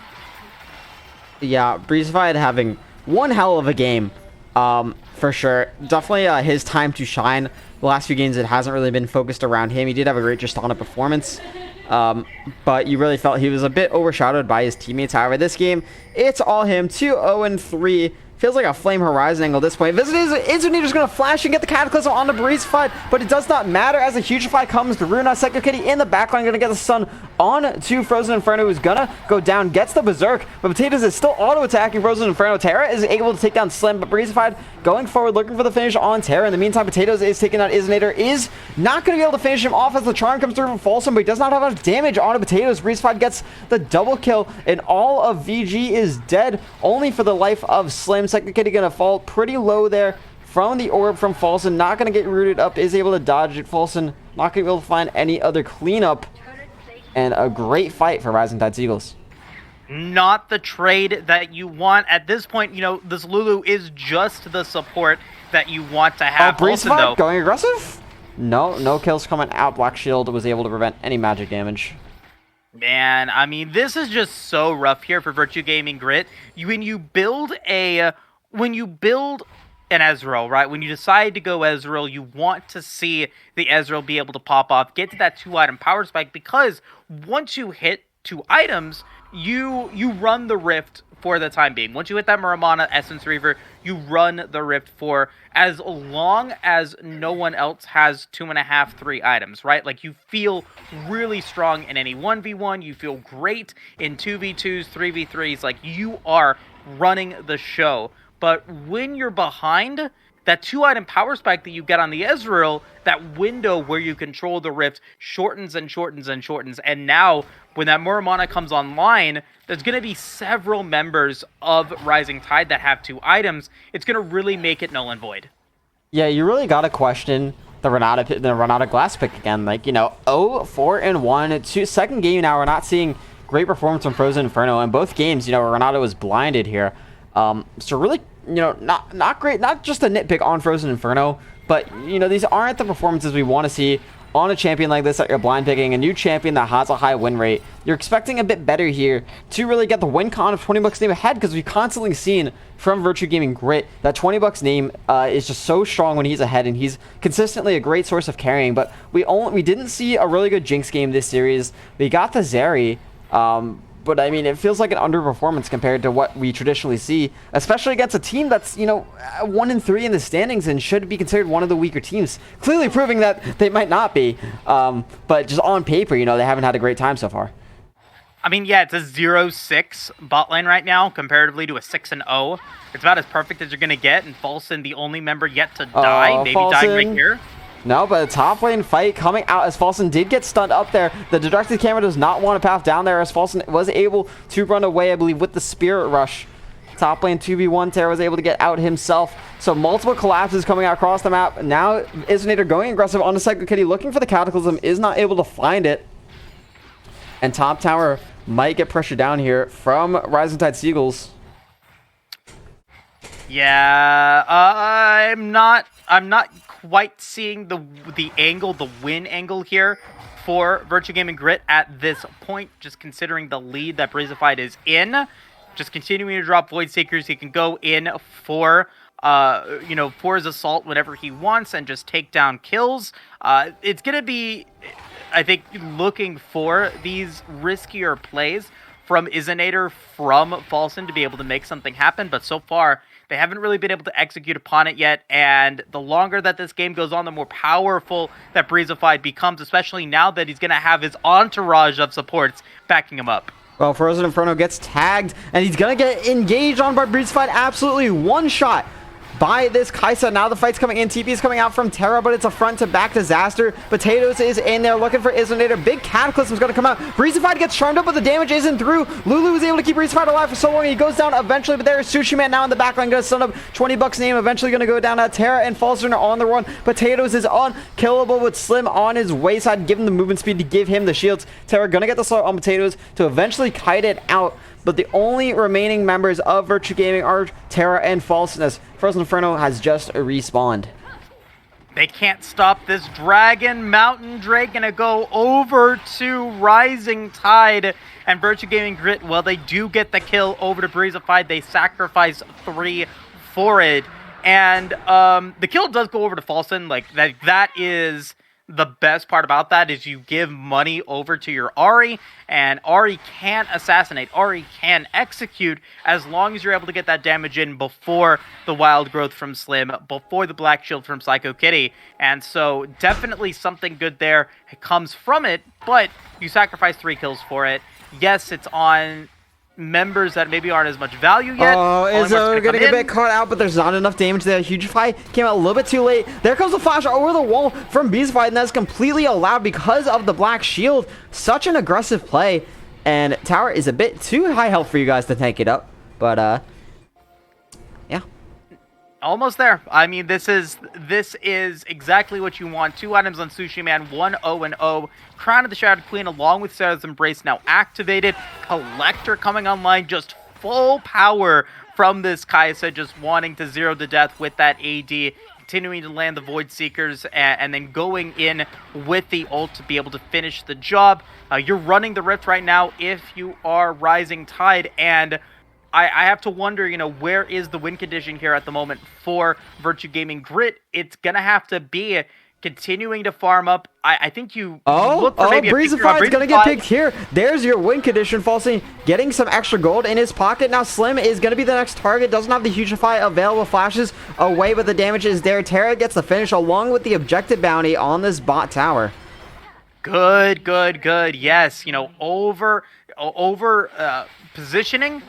Yeah, Breezified having one hell of a game, for sure. Definitely his time to shine. The last few games, it hasn't really been focused around him. He did have a great Tristana performance, but you really felt he was a bit overshadowed by his teammates. However, this game, it's all him. 2-0-3. Feels like a Flame Horizon angle at this point. Inzunito is going to flash and get the Cataclysm on the Breezified, but it does not matter as a Hugify comes to Runa. Psycho Kitty in the backline going to get the stun on to Frozen Inferno, who's going to go down, gets the Berserk, but Potatoes is still auto-attacking Frozen Inferno. Terra is able to take down Slim, but Breezified going forward, looking for the finish on Terra. In the meantime, Potatoes is taking out Izinator, is not going to be able to finish him off as the charm comes through from Folsom, but he does not have enough damage on Potatoes. Breezified gets the double kill, and all of VG is dead, only for the life of Slim. Psycho Kitty going to fall pretty low there from the orb from Folsom. Not going to get rooted up, is able to dodge it. Folsom not going to be able to find any other cleanup, and a great fight for Rising Tide Seagulls. Not the trade that you want at this point. This Lulu is just the support that you want to have. Breezified going aggressive? No kills coming out. Black Shield was able to prevent any magic damage. Man, I mean, this is just so rough here for Virtue Gaming Grit. When you build an Ezreal, right? When you decide to go Ezreal, you want to see the Ezreal be able to pop off, get to that 2-item power spike, because once you hit 2 items, you run the Rift for the time being. Once you hit that Muramana Essence Reaver, you run the Rift for as long as no one else has 2.5, 3 items, right? Like, you feel really strong in any 1v1, you feel great in 2v2s, 3v3s, like, you are running the show. But when you're behind, that 2-item power spike that you get on the Ezreal, that window where you control the Rift shortens and shortens and shortens. And now, when that Muramana comes online, there's going to be several members of Rising Tide that have 2 items. It's going to really make it null and void. Yeah, you really got to question the Renata Glass pick again. Like, 0-4-1. Second game now, we're not seeing great performance from Frozen Inferno. In both games, Renata was blinded here. So really, not great, not just a nitpick on Frozen Inferno, but, these aren't the performances we want to see on a champion like this that you're blind picking, a new champion that has a high win rate. You're expecting a bit better here to really get the win con of 20 bucks name ahead, because we've constantly seen from Virtue Gaming Grit that 20 bucks name is just so strong when he's ahead, and he's consistently a great source of carrying. But we didn't see a really good Jinx game this series. We got the Zeri, but I mean, it feels like an underperformance compared to what we traditionally see, especially against a team that's, 1-3 in the standings and should be considered one of the weaker teams. Clearly proving that they might not be, but just on paper, they haven't had a great time so far. I mean, yeah, it's a 0-6 bot lane right now, comparatively to a 6-0. It's about as perfect as you're going to get, and Falsen, the only member yet to die, maybe dying right here. No, but a top lane fight coming out as Falson did get stunned up there. The directed camera does not want to path down there as Falson was able to run away, I believe, with the Spirit Rush. Top lane 2v1, Terra was able to get out himself. So multiple collapses coming out across the map. Now Isonator going aggressive on the Psycho Kitty, looking for the Cataclysm, is not able to find it. And top tower might get pressure down here from Rising Tide Seagulls. Yeah, I'm not quite seeing the angle, the win angle here for Virtua Gaming Grit at this point, just considering the lead that Breezified is in. Just continuing to drop Void Seekers, he can go in for for his assault whenever he wants and just take down kills. It's gonna be, I think, looking for these riskier plays from Isonator, from Falson to be able to make something happen, but so far they haven't really been able to execute upon it yet, and the longer that this game goes on, the more powerful that Breezified becomes, especially now that he's going to have his entourage of supports backing him up. Well, Frozen Inferno gets tagged, and he's going to get engaged on by Breezified. Absolutely one shot by this Kai'Sa. Now the fight's coming in. TP is coming out from Terra, but it's a front-to-back disaster. Potatoes is in there looking for Isonator. Big Cataclysm is going to come out. Breezified gets charmed up, but the damage isn't through. Lulu was able to keep Breezified alive for so long. He goes down eventually, but there is Sushi Man now in the backline. Going to stun up 20 bucks name. Eventually going to go down. Terra and Falson are on the run. Potatoes is unkillable with Slim on his wayside. Give him the movement speed to give him the shields. Terra going to get the start on Potatoes to eventually kite it out. But the only remaining members of Virtua Gaming are Terra and Falson, as Frozen Inferno has just respawned. They can't stop this dragon. Mountain Drake gonna go over to Rising Tide, and Virtua Gaming Grit, well, they do get the kill over to Breezified. They sacrifice 3 for it, and the kill does go over to Falson. Like that is the best part about that, is you give money over to your Ahri, and Ahri can assassinate, Ahri can execute, as long as you're able to get that damage in before the wild growth from Slim, before the black shield from Psycho Kitty. And so definitely something good there comes from it, but you sacrifice 3 kills for it. Yes, it's on members that maybe aren't as much value yet. Oh, Izzo gonna get a bit caught out, but there's not enough damage there. Hugify came out a little bit too late. There comes the flash over the wall from Breezified, and that's completely allowed because of the black shield. Such an aggressive play, and tower is a bit too high health for you guys to tank it up, but yeah. Almost there. I mean, this is exactly what you want. 2 items on Sushi Man, 1 0-0. Crown of the Shrouded Queen along with Sarah's Embrace now activated. Collector coming online, just full power from this Kai'Sa, just wanting to zero to death with that AD. Continuing to land the Void Seekers and then going in with the ult to be able to finish the job. You're running the Rift right now if you are Rising Tide, and I have to wonder, where is the win condition here at the moment for Virtua Gaming Grit? It's going to have to be continuing to farm up. I think you look for maybe Breezified's going to get picked here. There's your win condition. Falsing getting some extra gold in his pocket. Now Slim is going to be the next target. Doesn't have the Hugify available, flashes away, but the damage is there. Terra gets the finish along with the objective bounty on this bot tower. Good. Yes, over positioning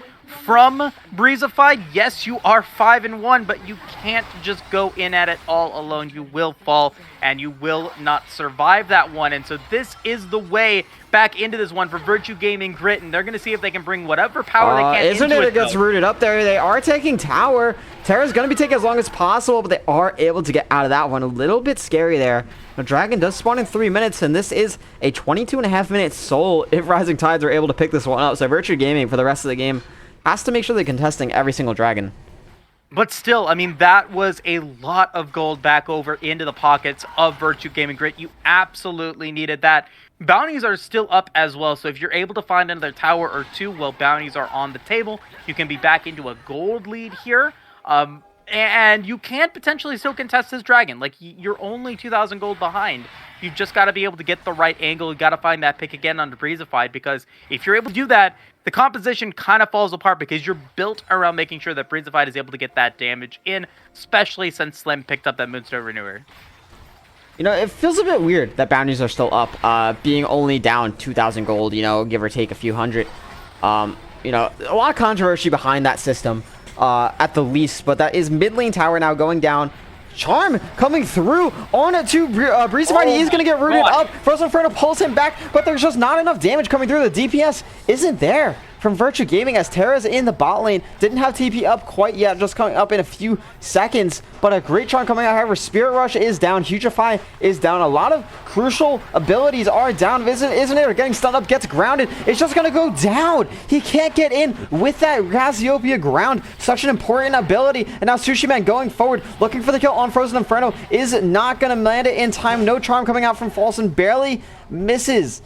from Breezified. Yes, you are 5-1, but you can't just go in at it all alone. You will fall, and you will not survive that one. And so this is the way back into this one for Virtua Gaming Grit, and they're going to see if they can bring whatever power they can into it. It gets rooted up there. They are taking tower. Terra's going to be taking as long as possible, but they are able to get out of that one. A little bit scary there. The Dragon does spawn in 3 minutes, and this is a 22.5-minute soul if Rising Tides are able to pick this one up. So Virtua Gaming, for the rest of the game, has to make sure they're contesting every single dragon. But still, I mean, that was a lot of gold back over into the pockets of Virtua Gaming Grit. You absolutely needed that. Bounties are still up as well, so if you're able to find another tower or 2, well, bounties are on the table. You can be back into a gold lead here. And you can potentially still contest this dragon. Like, you're only 2,000 gold behind. You've just got to be able to get the right angle. You got to find that pick again on Breezified, because if you're able to do that, the composition kind of falls apart because you're built around making sure that Breezified is able to get that damage in, especially since Slim picked up that Moonstone Renewer. It feels a bit weird that bounties are still up, being only down 2,000 gold, give or take a few hundred. A lot of controversy behind that system, at the least, but that is mid lane tower now going down. Charm coming through on it to Breezefied. He is going to get rooted up. Frozen Inferno pulls him back, but there's just not enough damage coming through. The DPS isn't there from Virtue Gaming as Terra's in the bot lane. Didn't have TP up quite yet, just coming up in a few seconds, but a great charm coming out. However, Spirit Rush is down, Hugify is down. A lot of crucial abilities are down. Isn't it? Getting stunned up, gets grounded. It's just going to go down. He can't get in with that Cassiopeia ground. Such an important ability. And now Sushi Man going forward, looking for the kill on Frozen Inferno, is not going to land it in time. No charm coming out from Falsen, barely misses.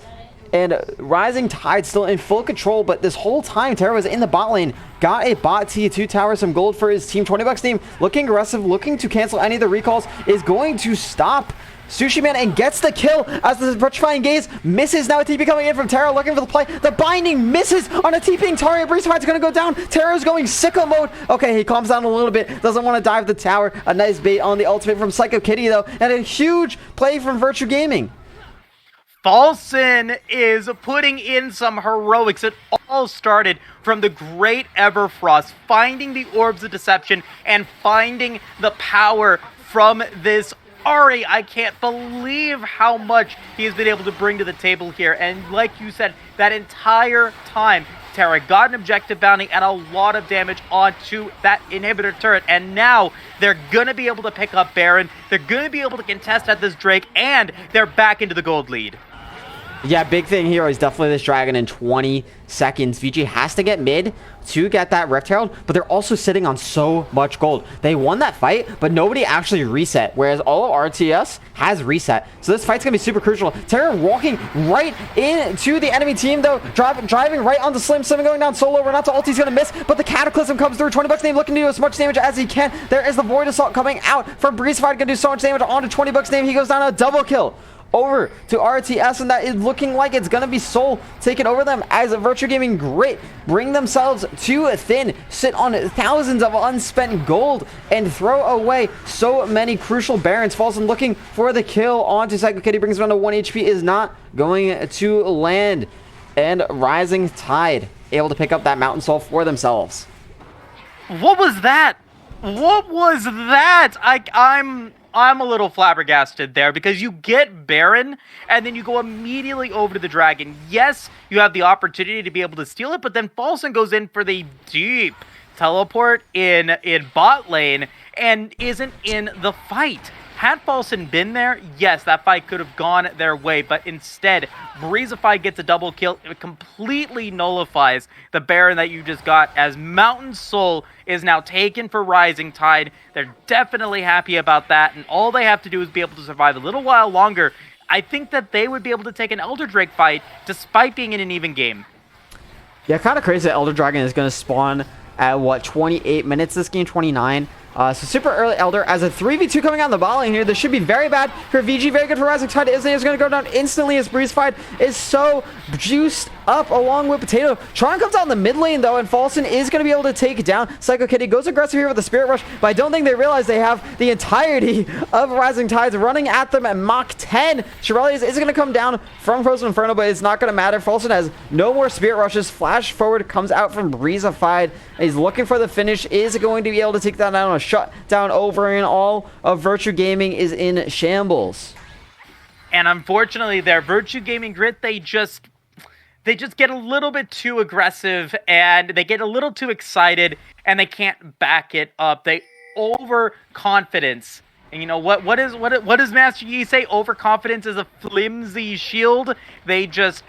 And Rising Tide still in full control, but this whole time Terra was in the bot lane, got a bot T2 tower, some gold for his team, $20 team, looking aggressive, looking to cancel any of the recalls, is going to stop Sushi Man and gets the kill as the Petrifying Gaze misses. Now a TP coming in from Terra, looking for the play. The binding misses on a TPing Taria. Breezefied's going to go down. Terra's going sicko mode. Okay, he calms down a little bit. Doesn't want to dive the tower. A nice bait on the ultimate from Psycho Kitty, though. And a huge play from Virtue Gaming. Falsen is putting in some heroics. It all started from the great Everfrost, finding the Orbs of Deception and finding the power from this Ahri. I can't believe how much he has been able to bring to the table here. And like you said, that entire time, Terra got an objective bounty and a lot of damage onto that inhibitor turret. And now they're going to be able to pick up Baron. They're going to be able to contest at this Drake. And they're back into the gold lead. Yeah, big thing here is definitely this dragon in 20 seconds. VG has to get mid to get that Rift Herald, but they're also sitting on so much gold. They won that fight, but nobody actually reset, whereas all of RTS has reset. So this fight's going to be super crucial. Terra walking right into the enemy team, though, driving right onto Slim. Slim going down solo. Renato ulti's going to miss, but the Cataclysm comes through. $20 name looking to do as much damage as he can. There is the Void Assault coming out from Breezefied, going to do so much damage onto $20 name. He goes down a double kill over to RTS, and that is looking like it's going to be Soul taking over them as Virtue Gaming bring themselves to thin, sit on thousands of unspent gold, and throw away so many crucial Barons. Falsen looking for the kill onto Psycho Kitty, brings him down to 1 HP, is not going to land. And Rising Tide able to pick up that Mountain Soul for themselves. What was that? What was that? I'm a little flabbergasted there because you get Baron and then you go immediately over to the Dragon. Yes, you have the opportunity to be able to steal it, but then Falsen goes in for the deep teleport in bot lane and isn't in the fight. Had Falsen been there, yes, that fight could have gone their way, but instead, Breezefied gets a double kill. It completely nullifies the Baron that you just got, as Mountain Soul is now taken for Rising Tide. They're definitely happy about that, and all they have to do is be able to survive a little while longer. I think that they would be able to take an Elder Drake fight, despite being in an even game. Yeah, kind of crazy that Elder Dragon is going to spawn at, what, 28 minutes this game, 29. So super early Elder as a 3v2 coming out in the bot lane here. This should be very bad for VG. Very good for Rising Tide. Izzy is going to go down instantly as Breezefied is so juiced up along with Potato. Tron comes out in the mid lane though, and Falsen is going to be able to take down Psycho Kitty. Goes aggressive here with the Spirit Rush, but I don't think they realize they have the entirety of Rising Tides running at them at Mach 10. Shirelles is going to come down from Frozen Inferno, but it's not going to matter. Falsen has no more Spirit Rushes. Flash forward comes out from Breezefied. He's looking for the finish. Is going to be able to take that down. A shut down over, and all of Virtue Gaming is in shambles. And unfortunately, their Virtue Gaming grit, they just get a little bit too aggressive, and they get a little too excited, and they can't back it up. They overconfidence. And you know what does Master Yi say? Overconfidence is a flimsy shield. They just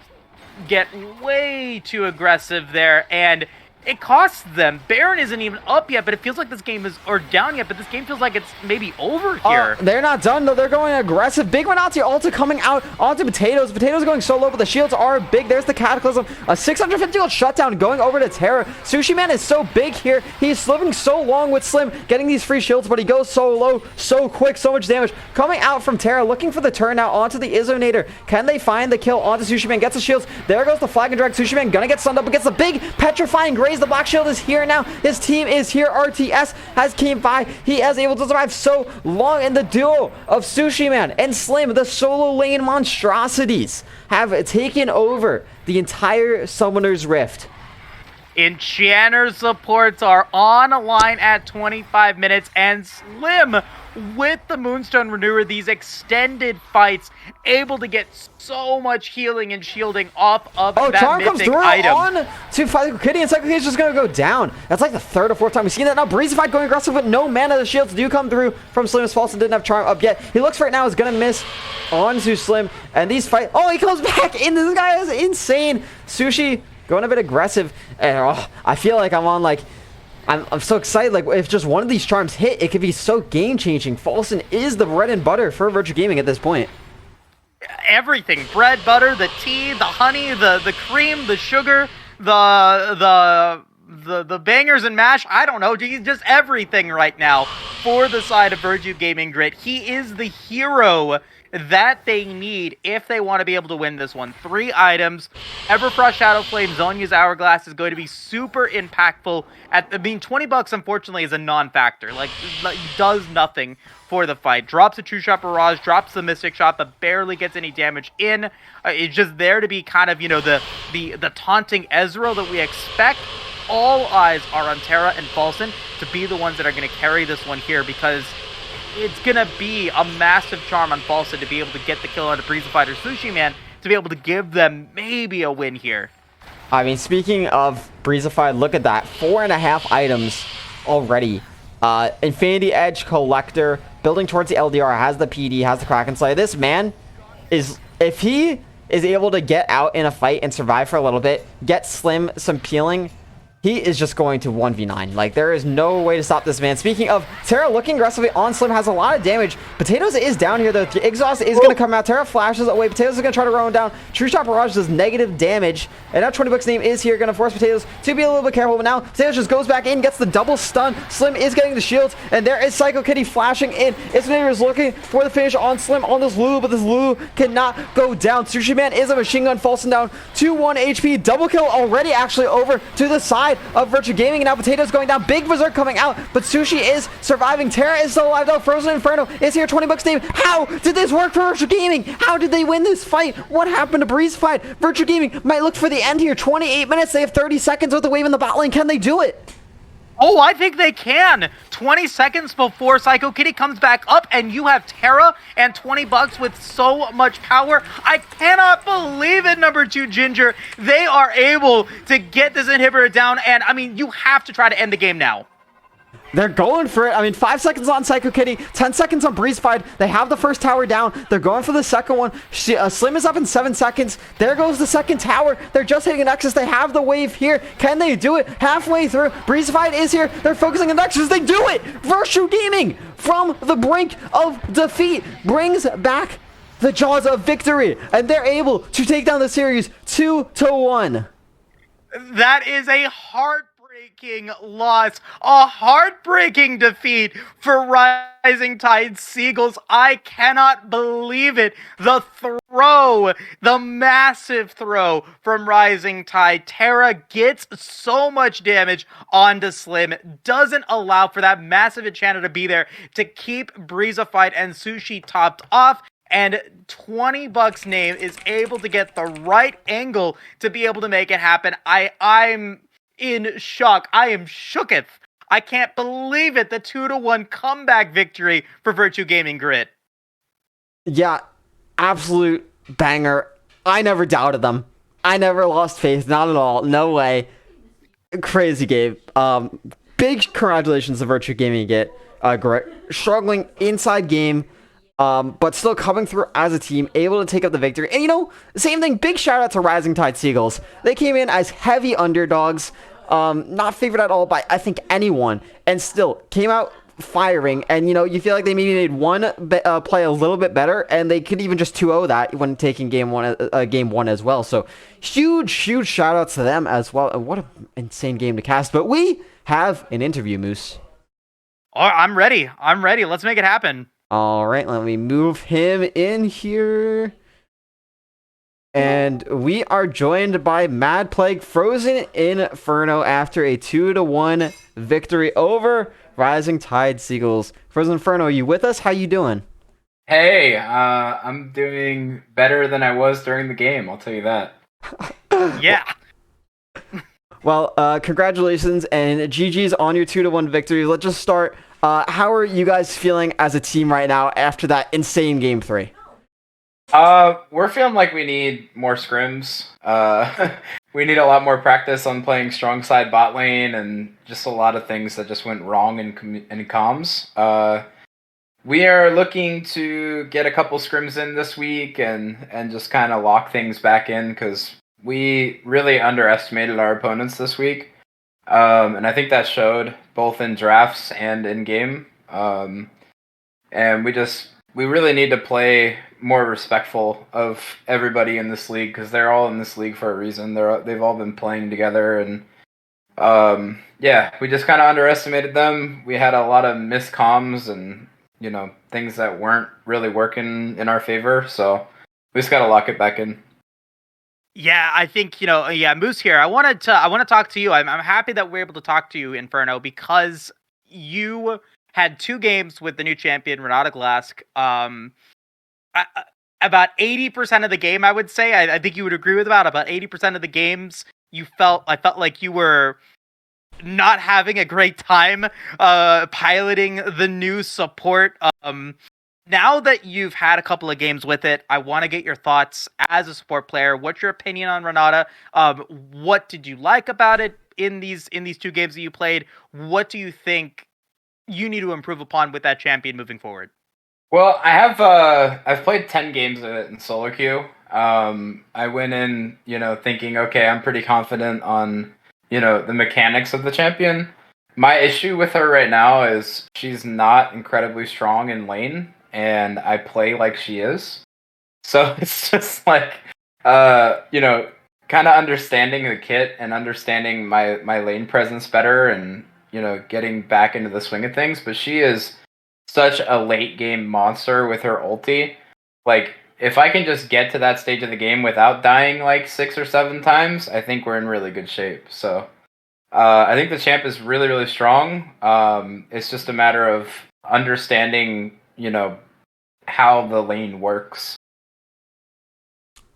get way too aggressive there, and it costs them. Baron isn't even up yet, but it feels like this game is, or down yet, but this game feels like it's maybe over here. They're not done, though. They're going aggressive. Big Renati Ulta coming out onto Potatoes. Potatoes going so low, but the shields are big. There's the Cataclysm. A 650 gold shutdown going over to Terra. Sushi Man is so big here. He's living so long with Slim, getting these free shields, but he goes so low, so quick, so much damage. Coming out from Terra, looking for the turn now onto the Izonator. Can they find the kill onto Sushi Man? Gets the shields. There goes the Flag and Drag. Sushi Man gonna get stunned up against the big Petrifying Graze. The Black Shield is here now. His team is here. RTS has came by. He is able to survive so long, and the duo of Sushi Man and Slim, the solo lane monstrosities, have taken over the entire Summoner's Rift. Enchanter supports are on a line at 25 minutes, and Slim with the Moonstone Renewer, these extended fights, able to get so much healing and shielding off of that Charm mythic comes through item. on to Psycho Kitty, and Psycho Kitty's just going to go down. That's like the third or fourth time we've seen that. Now Breezified going aggressive with no mana. The shields do come through from Slim as False and didn't have Charm up yet. He looks right now is going to miss onto Slim, and these fight. Oh, he comes back in. This guy is insane. Sushi going a bit aggressive. And, I feel like I'm on like... I'm so excited. Like, if just one of these charms hit, it could be so game-changing. Falsten is the bread and butter for Virtua Gaming at this point. Everything. Bread, butter, the tea, the honey, the cream, the sugar, the bangers and mash. I don't know. He's just everything right now for the side of Virtua Gaming Grit. He is the hero that they need if they want to be able to win this one. 3 items. Everfrost, Shadow Flame, Zhonya's Hourglass is going to be super impactful. $20 unfortunately is a non-factor. Like does nothing for the fight. Drops a True Shot Barrage, drops the Mystic Shot, but barely gets any damage in. It's just there to be kind of, the taunting Ezreal that we expect. All eyes are on Terra and Falsten to be the ones that are going to carry this one here, because it's going to be a massive charm on Falsten to be able to get the kill on a Breezified or Sushi Man to be able to give them maybe a win here. I mean, speaking of Breezified, look at that. 4.5 items already. Infinity Edge, Collector, building towards the LDR, has the PD, has the Kraken Slayer. This man is, if he is able to get out in a fight and survive for a little bit, get Slim some peeling, he is just going to 1v9. Like, there is no way to stop this man. Speaking of, Terra looking aggressively on Slim, has a lot of damage. Potatoes is down here, though. The exhaust is going to come out. Terra flashes away. Potatoes is going to try to roll him down. True Shot Barrage does negative damage. And now $20 name is here, going to force Potatoes to be a little bit careful. But now Potatoes just goes back in, gets the double stun. Slim is getting the shields, and there is Psycho Kitty flashing in. Ismander is looking for the finish on Slim on this Lulu, but this Lulu cannot go down. Sushi Man is a machine gun, Falsten down to 1 HP. Double kill already actually over to the side of Virtua Gaming, and now Potatoes going down. Big Berserk coming out, but Sushi is surviving. Terra is still alive though. Frozen Inferno is here. $20 name. How did this work for Virtua Gaming? How did they win this fight? What happened to Breezified? Virtua Gaming might look for the end here. 28 minutes. They have 30 seconds with the wave in the bot lane. Can they do it? Oh, I think they can. 20 seconds before Psycho Kitty comes back up, and you have Terra and $20 with so much power. I cannot believe it, number 2 Ginger. They are able to get this inhibitor down, and I mean, you have to try to end the game now. They're going for it. I mean, 5 seconds on Psycho Kitty, 10 seconds on Breezified. They have the first tower down. They're going for the second one. Slim is up in 7 seconds. There goes the second tower. They're just hitting a Nexus. They have the wave here. Can they do it? Halfway through. Breezified is here. They're focusing on Nexus. They do it! Virtua Gaming, from the brink of defeat, brings back the jaws of victory. And they're able to take down the series 2-1. That is a heartbreaking loss, a heartbreaking defeat for Rising Tide Seagulls. I cannot believe it. The throw, the massive throw from Rising Tide. Terra gets so much damage onto Slim, doesn't allow for that massive enchanter to be there to keep Breezified and Sushi topped off. And $20 name is able to get the right angle to be able to make it happen. I'm in shock. I am shooketh. I can't believe it. The 2-1 comeback victory for Virtua Gaming Grit. Yeah, absolute banger. I never doubted them. I never lost faith. Not at all. No way. Crazy game. Big congratulations to Virtua Gaming Grit. Struggling inside game. But still coming through as a team, able to take up the victory. And same thing, big shout out to Rising Tide Seagulls. They came in as heavy underdogs, not favored at all by, I think, anyone, and still came out firing. And, you feel like they maybe made one play a little bit better, and they could even just 2-0 that when taking game one as well. So huge shout out to them as well. And what an insane game to cast. But we have an interview, Moose. Oh, I'm ready. Let's make it happen. All right, let me move him in here. And we are joined by Mad Plague Frozen Inferno after a 2-1 victory over Rising Tide Seagulls. Frozen Inferno, are you with us? How you doing? Hey, I'm doing better than I was during the game, I'll tell you that. Yeah. Well, congratulations and GG's on your 2-1 victory. Let's just start. How are you guys feeling as a team right now after that insane game 3? We're feeling like we need more scrims. We need a lot more practice on playing strong side bot lane and just a lot of things that just went wrong in comms. We are looking to get a couple scrims in this week and just kind of lock things back in because we really underestimated our opponents this week. And I think that showed both in drafts and in game. And we really need to play more respectful of everybody in this league because they're all in this league for a reason. They've all been playing together, and we just kind of underestimated them. We had a lot of miscomms and things that weren't really working in our favor. So we just got to lock it back in. Yeah, I think Moose here. I want to talk to you. I'm happy that we're able to talk to you, Inferno, because you had 2 games with the new champion Renata Glask. About 80% of the game, I would say. I think you would agree with about 80% of the games. I felt like you were not having a great time piloting the new support. Now that you've had a couple of games with it, I want to get your thoughts as a support player. What's your opinion on Renata? What did you like about it in these 2 games that you played? What do you think you need to improve upon with that champion moving forward? Well, I've played 10 games of it in solo queue. I went in, thinking, okay, I'm pretty confident on, the mechanics of the champion. My issue with her right now is she's not incredibly strong in lane, and I play like she is. So it's just like, kind of understanding the kit and understanding my lane presence better and, getting back into the swing of things. But she is such a late game monster with her ulti. Like, if I can just get to that stage of the game without dying like 6 or 7 times, I think we're in really good shape. So I think the champ is really, really strong. It's just a matter of understanding, how the lane works.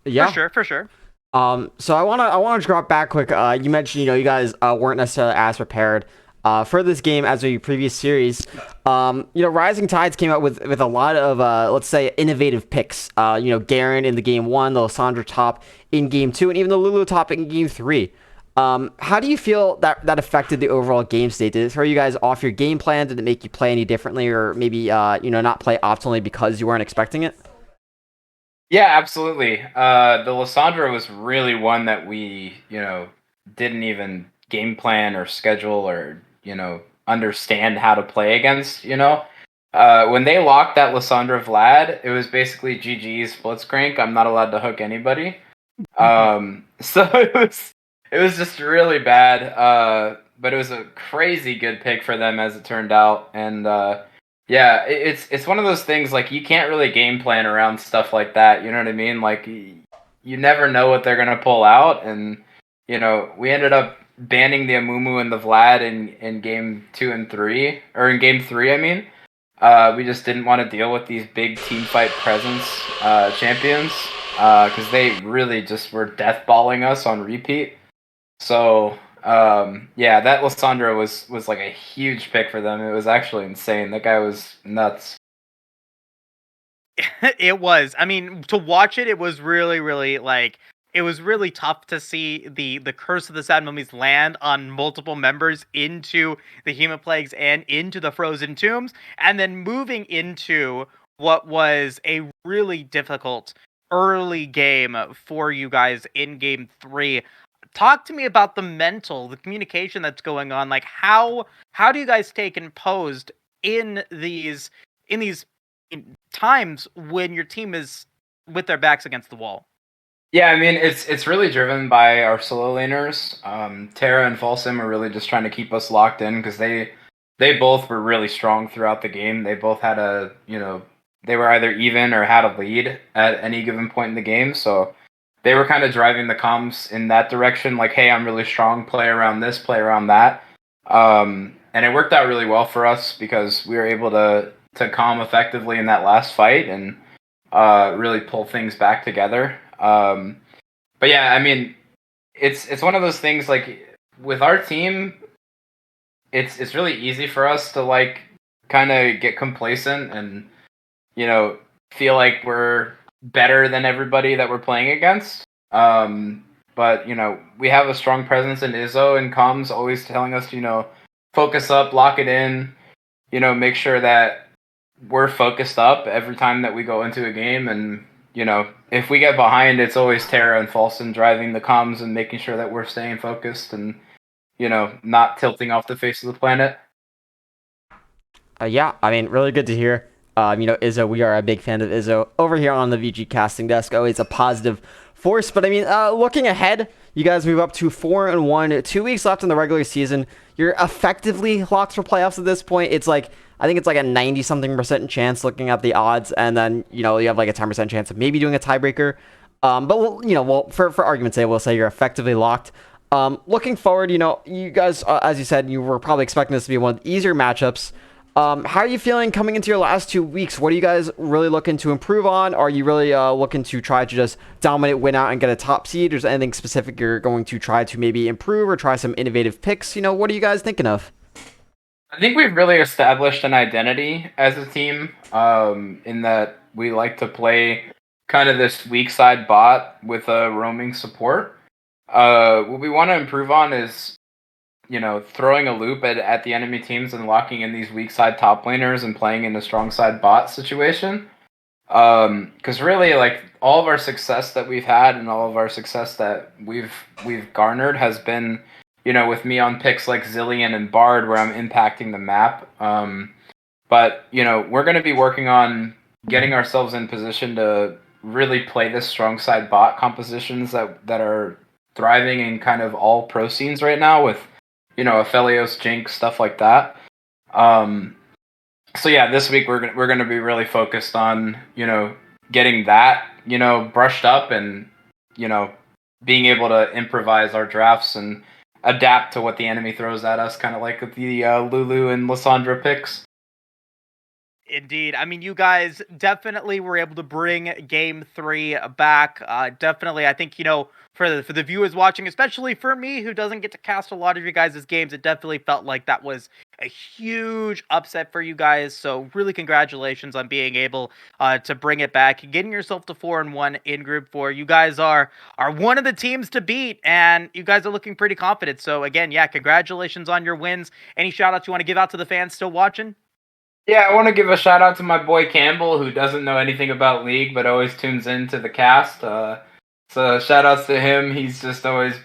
Yeah, for sure. So I wanna drop back quick. You mentioned you guys weren't necessarily as prepared for this game as the previous series. Rising Tides came out with a lot of let's say innovative picks. Garen in the game 1, the Lissandra top in game 2, and even the Lulu top in game 3. How do you feel that affected the overall game state? Did it throw you guys off your game plan? Did it make you play any differently, or maybe not play optimally because you weren't expecting it? Yeah, absolutely. The Lissandra was really one that we, didn't even game plan or schedule or, understand how to play against, When they locked that Lissandra Vlad, it was basically GG's Blitzcrank. I'm not allowed to hook anybody. So it was just really bad. But it was a crazy good pick for them as it turned out. And it's one of those things like you can't really game plan around stuff like that. You know what I mean? Like you never know what they're gonna pull out, and we ended up banning the Amumu and the Vlad in game 2 and 3, or in game 3. I mean, we just didn't want to deal with these big team fight presence champions because they really just were deathballing us on repeat. So. That Lissandra was like a huge pick for them. It was actually insane. That guy was nuts. It was. I mean, to watch it, it was really, really it was really tough to see the Curse of the Sad Mummies land on multiple members into the Hemoplagues and into the Frozen Tombs, and then moving into what was a really difficult early game for you guys in game 3. Talk to me about the communication that's going on. Like, how do you guys stay composed in these times when your team is with their backs against the wall? Yeah, I mean, it's really driven by our solo laners. Terra and Falsim are really just trying to keep us locked in because they both were really strong throughout the game. They both had they were either even or had a lead at any given point in the game. So they were kind of driving the comms in that direction, like, hey, I'm really strong, play around this, play around that. And it worked out really well for us because we were able to calm effectively in that last fight and really pull things back together. But yeah, I mean, it's one of those things like with our team, it's really easy for us to like kind of get complacent and feel like we're better than everybody that we're playing against. But we have a strong presence in Izzo and comms, always telling us to focus up, lock it in, make sure that we're focused up every time that we go into a game. And if we get behind, it's always Terra and Falston driving the comms and making sure that we're staying focused and not tilting off the face of the planet. Yeah, I mean, really good to hear. Izzo, we are a big fan of Izzo over here on the VG casting desk. Always a positive force. But I mean, looking ahead, you guys move up to 4-1, 2 weeks left in the regular season. You're effectively locked for playoffs at this point. I think it's like a 90-something% chance looking at the odds, and then you have like a 10% chance of maybe doing a tiebreaker. But for argument's sake, we'll say you're effectively locked. Looking forward, you guys, as you said, you were probably expecting this to be one of the easier matchups. How are you feeling coming into your last 2 weeks? What are you guys really looking to improve on? Are you really looking to try to just dominate, win out, and get a top seed? Is there anything specific you're going to try to maybe improve or try some innovative picks? What are you guys thinking of? I think we've really established an identity as a team, in that we like to play kind of this weak side bot with a roaming support. What we want to improve on is throwing a loop at the enemy teams and locking in these weak side top laners and playing in a strong side bot situation. Because really, like, all of our success that we've had and all of our success that we've garnered has been, with me on picks like Zilean and Bard where I'm impacting the map. But we're going to be working on getting ourselves in position to really play this strong side bot compositions that are thriving in kind of all pro scenes right now with Aphelios, Jinx, stuff like that. So yeah, this week we're gonna be really focused on getting that brushed up and being able to improvise our drafts and adapt to what the enemy throws at us, kind of like with the Lulu and Lissandra picks. Indeed. I mean, you guys definitely were able to bring Game 3 back. Definitely, I think, for the viewers watching, especially for me, who doesn't get to cast a lot of you guys' games, it definitely felt like that was a huge upset for you guys. So really congratulations on being able to bring it back, getting yourself to 4-1 in Group 4. You guys are one of the teams to beat, and you guys are looking pretty confident. So again, yeah, congratulations on your wins. Any shout-outs you want to give out to the fans still watching? Yeah, I want to give a shout out to my boy Campbell, who doesn't know anything about League, but always tunes into the cast. So shout outs to him. He's just always,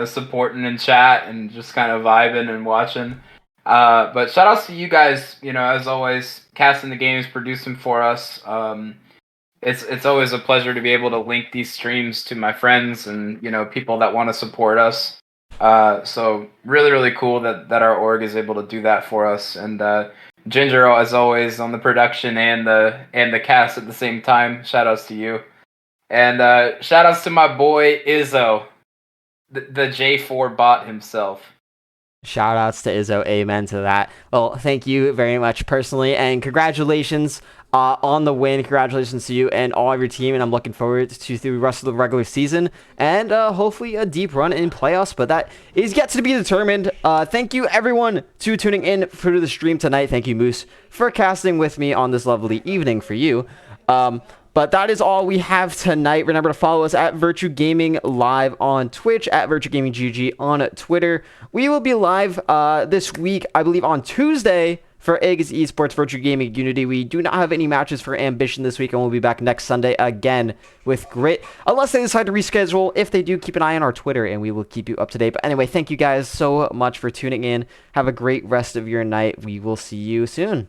supporting in chat and just kind of vibing and watching. But shout outs to you guys, as always, casting the games, producing for us. It's always a pleasure to be able to link these streams to my friends and, people that want to support us. So really, really cool that our org is able to do that for us. And, Ginger, as always, on the production and the cast at the same time. Shoutouts to you, and shoutouts to my boy Izzo, the J4 bot himself. Shoutouts to Izzo, amen to that. Well, thank you very much personally, and congratulations on the win. Congratulations to you and all of your team, and I'm looking forward to the rest of the regular season and hopefully a deep run in playoffs, but that is yet to be determined. Thank you everyone to tuning in for the stream tonight. Thank you, Moose, for casting with me on this lovely evening for you. But that is all we have tonight. Remember to follow us at Virtue Gaming Live on Twitch, at Virtue Gaming GG on Twitter. We will be live this week, I believe, on Tuesday for Aegis Esports Virtue Gaming Unity. We do not have any matches for Ambition this week, and we'll be back next Sunday again with Grit, unless they decide to reschedule. If they do, keep an eye on our Twitter, and we will keep you up to date. But anyway, thank you guys so much for tuning in. Have a great rest of your night. We will see you soon.